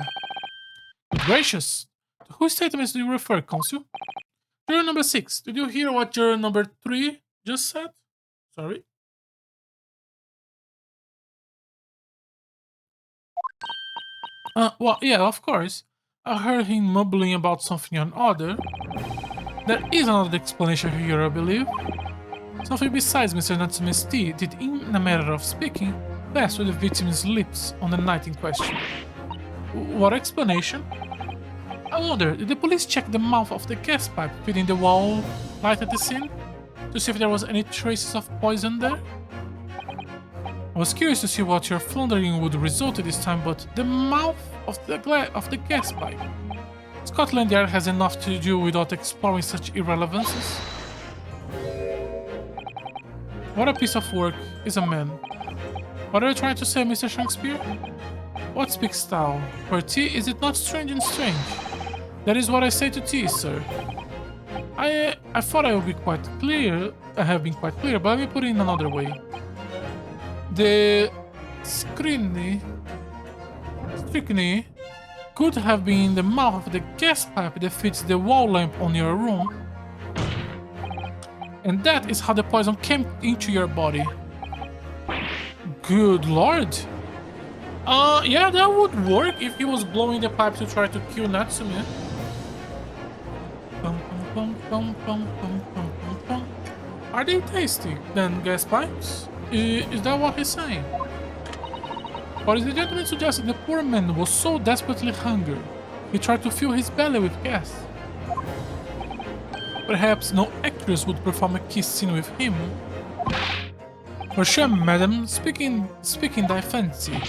Good gracious! To whose statements do you refer, Consul? Juror number 6. Did you hear what juror number 3 just said? Sorry. Well, yeah, of course. I heard him mumbling about something or another. There is another explanation here, I believe. Something besides Mr. Natsume's tea did, in a matter of speaking, pass through the victim's lips on the night in question. What explanation? I wonder, did the police check the mouth of the gas pipe feeding the wall light at the scene? To see if there was any traces of poison there? I was curious to see what your floundering would result in this time, but the mouth of the gas pipe. Scotland Yard has enough to do without exploring such irrelevances. What a piece of work is a man. What are you trying to say, Mr. Shakespeare? What speaks thou? For tea, is it not strange and strange? That is what I say to tea, sir. I thought I would be quite clear. I have been quite clear, but let me put it in another way. The strychnine could have been the mouth of the gas pipe that feeds the wall lamp on your room. And that is how the poison came into your body. Good lord. Yeah, that would work if he was blowing the pipe to try to kill Natsume. Are they tasty, then, gas pipes? Is that what he's saying? Or is the gentleman suggesting the poor man was so desperately hungry, he tried to fill his belly with gas? Perhaps no actress would perform a kiss scene with him. For sure, madam, speaking thy fancy.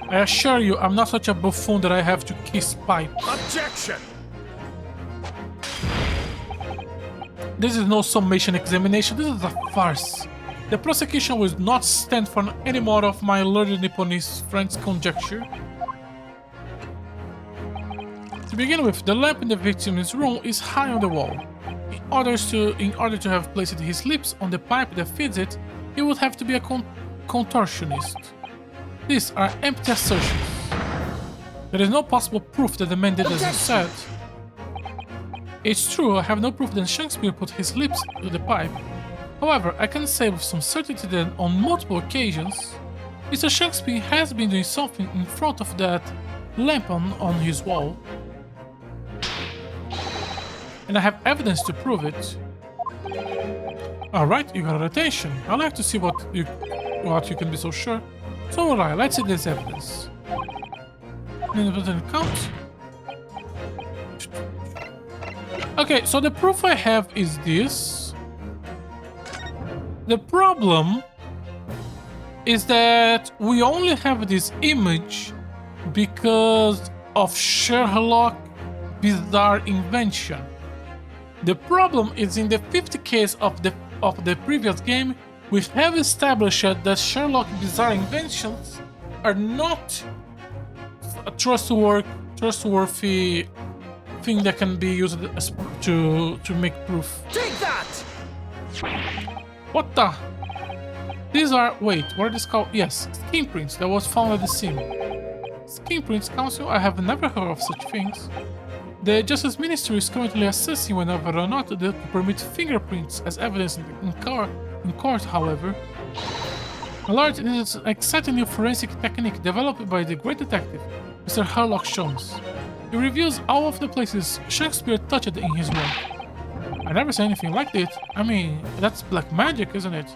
I assure you, I'm not such a buffoon that I have to kiss pipes. Objection! This is no summation examination, this is a farce. The prosecution will not stand for any more of my learned Nipponese friend's conjecture. To begin with, the lamp in the victim's room is high on the wall. In order to have placed his lips on the pipe that feeds it, he would have to be a contortionist. These are empty assertions. There is no possible proof that the man did as he said. It's true, I have no proof that Shakespeare put his lips to the pipe. However, I can say with some certainty that on multiple occasions, Mr. Shakespeare has been doing something in front of that lamp on his wall. And I have evidence to prove it. Alright, you got our attention. I'd like to see what you can be so sure. So alright, let's see this evidence. Count. Okay, so the proof I have is this. The problem is that we only have this image because of Sherlock's bizarre invention. The problem is in the 50th case of the previous game, we have established that Sherlock's bizarre inventions are not a trustworthy thing that can be used to make proof. Take that! What the? These are, wait, what are these called? Yes, skin prints that was found at the scene. Skin prints council, I have never heard of such things. The Justice Ministry is currently assessing whether or not to permit fingerprints as evidence in court, however. My lord, it is an exciting new forensic technique developed by the great detective, Mr. Sherlock Holmes. He reviews all of the places Shakespeare touched in his work. I never saw anything like it. I mean, that's black magic, isn't it?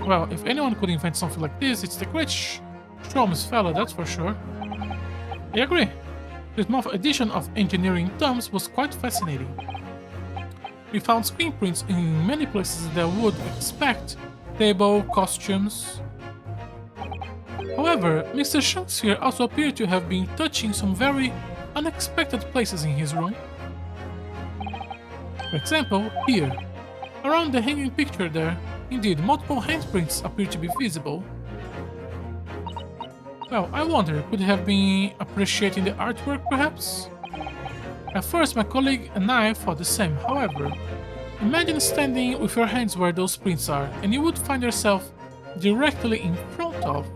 Well, if anyone could invent something like this, it's the great Holmes fella, that's for sure. I agree. This month's edition of Engineering Terms was quite fascinating. We found screen prints in many places that would expect table, costumes. However, Mr. Shakespeare also appeared to have been touching some very unexpected places in his room. For example, here, around the hanging picture there, indeed, multiple handprints appear to be visible. Well, I wonder, could he have been appreciating the artwork, perhaps? At first, my colleague and I thought the same, however. Imagine standing with your hands where those prints are, and you would find yourself directly in front of...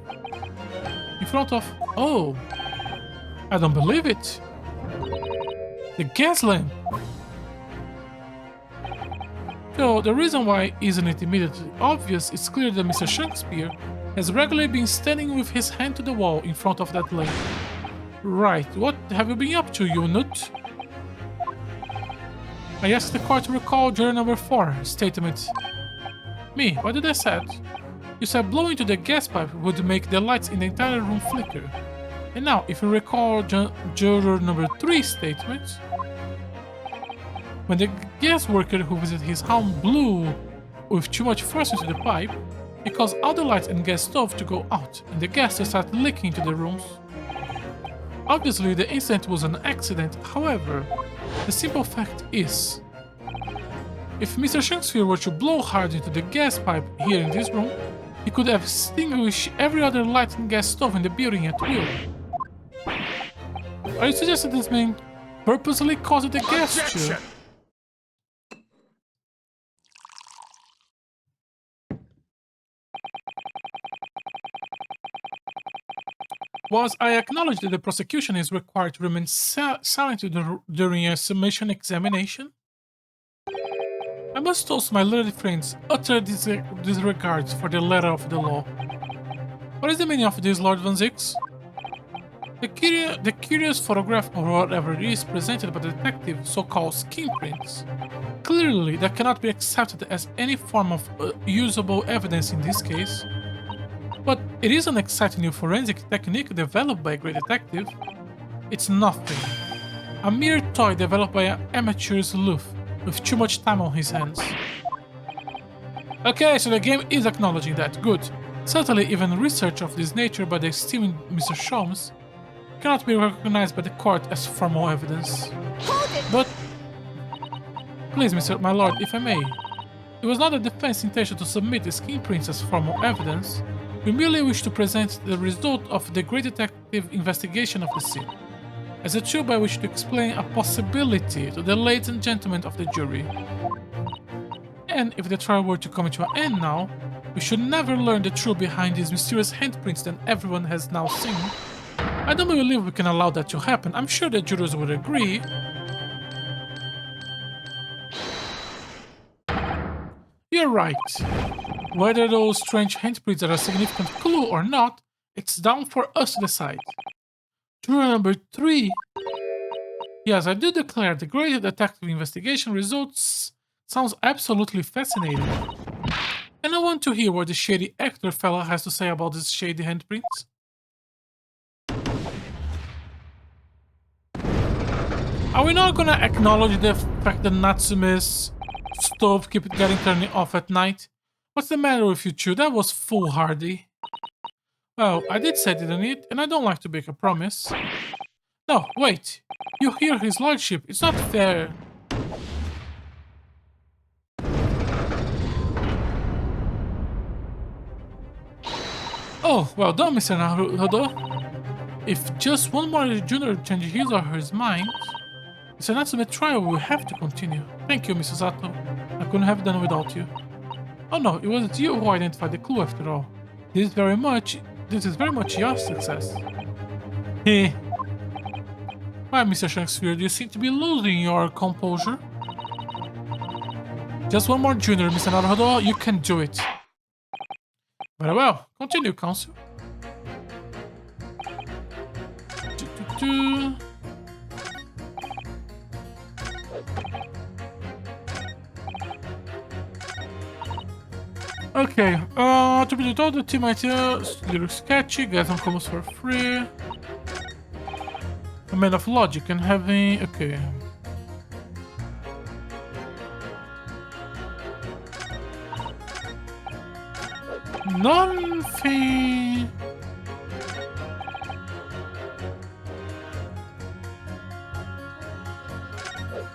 Oh! I don't believe it! The gas lamp! So, the reason why isn't it immediately obvious, it's clear that Mr. Shakespeare has regularly been standing with his hand to the wall in front of that lamp. Right, what have you been up to, you nut? I asked the court to recall juror number 4 statement. Me, what did I say? You said blowing into the gas pipe would make the lights in the entire room flicker. And now, if you recall juror number 3 statement, when the gas worker who visited his home blew with too much force into the pipe, it caused all the lights and gas stove to go out, and the gas to start leaking into the rooms. Obviously, the incident was an accident, however, the simple fact is, if Mr. Shakespeare were to blow hard into the gas pipe here in this room, he could have extinguished every other light and gas stove in the building at will. Are you suggesting this man purposely caused the gas to... Whilst I acknowledge that the prosecution is required to remain silent during a summation examination, I must toast my learned friends utter disregard for the letter of the law. What is the meaning of this, Lord Van Zix? The curious photograph or whatever it is presented by the detective, so-called skin prints, clearly that cannot be accepted as any form of usable evidence in this case. But it is an exciting new forensic technique developed by a great detective. It's nothing. A mere toy developed by an amateur sleuth. with too much time on his hands. Okay, so the game is acknowledging that. Good. Certainly, even research of this nature by the esteemed Mr. Sholmes cannot be recognized by the court as formal evidence. Hold it! But, please, my lord, if I may, it was not the defense's intention to submit the skin prints as formal evidence. We merely wish to present the result of the great detective investigation of the scene, as a tool by which to explain a possibility to the ladies and gentlemen of the jury. And if the trial were to come to an end now, we should never learn the truth behind these mysterious handprints that everyone has now seen. I don't believe we can allow that to happen. I'm sure the jurors would agree. You're right. Whether those strange handprints are a significant clue or not, it's down for us to decide. Juror number 3. Yes, I do declare the great detective investigation results sounds absolutely fascinating. And I want to hear what the shady actor fella has to say about these shady handprints. Are we not gonna acknowledge the fact that Natsume's stove keeps getting turned off at night? What's the matter with you two? That was foolhardy. Well, I did say didn't it, and I don't like to break a promise. No, wait. You hear his lordship. It's not fair. Oh, well done, Mr. Naruto. If just one more junior changes his or her mind, Mr. Natsume trial will have to continue. Thank you, Mrs. Sato. I couldn't have done without you. Oh no, it was you who identified the clue after all. This is very much your success. Heh. Why, Mr. Shakespeare, you seem to be losing your composure. Just one more junior, Mr. Naruto. You can do it. Very well. Continue, counsel. Okay, to be told, the team idea looks sketchy, get some combos for free. A man of logic and having... okay. Nothing...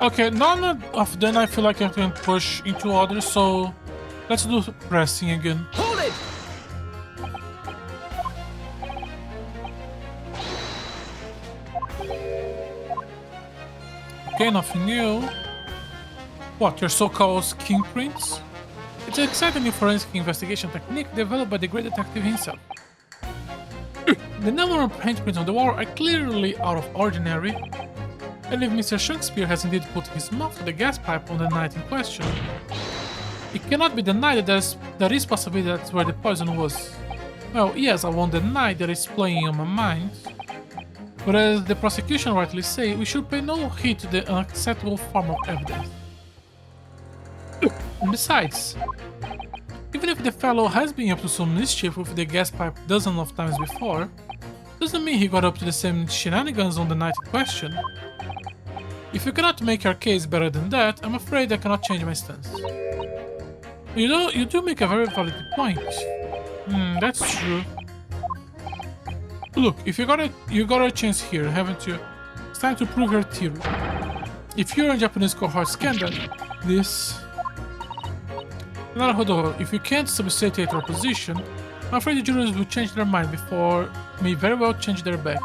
okay, none of them I feel like I can push into others, so let's do pressing again. Hold it! Okay, nothing new. What, your so-called skin prints? It's an exciting new forensic investigation technique developed by the great detective himself. The number of handprints on the wall are clearly out of ordinary, and if Mr. Shakespeare has indeed put his mouth to the gas pipe on the night in question, it cannot be denied that there is possibility that's where the poison was. Well, yes, I won't deny that it's playing on my mind, but as the prosecution rightly say, we should pay no heed to the unacceptable form of evidence. And besides, even if the fellow has been up to some mischief with the gas pipe dozens of times before, doesn't mean he got up to the same shenanigans on the night in question. If you cannot make your case better than that, I'm afraid I cannot change my stance. You do make a very valid point. That's true. Look, if you got a chance here, haven't you? It's time to prove your theory. If you're a Japanese cohort scandal, this... Naruhodo, if you can't substantiate your position, I'm afraid the jurors will change their mind before may very well change their back.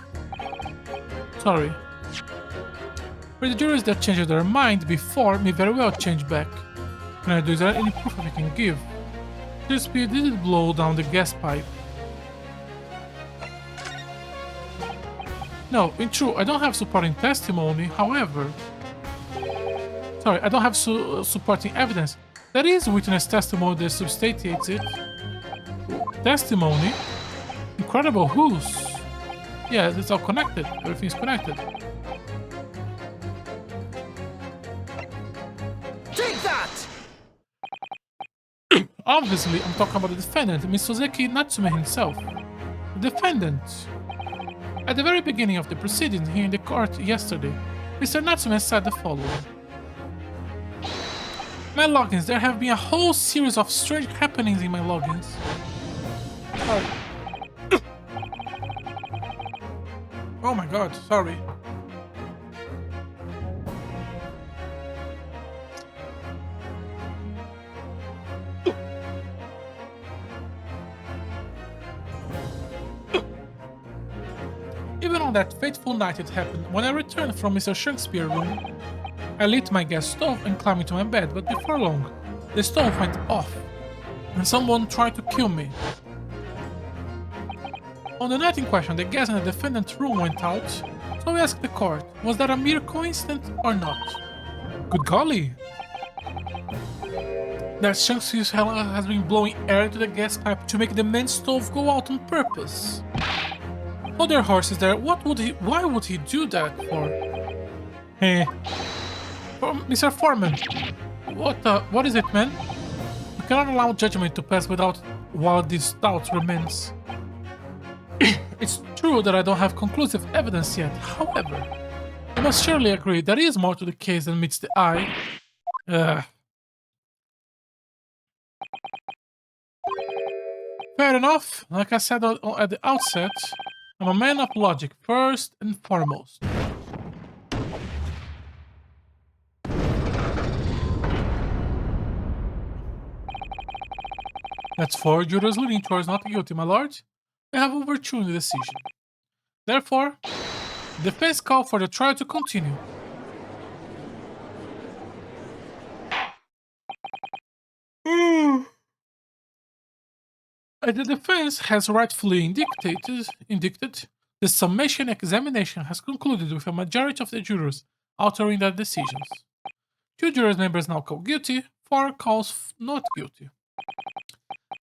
Sorry. For the jurors that change their mind before may very well change back. Can I do? Is there any proof I can give? Shakespeare didn't blow down the gas pipe. No, in truth, I don't have supporting testimony, however... Sorry, I don't have supporting evidence. There is witness testimony that substantiates it. Testimony? Incredible, whose? Yeah, it's all connected. Everything's connected. Take that! Obviously, I'm talking about the defendant, Misozeki Natsume himself. The defendant. At the very beginning of the proceedings here in the court yesterday, Mr. Natsume said the following. My logins. There have been a whole series of strange happenings in my logins. Sorry. Oh my god, sorry. Even on that fateful night it happened, when I returned from Mr. Shakespeare's room, I lit my gas stove and climbed into my bed, but before long, the stove went off, and someone tried to kill me. On the night in question, the gas in the defendant's room went out, so we asked the court, was that a mere coincidence or not? Good golly! That Shakespeare has been blowing air into the gas pipe to make the main stove go out on purpose. Other horses there, why would he do that for? Hey. Mr. Foreman, what is it, man? We cannot allow judgment to pass without while this doubt remains. It's true that I don't have conclusive evidence yet, however, I must surely agree there is more to the case than meets the eye. Fair enough, like I said at the outset, I'm a man of logic first and foremost. That's 4 jurors leaning towards not guilty, my lord. I have overturned the decision. Therefore, the defense called for the trial to continue. As the defense has rightfully indicted, the summation examination has concluded with a majority of the jurors altering their decisions. 2 jurors members now call guilty, 4 calls not guilty.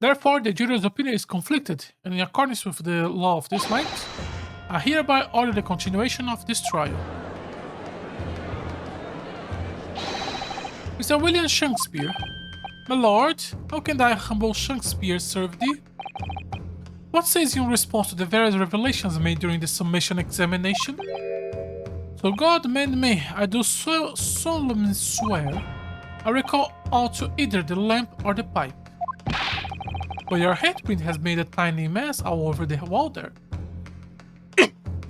Therefore, the juror's opinion is conflicted, and in accordance with the law of this land, I hereby order the continuation of this trial. Mr. William Shakespeare, my lord, how can thy humble Shakespeare serve thee? What says you in response to the various revelations made during the summation examination? So God mend me, I do solemnly swear, I recall all to either the lamp or the pipe. But your handprint has made a tiny mess all over the wall there.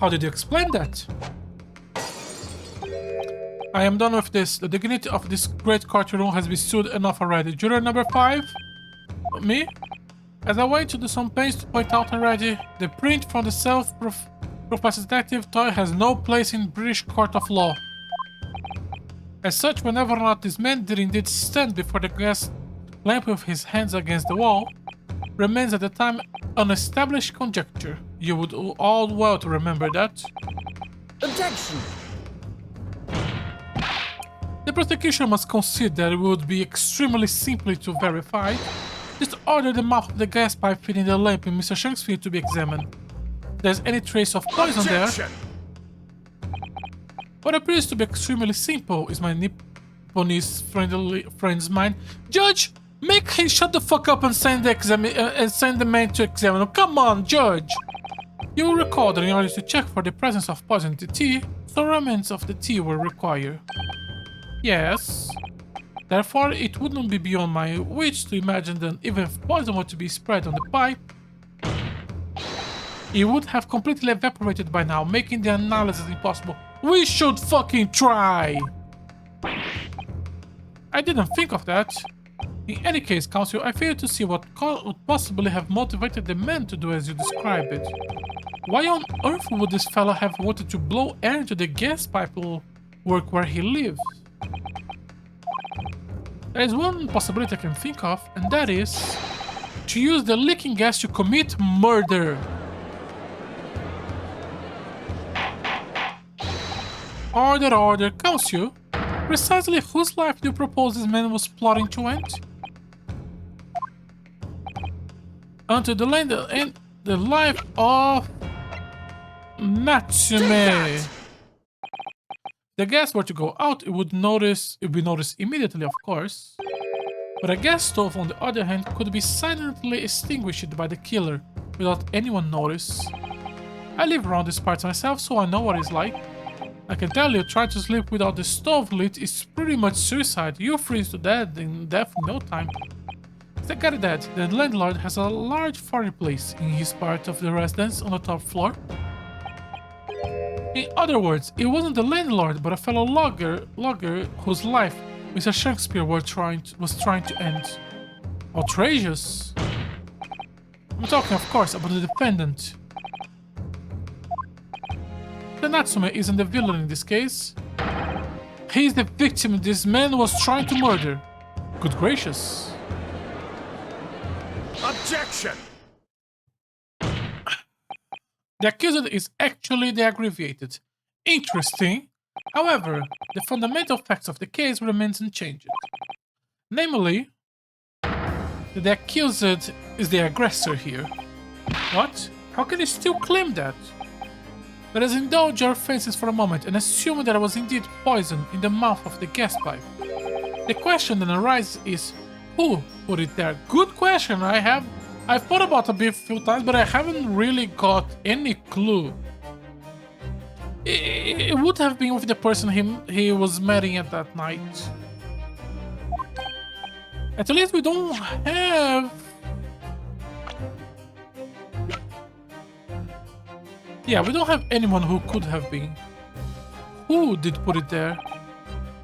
How did you explain that? I am done with this. The dignity of this great courtroom has been stood enough already. Juror number 5? Me? As I went to do some pains to point out already, the print from the self-representative toy has no place in British court of law. As such, whenever or not this man did indeed stand before the gas lamp with his hands against the wall, remains at the time unestablished conjecture. You would do all well to remember that. Objection! The prosecution must concede that it would be extremely simple to verify. Just order the mouth of the gas pipe feeding the lamp in Mr. Shakespeare to be examined. If there's any trace of poison Objection! there. What appears to be extremely simple is my Nipponese friend's mind. Judge, make him shut the fuck up and send the man to examine him. Come on, Judge! You will recall that in order to check for the presence of poison in the tea, some remnants of the tea were required. Yes. Therefore, it wouldn't be beyond my reach to imagine that even if poison were to be spread on the pipe, it would have completely evaporated by now, making the analysis impossible. We should fucking try! I didn't think of that. In any case, Counsel, I fail to see what would possibly have motivated the man to do as you describe it. Why on earth would this fellow have wanted to blow air into the gas pipe work where he lives? There is one possibility I can think of, and that is to use the leaking gas to commit murder. Order, order, Counsel. Precisely whose life do you propose this man was plotting to end? Unto the land and the life of Natsume. If the gas were to go out, it would be noticed immediately, of course. But a gas stove, on the other hand, could be silently extinguished by the killer without anyone notice. I live around these parts myself, so I know what it's like. I can tell you, trying to sleep without the stove lit is pretty much suicide. You freeze to death in no time. I got that. The landlord has a large fireplace in his part of the residence on the top floor. In other words, it wasn't the landlord, but a fellow logger whose life Mr. Shakespeare was trying to end. Outrageous. I'm talking, of course, about the defendant. The Natsume isn't the villain in this case. He's the victim this man was trying to murder. Good gracious. Objection! The accused is actually the aggravated. Interesting. However, the fundamental facts of the case remains unchanged. Namely, that the accused is the aggressor here. What? How can you still claim that? Let us indulge our fancies for a moment and assume that there was indeed poison in the mouth of the gas pipe. The question then arises is, who put it there? Good question. I've thought about it a few times, but I haven't really got any clue. It would have been with the person he was marrying at that night. At least we don't have... Yeah, we don't have anyone who could have been. Who did put it there?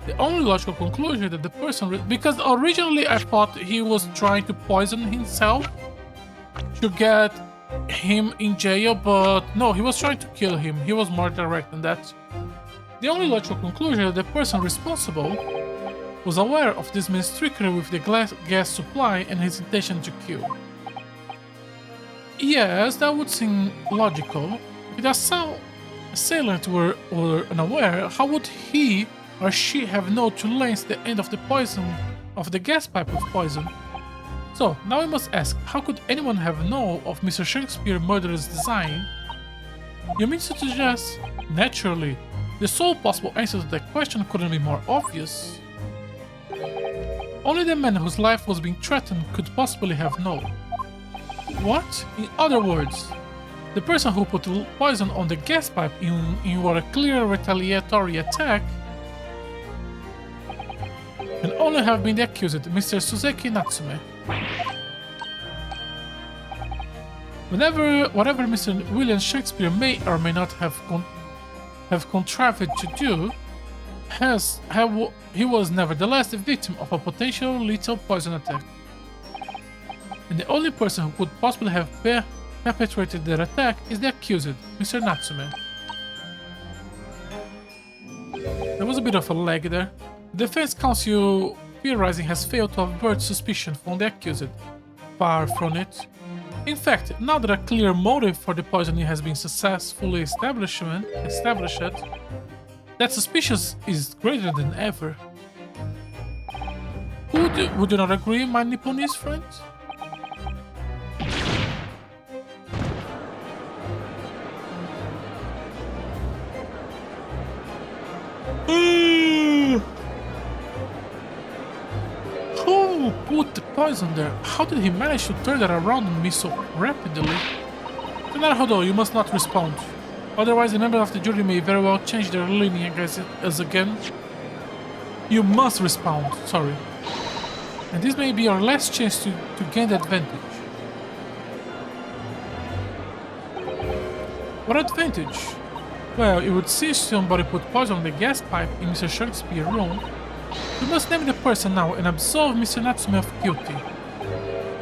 The only logical conclusion that the person... Because originally I thought he was trying to poison himself to get him in jail, but no, he was trying to kill him. He was more direct than that. The only logical conclusion that the person responsible was aware of this man's trickery with the gas supply and his intention to kill. Yes, that would seem logical. If the assailant were unaware, how would he or she have known to lance the end of the gas pipe with poison? So, now we must ask, how could anyone have known of Mr. Shakespeare's murderous design? You mean to suggest? Naturally, the sole possible answer to that question couldn't be more obvious. Only the man whose life was being threatened could possibly have known. What? In other words, the person who put poison on the gas pipe in what a clear retaliatory attack can only have been the accused, Mr. Suzeki Natsume. Whatever Mr. William Shakespeare may or may not have contrived to do, he was nevertheless the victim of a potential lethal poison attack. And the only person who could possibly have perpetrated that attack is the accused, Mr. Natsume. There was a bit of a lag there. The defense counsel theorizing has failed to avert suspicion from the accused. Far from it. In fact, now that a clear motive for the poisoning has been successfully established, that suspicion is greater than ever. Would you not agree, my Nipponese friends? Who put the poison there? How did he manage to turn that around on me so rapidly? Naruhodo, you must not respond. Otherwise, the members of the jury may very well change their leaning against us again. You must respond, sorry. And this may be our last chance to gain the advantage. What advantage? Well, it would see somebody put poison on the gas pipe in Mr. Shakespeare's room. We must name the person now and absolve Mr. Natsume of guilty.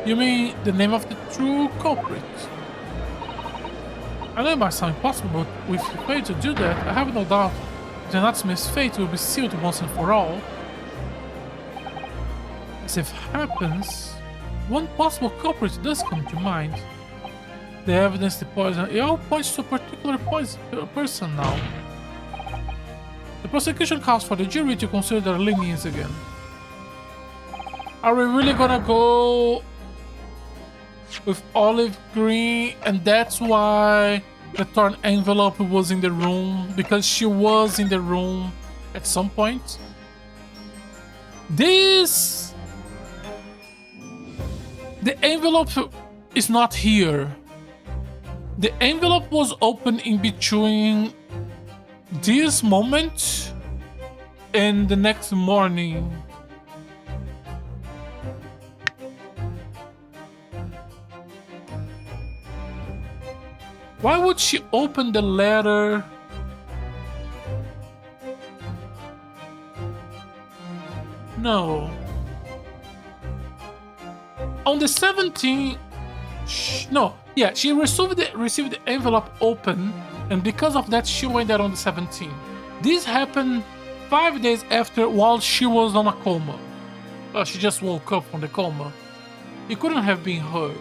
You mean the name of the true culprit? I know it might sound impossible, but if you fail to do that, I have no doubt that Natsume's fate will be sealed once and for all. As if happens, one possible culprit does come to mind. The evidence, the poison, it all points to a particular person now. The prosecution calls for the jury to consider their leanings again. Are we really gonna go with olive green, and that's why the torn envelope was in the room? Because she was in the room at some point? The envelope is not here. The envelope was open in between this moment and the next morning. Why would she open the letter? No. On the 17th, no, yeah, she received the envelope open, and because of that, she went there on the 17th. This happened 5 days after, while she was on a coma. Well, she just woke up from the coma. It couldn't have been her.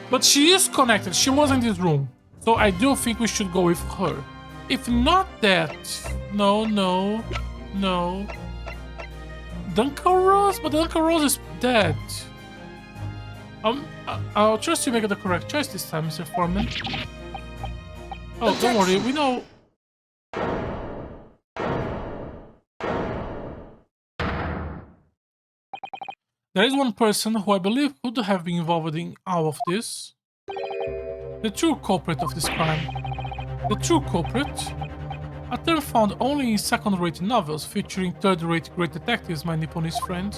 But she is connected. She was in this room, so I do think we should go with her. If not that, no. Duncan Rose, but Duncan Rose is dead. I'll trust you make the correct choice this time, Mr. Foreman. Oh, don't worry, we know. There is one person who I believe could have been involved in all of this. The true culprit of this crime. The true culprit? A term found only in second-rate novels featuring third-rate great detectives, my Nipponese friend.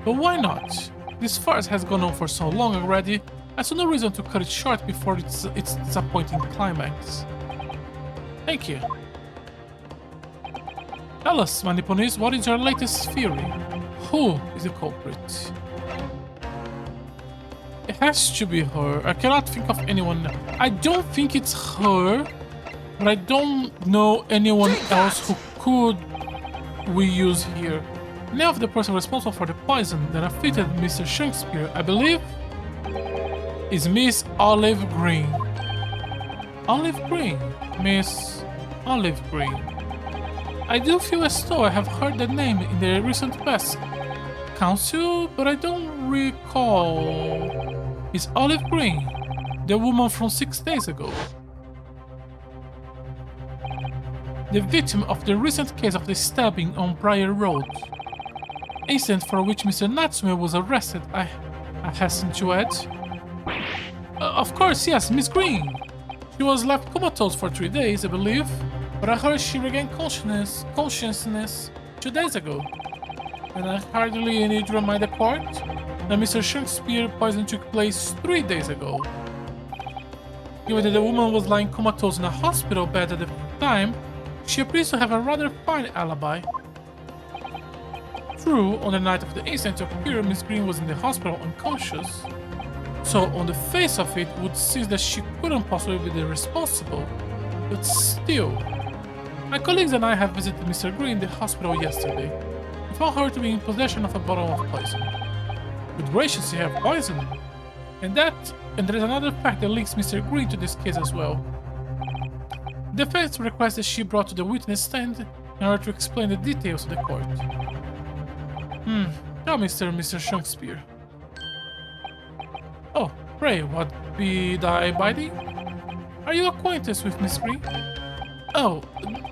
But why not? This farce has gone on for so long already, I saw no reason to cut it short before its disappointing climax. Thank you. Tell us, my Nipponese, what is your latest theory? Who is the culprit? It has to be her. I cannot think of anyone. I don't think it's her, but I don't know anyone else who could we use here. The name of the person responsible for the poison that afflicted Mr. Shakespeare, I believe, is Miss Olive Green. Olive Green? Miss Olive Green. I do feel as though I have heard that name in the recent past. Council, but I don't recall. Is Olive Green the woman from 6 days ago? The victim of the recent case of the stabbing on Briar Road. Incident for which Mr. Natsume was arrested, I hasten to add. Of course, yes, Miss Green. She was left comatose for 3 days, I believe, but I heard she regained consciousness 2 days ago. And I hardly need to remind the court that Mr. Shakespeare poison took place 3 days ago. Given that the woman was lying comatose in a hospital bed at the time, she appears to have a rather fine alibi. True, on the night of the incident occurred, Miss Green was in the hospital unconscious. So, on the face of it, would seem that she couldn't possibly be the responsible. But still, my colleagues and I have visited Mr. Green in the hospital yesterday. We found her to be in possession of a bottle of poison. Good gracious, she have poison! And there is another fact that links Mr. Green to this case as well. The defense requests that she brought to the witness stand in order to explain the details to the court. Tell Mr. Shakespeare. Oh, pray, what be thy biding? Are you acquainted with Miss Green? Oh,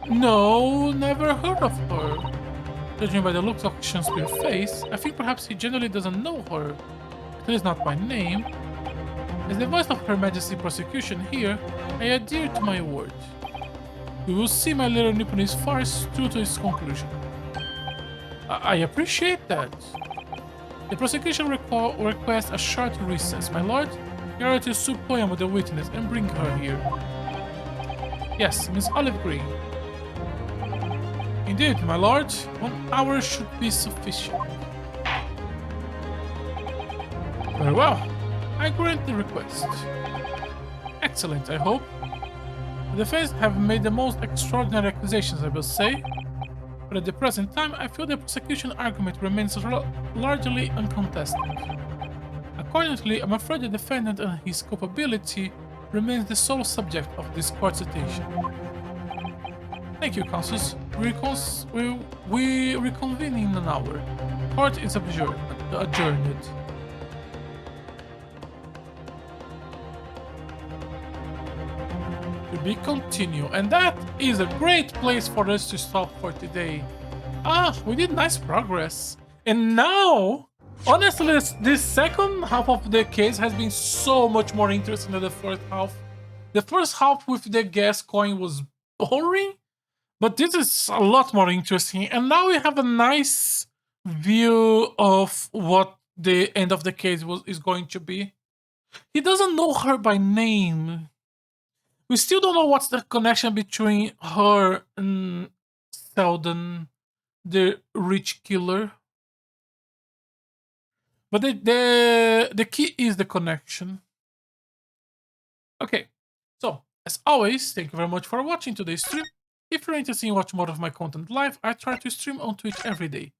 no, never heard of her. Judging by the looks of Shakespeare's face, I think perhaps he generally doesn't know her. At least not by name. As the voice of Her Majesty's prosecution here, I adhere to my word. We will see my little Nipponese farce through to its conclusion. I appreciate that. The prosecution requests a short recess, my lord, in order to sue poem with the witness and bring her here. Yes, Miss Olive Green. Indeed, my lord, 1 hour should be sufficient. Very well, I grant the request. Excellent, I hope. The defense have made the most extraordinary accusations, I will say, but at the present time, I feel the prosecution argument remains largely uncontested. Accordingly, I'm afraid the defendant and his culpability remains the sole subject of this court's attention. Thank you, counsels. We reconvene in an hour. Court is adjourned. To be continued, and that is a great place for us to stop for today. We did nice progress, and now Honestly, this second half of the case has been so much more interesting than the first half. The first half with the gas coin was boring, but this is a lot more interesting. And now we have a nice view of what the end of the case is going to be. He doesn't know her by name. We still don't know what's the connection between her and Selden, the rich killer. But the key is the connection. Okay, so as always, thank you very much for watching today's stream. If you're interested in watching more of my content live, I try to stream on Twitch every day.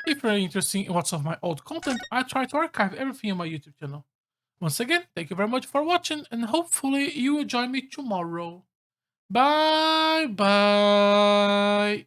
If you're interested in watching my old content, I try to archive everything on my YouTube channel. Once again, thank you very much for watching, and hopefully you will join me tomorrow. Bye bye.